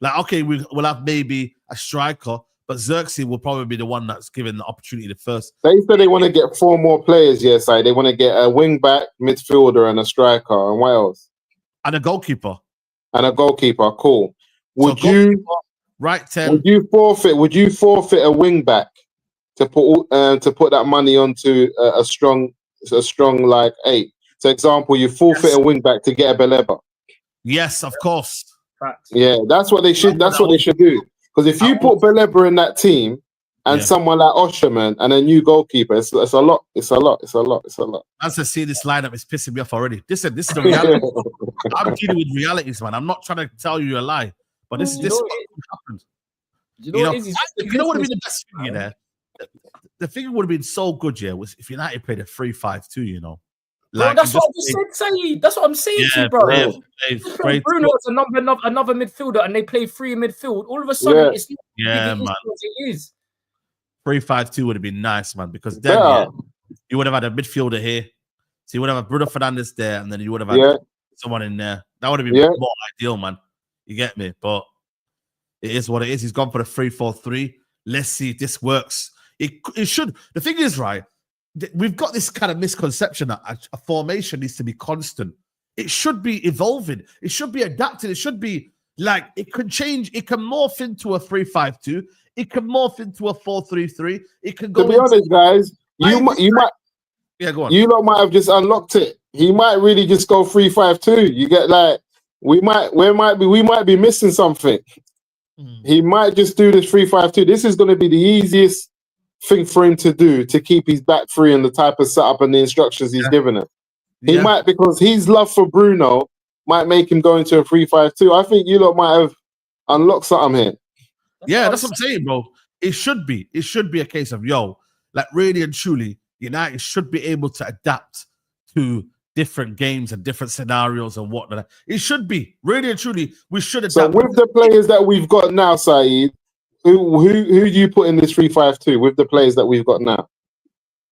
Like, okay, we'll have maybe a striker, but Xerxes will probably be the one that's given the opportunity the first. They said they want to get 4 more players, they want to get a wing back, midfielder, and a striker. And what else? And a goalkeeper. Cool. Would you forfeit a wing back to put that money onto a strong like 8? For example, you forfeit a wing back to get a Beleba. Yes, of course. Yeah, that's what they should. That's what they should do. Because if you put Beleba in that team and someone like Osherman and a new goalkeeper, it's a lot. It's a lot. As I see this lineup, it's pissing me off already. This is the reality. I'm dealing with realities, man. I'm not trying to tell you a lie, but this is what happened. You know what would be the best thing, The thing would have been so good, was if United played a 3-5-2, Like, that's what I just said, Saeed. That's what I'm saying to you, bro. Bruno is another midfielder, and they play 3 in midfield. All of a sudden, it's not man. It is. 3-5-2 would have been nice, man, because then you would have had a midfielder here. So you would have had Bruno Fernandes there, and then you would have had someone in there. That would have been more ideal, man. You get me? But it is what it is. He's gone for the 3-4-3. Let's see if this works. It should. The thing is, right, we've got this kind of misconception that a formation needs to be constant. It should be evolving. It should be adapted. It should be like it could change. It can morph into a 3-5-2. It can morph into a 4-3-3. It can go. To be honest, guys, you might. Yeah, go on. You lot might have just unlocked it. He might really just go 3-5-2. You get like we might be missing something. He might just do this 3-5-2. This is going to be the easiest thing for him to do to keep his back three and the type of setup and the instructions he's given it. He might, because his love for Bruno might make him go into a 3-5-2. I think you lot might have unlocked something here. That's what I'm saying, bro. It should be a case of like really and truly, United should be able to adapt to different games and different scenarios and whatnot. It should be really and truly. We should adapt. So with the players that we've got now, Saeed, who do you put in this 3-5-2 with the players that we've got now?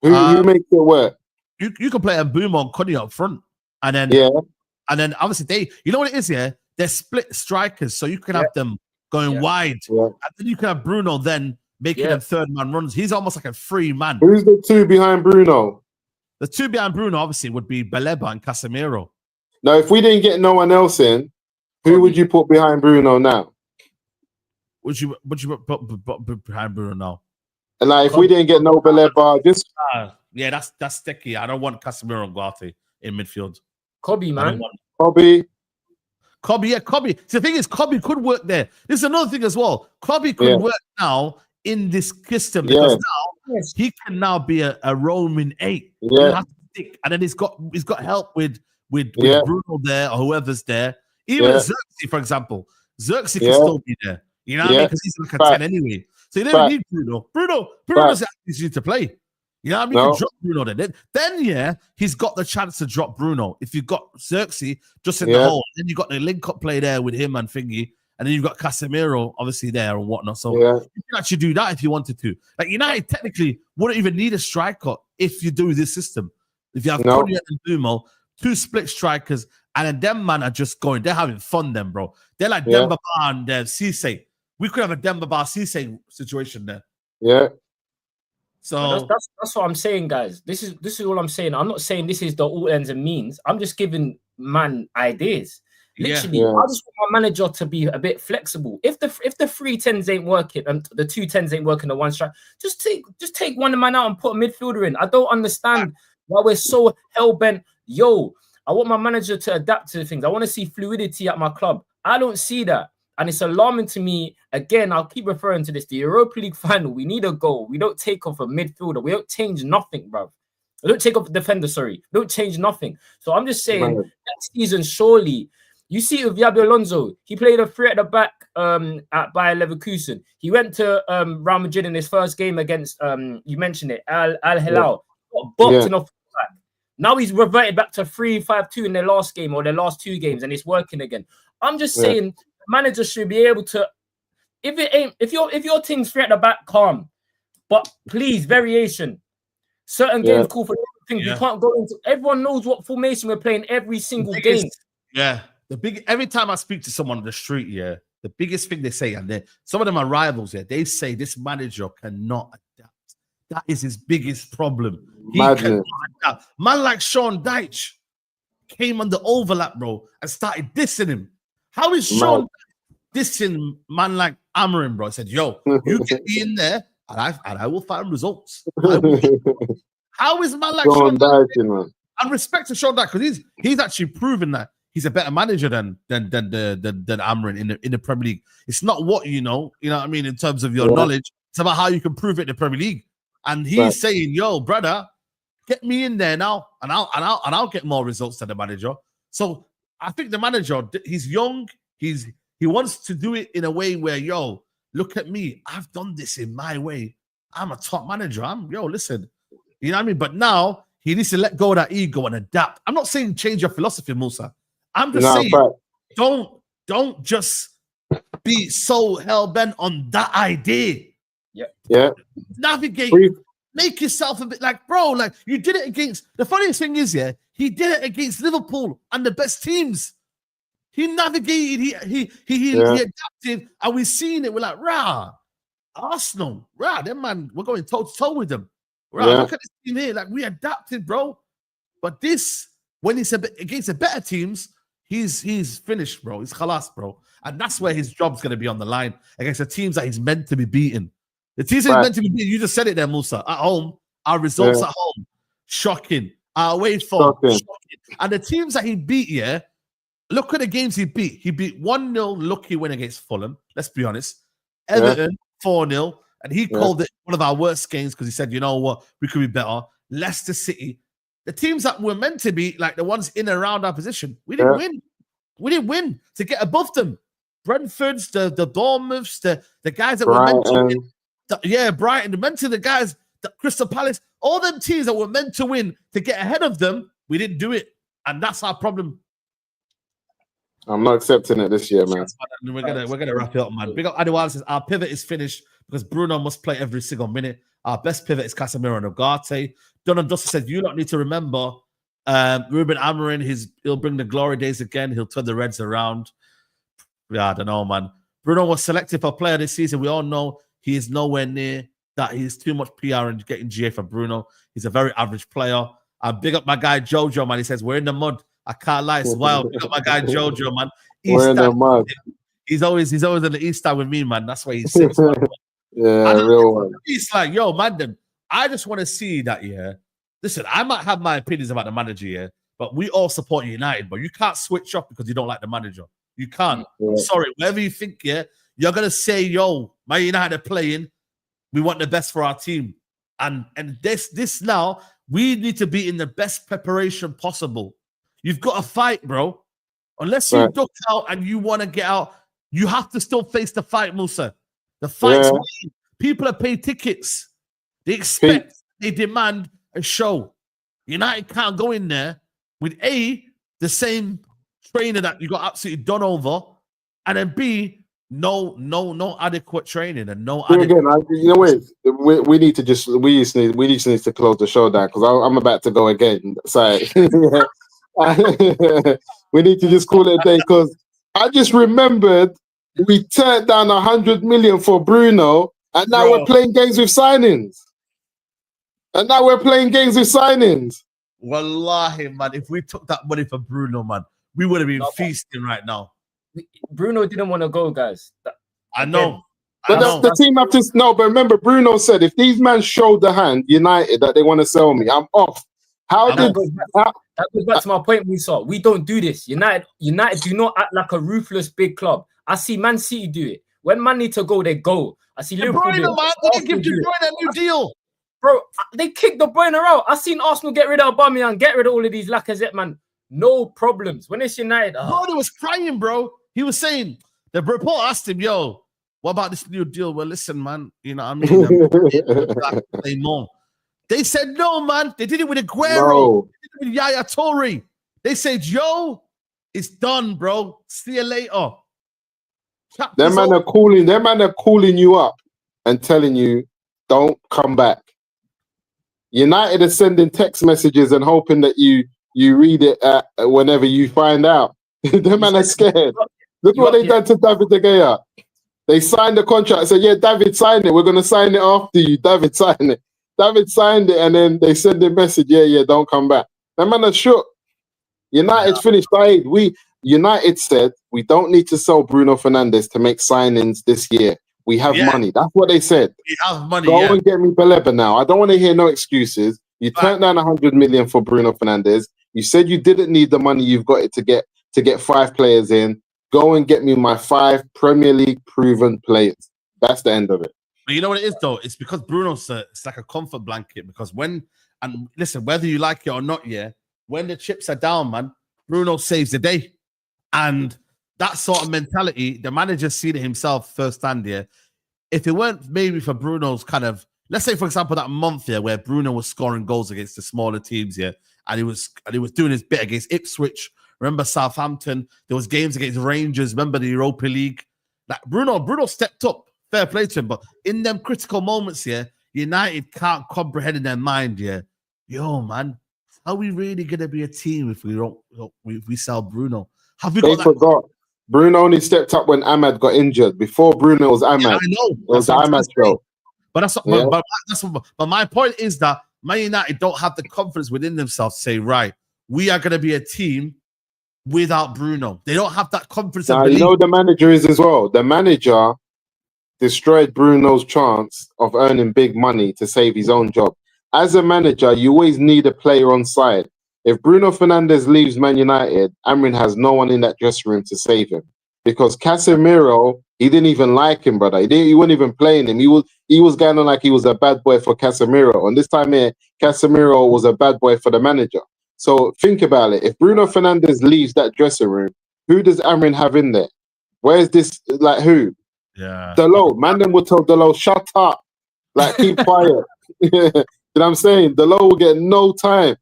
Who makes it work? You can play Mbeumo and Cuddy up front, and then obviously you know what it is, they're split strikers, so you can have them going wide, and then you can have Bruno then making them third man runs. He's almost like a free man. Who's the two behind Bruno? The two behind Bruno obviously would be Baleba and Casemiro. Now, if we didn't get no one else in, who would you put behind Bruno now? Would you put behind Bruno now? And like, if we didn't get no Baleba, just that's sticky. I don't want Casemiro and Guate in midfield. Kobe, man. Kobe. Kobe. So the thing is, Kobe could work there. There's another thing as well. Kobe could work now in this system because now he can now be a roaming 8. And then he's got help with Bruno there or whoever's there. Even Xerxes, for example. Xerxes can still be there. You know what I mean? Because he's like a 10 anyway. So you don't need Bruno. Bruno doesn't actually need to play. You know what I mean? You drop Bruno then he's got the chance to drop Bruno. If you've got Xerxes just in the hole, then you've got the link-up play there with him and Thingy, and then you've got Casemiro obviously there and whatnot. So you can actually do that if you wanted to. Like United technically wouldn't even need a striker if you do this system. If you have Konya and Mbeumo, 2 split strikers, and then them man are just going, they're having fun then, bro. They're like Demba Ba and Cisse. We could have a Demba Ba Cisse situation there. Yeah. So that's what I'm saying, guys. This is all I'm saying. I'm not saying this is the all ends and means. I'm just giving man ideas. Literally, I just want my manager to be a bit flexible. If the 3-10s ain't working and the 2-10s ain't working, the one strike, just take one of man out and put a midfielder in. I don't understand why we're so hell bent. I want my manager to adapt to things. I want to see fluidity at my club. I don't see that. And it's alarming to me. Again, I'll keep referring to this. The Europa League final, we need a goal. We don't take off a midfielder. We don't change nothing, bro. We don't take off a defender, sorry. We don't change nothing. So I'm just saying, next season, surely, you see with Yabi Alonso, he played a 3 at the back at Bayer Leverkusen. He went to Real Madrid in his first game against, you mentioned it, Al Hilal. Got boxing off the back. Now he's reverted back to 3-5-2 in their last game or their last 2 games, and it's working again. I'm just saying, manager should be able to, if your team's 3 at the back, calm, but please variation. Certain games call for different things. You can't go into. Everyone knows what formation we're playing every single game. Every time I speak to someone on the street, the biggest thing they say, and some of them are rivals, they say this manager cannot adapt. That is his biggest problem. He cannot adapt. Man like Sean Dyche came on the overlap, bro, and started dissing him. How is Sean dissing man like Amarin, bro? I said, you get me in there and I will find results. How is man like Sean Dyche, man? And respect to Sean Dyche, because he's actually proven that he's a better manager than Amarin in the Premier League. It's not what you know what I mean, in terms of your knowledge. It's about how you can prove it in the Premier League. And he's saying, brother, get me in there now, and I'll get more results than the manager. So I think the manager, he's young. He wants to do it in a way where, look at me. I've done this in my way. I'm a top manager. Listen. You know what I mean? But now he needs to let go of that ego and adapt. I'm not saying change your philosophy, Musa. I'm just saying don't just be so hell-bent on that idea. Navigate. Make yourself a bit like, bro, like you did it against. The funniest thing is, he did it against Liverpool and the best teams. He navigated, he adapted, and we've seen it. We're like, Arsenal, them man, we're going toe to toe with them. Look at this team here. Like, we adapted, bro. But this, when he's against the better teams, he's finished, bro. He's khalas, bro. And that's where his job's going to be on the line against the teams that he's meant to be beating. The teams that he's meant to be beating, you just said it there, Musa. At home, our results at home, shocking. Our away form, shocking. And the teams that he beat, look at the games he beat. He beat 1-0 lucky win against Fulham. Let's be honest. Everton, 4-0. And he called it one of our worst games because he said, you know what, we could be better. Leicester City. The teams that were meant to be, like the ones in and around our position, we didn't win. We didn't win to get above them. Brentford's, the Bournemouths, the guys that were meant to win. Brighton, the guys, the Crystal Palace, all them teams that were meant to win to get ahead of them, we didn't do it. And that's our problem. I'm not accepting it this year, man. We're gonna wrap it up, man. Big up Adiwala says our pivot is finished because Bruno must play every single minute. Our best pivot is Casemiro and Ugarte. Donald Dustin said, you don't need to remember Ruben Amorim, he'll bring the glory days again. He'll turn the Reds around. Yeah, I don't know, man. Bruno was selected for player this season. We all know he is nowhere near that. He's too much PR and getting GA for Bruno. He's a very average player. I big up my guy Jojo, man. He says, we're in the mud. I can't lie. It's wild. Big up my guy Jojo, man. We're in the mud. He's always in the East Side with me, man. That's why he's 6. Yeah, real one. He's like, yo, man, I just want to see that, Listen, I might have my opinions about the manager, but we all support United, but you can't switch up because you don't like the manager. You can't. Yeah. Sorry, whatever you think, you're going to say, yo, my United are playing. We want the best for our team. And this now, we need to be in the best preparation possible. You've got to fight, bro. Unless you duck out and you want to get out, you have to still face the fight, Musa. The fight's winning. People are paid tickets. They expect, they demand a show. United can't go in there with A, the same trainer that you got absolutely done over, and then B, no adequate training and no adequate. Again, we need to just need to close the show down because I'm about to go again. Sorry. We need to just call it a day because I just remembered we turned down 100 million for Bruno, and now we're playing games with signings. Wallahi, man, if we took that money for Bruno, man, we would have been feasting right now. Bruno didn't want to go, guys. I know. But the team have to no. But remember, Bruno said if these men showed the hand, United, that they want to sell me, I'm off. That goes back to my point, Musa. We don't do this. United do not act like a ruthless big club. I see Man City do it. When man need to go, they go. I see Liverpool do it. They didn't give De Bruyne a new deal. Bro, they kicked De Bruyne out. I seen Arsenal get rid of Aubameyang, get rid of all of these Lacazette, man. No problems. When it's United, Bro, he was crying, bro. He was saying, the report asked him, yo, what about this new deal? Well, listen, man, you know what I mean? More. They said no, man. They did it with Aguero. They did it with Yaya Toure. They said, yo, it's done, bro. See you later. Them man are calling you up and telling you, don't come back. United is sending text messages and hoping that you read it whenever you find out. Them man are scared. Look what they done to David De Gea. They signed the contract. Said, yeah, David signed it. We're going to sign it after you. David signed it. David signed it, and then they send a message, yeah, don't come back. That man are shook. United's finished. United said, we don't need to sell Bruno Fernandes to make signings this year. We have money. That's what they said. We have money, Go and get me Baleba now. I don't want to hear no excuses. You turned down 100 million for Bruno Fernandes. You said you didn't need the money you've got it to get 5 players in. Go and get me my 5 Premier League proven players. That's the end of it. But you know what it is, though? It's because Bruno's it's like a comfort blanket. Because listen, whether you like it or not, when the chips are down, man, Bruno saves the day. And that sort of mentality, the manager's seen it himself firsthand, If it weren't maybe for Bruno's kind of, let's say, for example, that month, where Bruno was scoring goals against the smaller teams, and he was doing his bit against Ipswich. Remember Southampton? There was games against Rangers. Remember the Europa League? Like Bruno stepped up. Fair play to him. But in them critical moments, United can't comprehend in their mind, yo, man, are we really gonna be a team if we sell Bruno? Have we got that? Forgot. Bruno only stepped up when Ahmad got injured. Before Bruno was Ahmad. Yeah, I know. It was the Ahmad show. But my point is that Man United don't have the confidence within themselves to say, right, we are going to be a team without Bruno. They don't have that confidence. Now, you know what the manager is as well. The manager destroyed Bruno's chance of earning big money to save his own job. As a manager, you always need a player on side. If Bruno Fernandes leaves Man United, Amrin has no one in that dressing room to save him. Because Casemiro, he didn't even like him, brother. He wasn't even playing him. He was going on like he was a bad boy for Casemiro. And this time here, Casemiro was a bad boy for the manager. So think about it. If Bruno Fernandes leaves that dressing room, who does Amrin have in there? Where's this? Like who? Yeah. Delo. Man, then will tell Delo, shut up. Like, keep quiet. You know what I'm saying? Delo will get no time.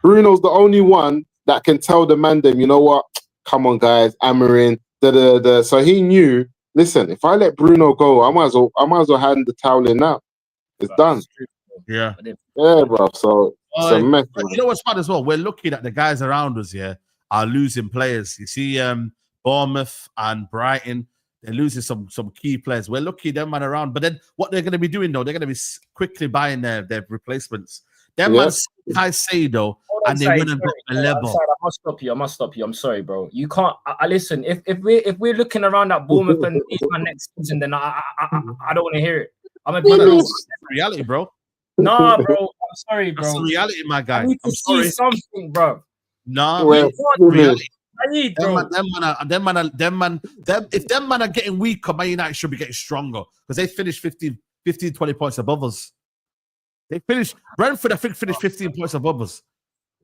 Bruno's the only one that can tell the man them, you know what? Come on, guys, Amrin. So he knew, listen, if I let Bruno go, I might as well hand the towel in now. It's done. Yeah. Yeah, bro. So it's a mess. You know what's fun as well? We're looking at the guys around us here are losing players. You see, Bournemouth and Brighton, they're losing some key players. We're looking them man around, but then what they're going to be doing though, they're going to be quickly buying their replacements. Them man Caicedo, and they wouldn't got a level. I must stop you. I'm sorry, bro. You can't. I listen. If we're looking around at Bournemouth and my next season, then I don't want to hear it. I'm a big reality, bro. Nah, bro. I'm sorry, bro. That's the reality, my guy. I need to see something, bro. Nah, reality. I need, bro. If them man are getting weaker, Man United should be getting stronger because they finished 15, 20 points above us. They finished Brentford, I think, finished 15 points above us.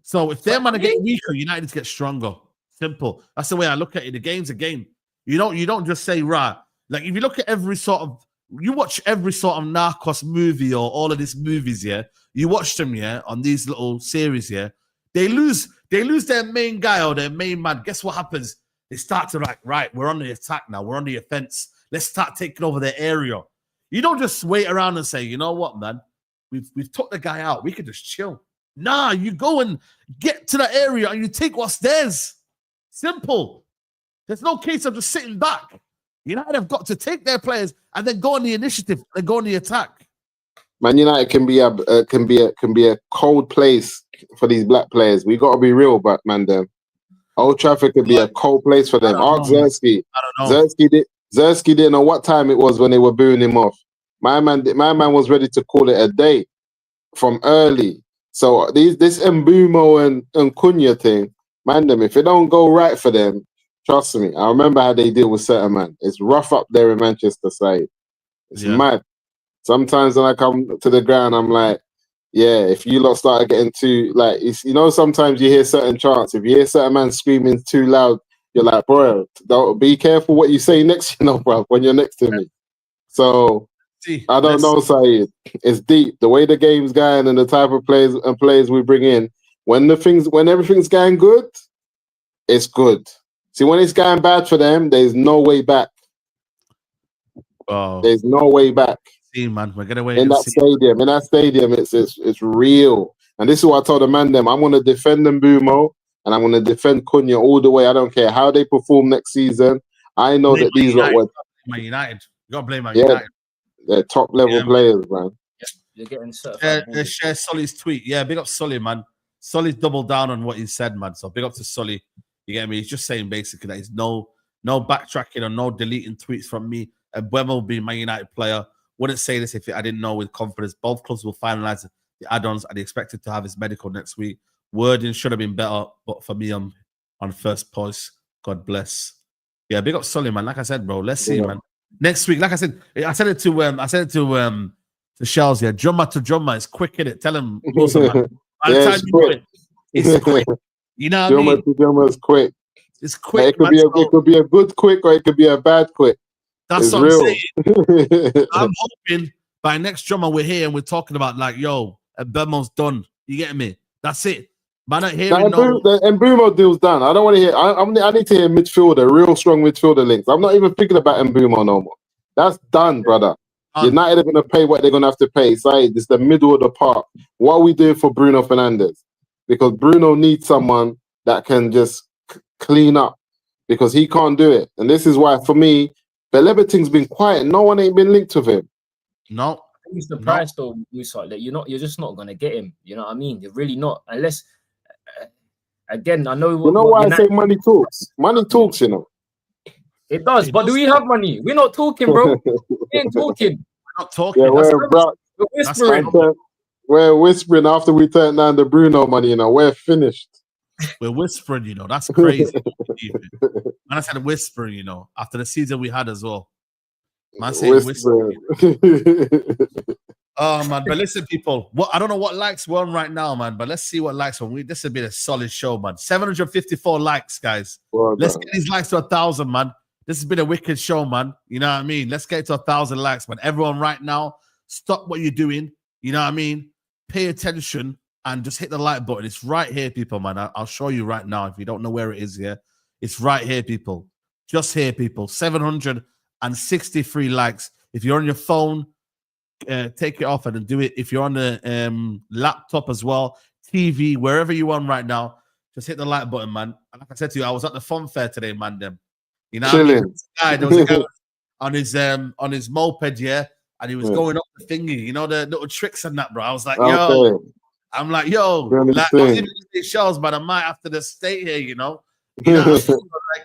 So if them man are getting weaker, United get stronger. Simple. That's the way I look at it. The game's a game. You don't just say right. Like if you look at you watch every sort of Narcos movie or all of these movies, yeah. You watch them, yeah, on these little series, yeah. They lose their main guy or their main man. Guess what happens? They start to right, we're on the attack now. We're on the offense. Let's start taking over their area. You don't just wait around and say, you know what, man? We've took the guy out. We could just chill. Nah, you go and get to the area and you take what's theirs. Simple. There's no case of just sitting back. United have got to take their players and then go on the initiative and go on the attack. Man United can be a cold place for these black players. We got to be real, but man, them Old Trafford could be a cold place for them. Ask Zersky. I don't know. Zersky didn't know what time it was when they were booing him off. My man was ready to call it a day from early. So this Mbuemo and Cunha thing, man, them if it don't go right for them, trust me. I remember how they deal with certain man. It's rough up there in Manchester side. It's mad. Sometimes when I come to the ground, I'm like, yeah, if you lot start getting too like, sometimes you hear certain chants. If you hear certain man screaming too loud, you're like, bro, don't be careful what you say next, bro, when you're next to me. So. I don't know, Saeed. It's deep. The way the game's going and the type of players we bring in. When everything's going good, it's good. See, when it's going bad for them, there's no way back. Oh, there's no way back. See, man, we're gonna wait in that stadium. In that stadium, it's real. And this is what I told the man them. I'm gonna defend Mbuemo and I'm gonna defend Cunha all the way. I don't care how they perform next season. I know that these lot were Man United. You gotta blame Man United. They're top level players, man. You're getting certified. Share Sully's tweet. Yeah, big up Sully, man. Sully's doubled down on what he said, man. So big up to Sully. You get me? He's just saying basically that he's no backtracking or no deleting tweets from me. And Mbuemo will be my United player. Wouldn't say this if I didn't know with confidence. Both clubs will finalize the add-ons and he expected to have his medical next week. Wording should have been better, but for me, I'm on first post. God bless. Yeah, big up Sully, man. Like I said, bro, let's see, man. Next week, like I said it to Shells. Yeah, drummer to drummer is quick in it. Tell him, Wilson, man. By the time you know it's quick. You know what I mean? Drummer to drummer is quick. It's quick. It could be a good quick or it could be a bad quick. That's what I'm saying. I'm hoping by next drummer we're here and we're talking about like, yo, Mbuemo's done. You get me? That's it. But not hearing the Mbuemo deal's done. I don't want to hear. I need to hear midfielder, real strong midfielder links. I'm not even thinking about Mbuemo no more. That's done, brother. United are going to pay what they're going to have to pay. Saeed, it's the middle of the park. What are we doing for Bruno Fernandes? Because Bruno needs someone that can just clean up because he can't do it. And this is why, for me, Belebeting's been quiet. No one ain't been linked with him. No. He's the price though, Musa. Like, you're just not going to get him. You know what I mean? You're really not. Unless again, I know. You know why I say money talks? Money talks, you know. It does, but do we have money? We're not talking, bro. We ain't talking. We're not talking. Yeah, We're whispering. We're whispering after we turn down the Bruno money, you know. We're finished. We're whispering, you know. That's crazy. And I said whispering, you know, after the season we had as well. Man, say whispering. Oh man, but listen, people. I don't know what likes we're on right now, man. But let's see what likes on. This has been a solid show, man. 754 likes, guys. Well let's done. get these likes to 1,000, man. This has been a wicked show, man. You know what I mean? Let's get it to 1,000 likes, man. Everyone, right now, stop what you're doing. You know what I mean? Pay attention and just hit the like button. It's right here, people, man. I'll show you right now. If you don't know where it is, yeah, it's right here, people. Just here, people. 763 likes. If you're on your phone, take it off and then do it. If you're on the laptop as well, TV, wherever you're on right now, just hit the like button, man. And like I said to you, I was at the fun fair today, man. You know, Chilling. There was a guy on his moped, yeah, and he was going up the thingy, you know, the little tricks and that, bro. I was like, yo, I'm like, yo, like, I was even in these shows, but I might have to just stay here, you know. Like,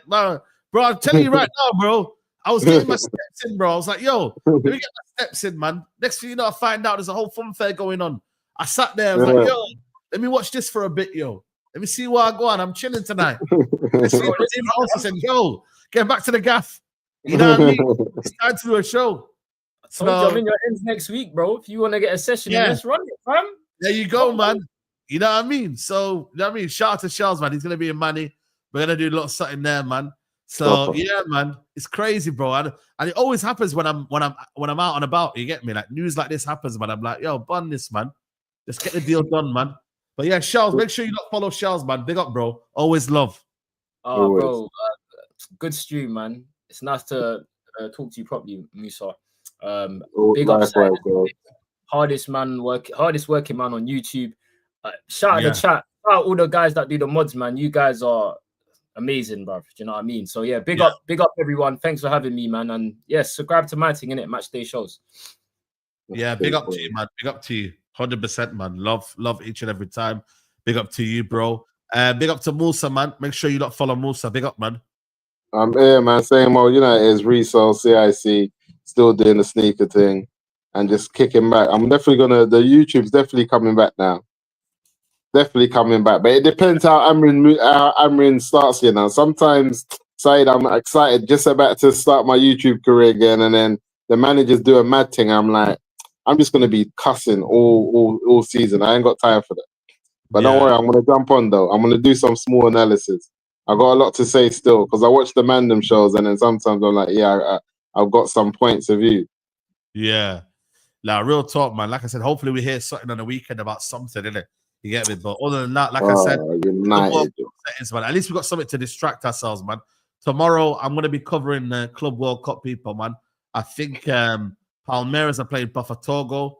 no, bro, I'm telling you right now, bro. I was getting my steps in, bro. I was like, yo, let me get my steps in, man. Next thing you know, I find out there's a whole fun fair going on. I sat there, I was like, yo, let me watch this for a bit, yo. Let me see where I go on. I'm chilling tonight. I said, yo, get back to the gaff. You know what I mean? It's time to do a show. So I'm in your ends next week, bro. If you want to get a session, let's run it, fam. There you go, man. You know what I mean? So, you know what I mean? Shout out to Charles, man. He's going to be in money. We're going to do a lot of something there, man. So yeah, man, it's crazy, bro, and it always happens when I'm out and about. You get me? Like news like this happens, man. I'm like, yo, bun this, man. Let's get the deal done, man. But yeah, Charles, make sure you don't follow Charles, man. Big up, bro. Always love. Oh, bro, good stream, man. It's nice to talk to you properly, Musa. Big up, hardest working man on YouTube. Shout out the chat. Shout out all the guys that do the mods, man. You guys are amazing, bro. Do you know what I mean? So yeah, big up everyone. Thanks for having me, man. And yes, subscribe to my thing, innit? Match day shows. Yeah, big up to you, man. Big up to you. 100%, man. Love each and every time. Big up to you, bro. Big up to Musa, man. Make sure you don't follow Musa. Big up, man. I'm here, man. Same old, you know, it is resale, CIC, still doing the sneaker thing and just kicking back. I'm definitely the YouTube's definitely coming back now. Definitely coming back, but it depends how Amrin starts, you know. Sometimes, Saeed, I'm excited, just about to start my YouTube career again, and then the managers do a mad thing. I'm like, I'm just gonna be cussing all season. I ain't got time for that. But don't worry, I'm gonna jump on though. I'm gonna do some small analysis. I got a lot to say still because I watch the Mandem shows, and then sometimes I'm like, yeah, I've got some points of view. Yeah, now real talk, man. Like I said, hopefully we hear something on the weekend about something, innit? You get me? But other than that, like I said, settings, man. At least we got something to distract ourselves, man. Tomorrow, I'm going to be covering the Club World Cup, people, man. I think Palmeiras are playing Botafogo,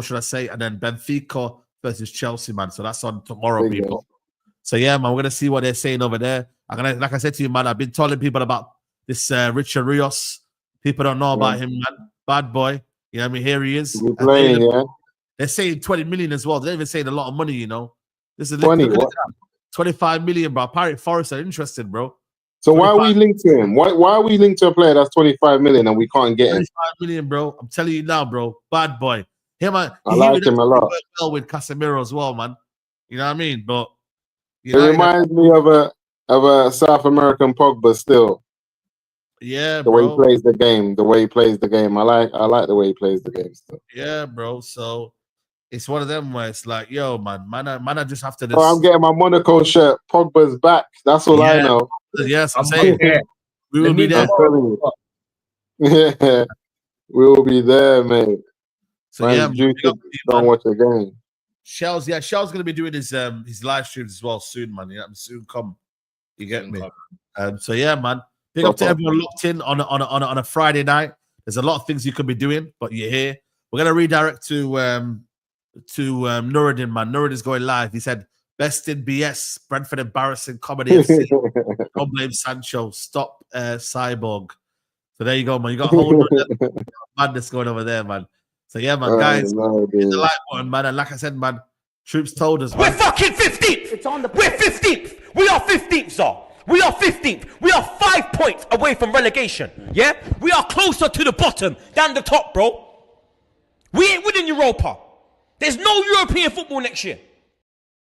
should I say, and then Benfica versus Chelsea, man. So that's on tomorrow, people. So yeah, man, we're going to see what they're saying over there. Like I said to you, man, I've been telling people about this Richard Rios. People don't know about him, man. Bad boy. You know what I mean? Here he is. They're saying 20 million as well. They're even saying a lot of money, you know. This is 25 million, bro. Pirate Forest are interested, bro. So why are we linked to him? Why are we linked to a player that's 25 million and we can't get him? 25 million, bro. I'm telling you now, bro. Bad boy. I like him a lot. Well with Casemiro as well, man. You know what I mean? But it reminds me of a South American Pogba still. Yeah, the way he plays the game. I like the way he plays the game still. Yeah, bro. So it's one of them where it's like, yo, man, I just have to. I'm getting my Monaco shirt. Pogba's back. That's all I know. Yes, I'm saying we will be there. Yeah, we will be there, mate. So yeah, don't watch the game. Shell's gonna be doing his live streams as well soon, man. Yeah, soon come. You get me? So yeah, man. Big up to everyone locked in on a Friday night. There's a lot of things you could be doing, but you're here. We're gonna redirect to Nuruddin, man. Nuruddin's going live. He said, "Best in BS, Brentford embarrassing comedy FC. Don't blame Sancho. Stop Cyborg." So there you go, man. You got a whole madness going over there, man. So yeah, man, guys, hit the like button, man. And like I said, man, Troops told us, man, we're fucking 50. 15th. It's on the We're 15th. We are 15th, sir. We are 15th. We are 5 points away from relegation. Yeah? We are closer to the bottom than the top, bro. We ain't winning Europa. There's no European football next year.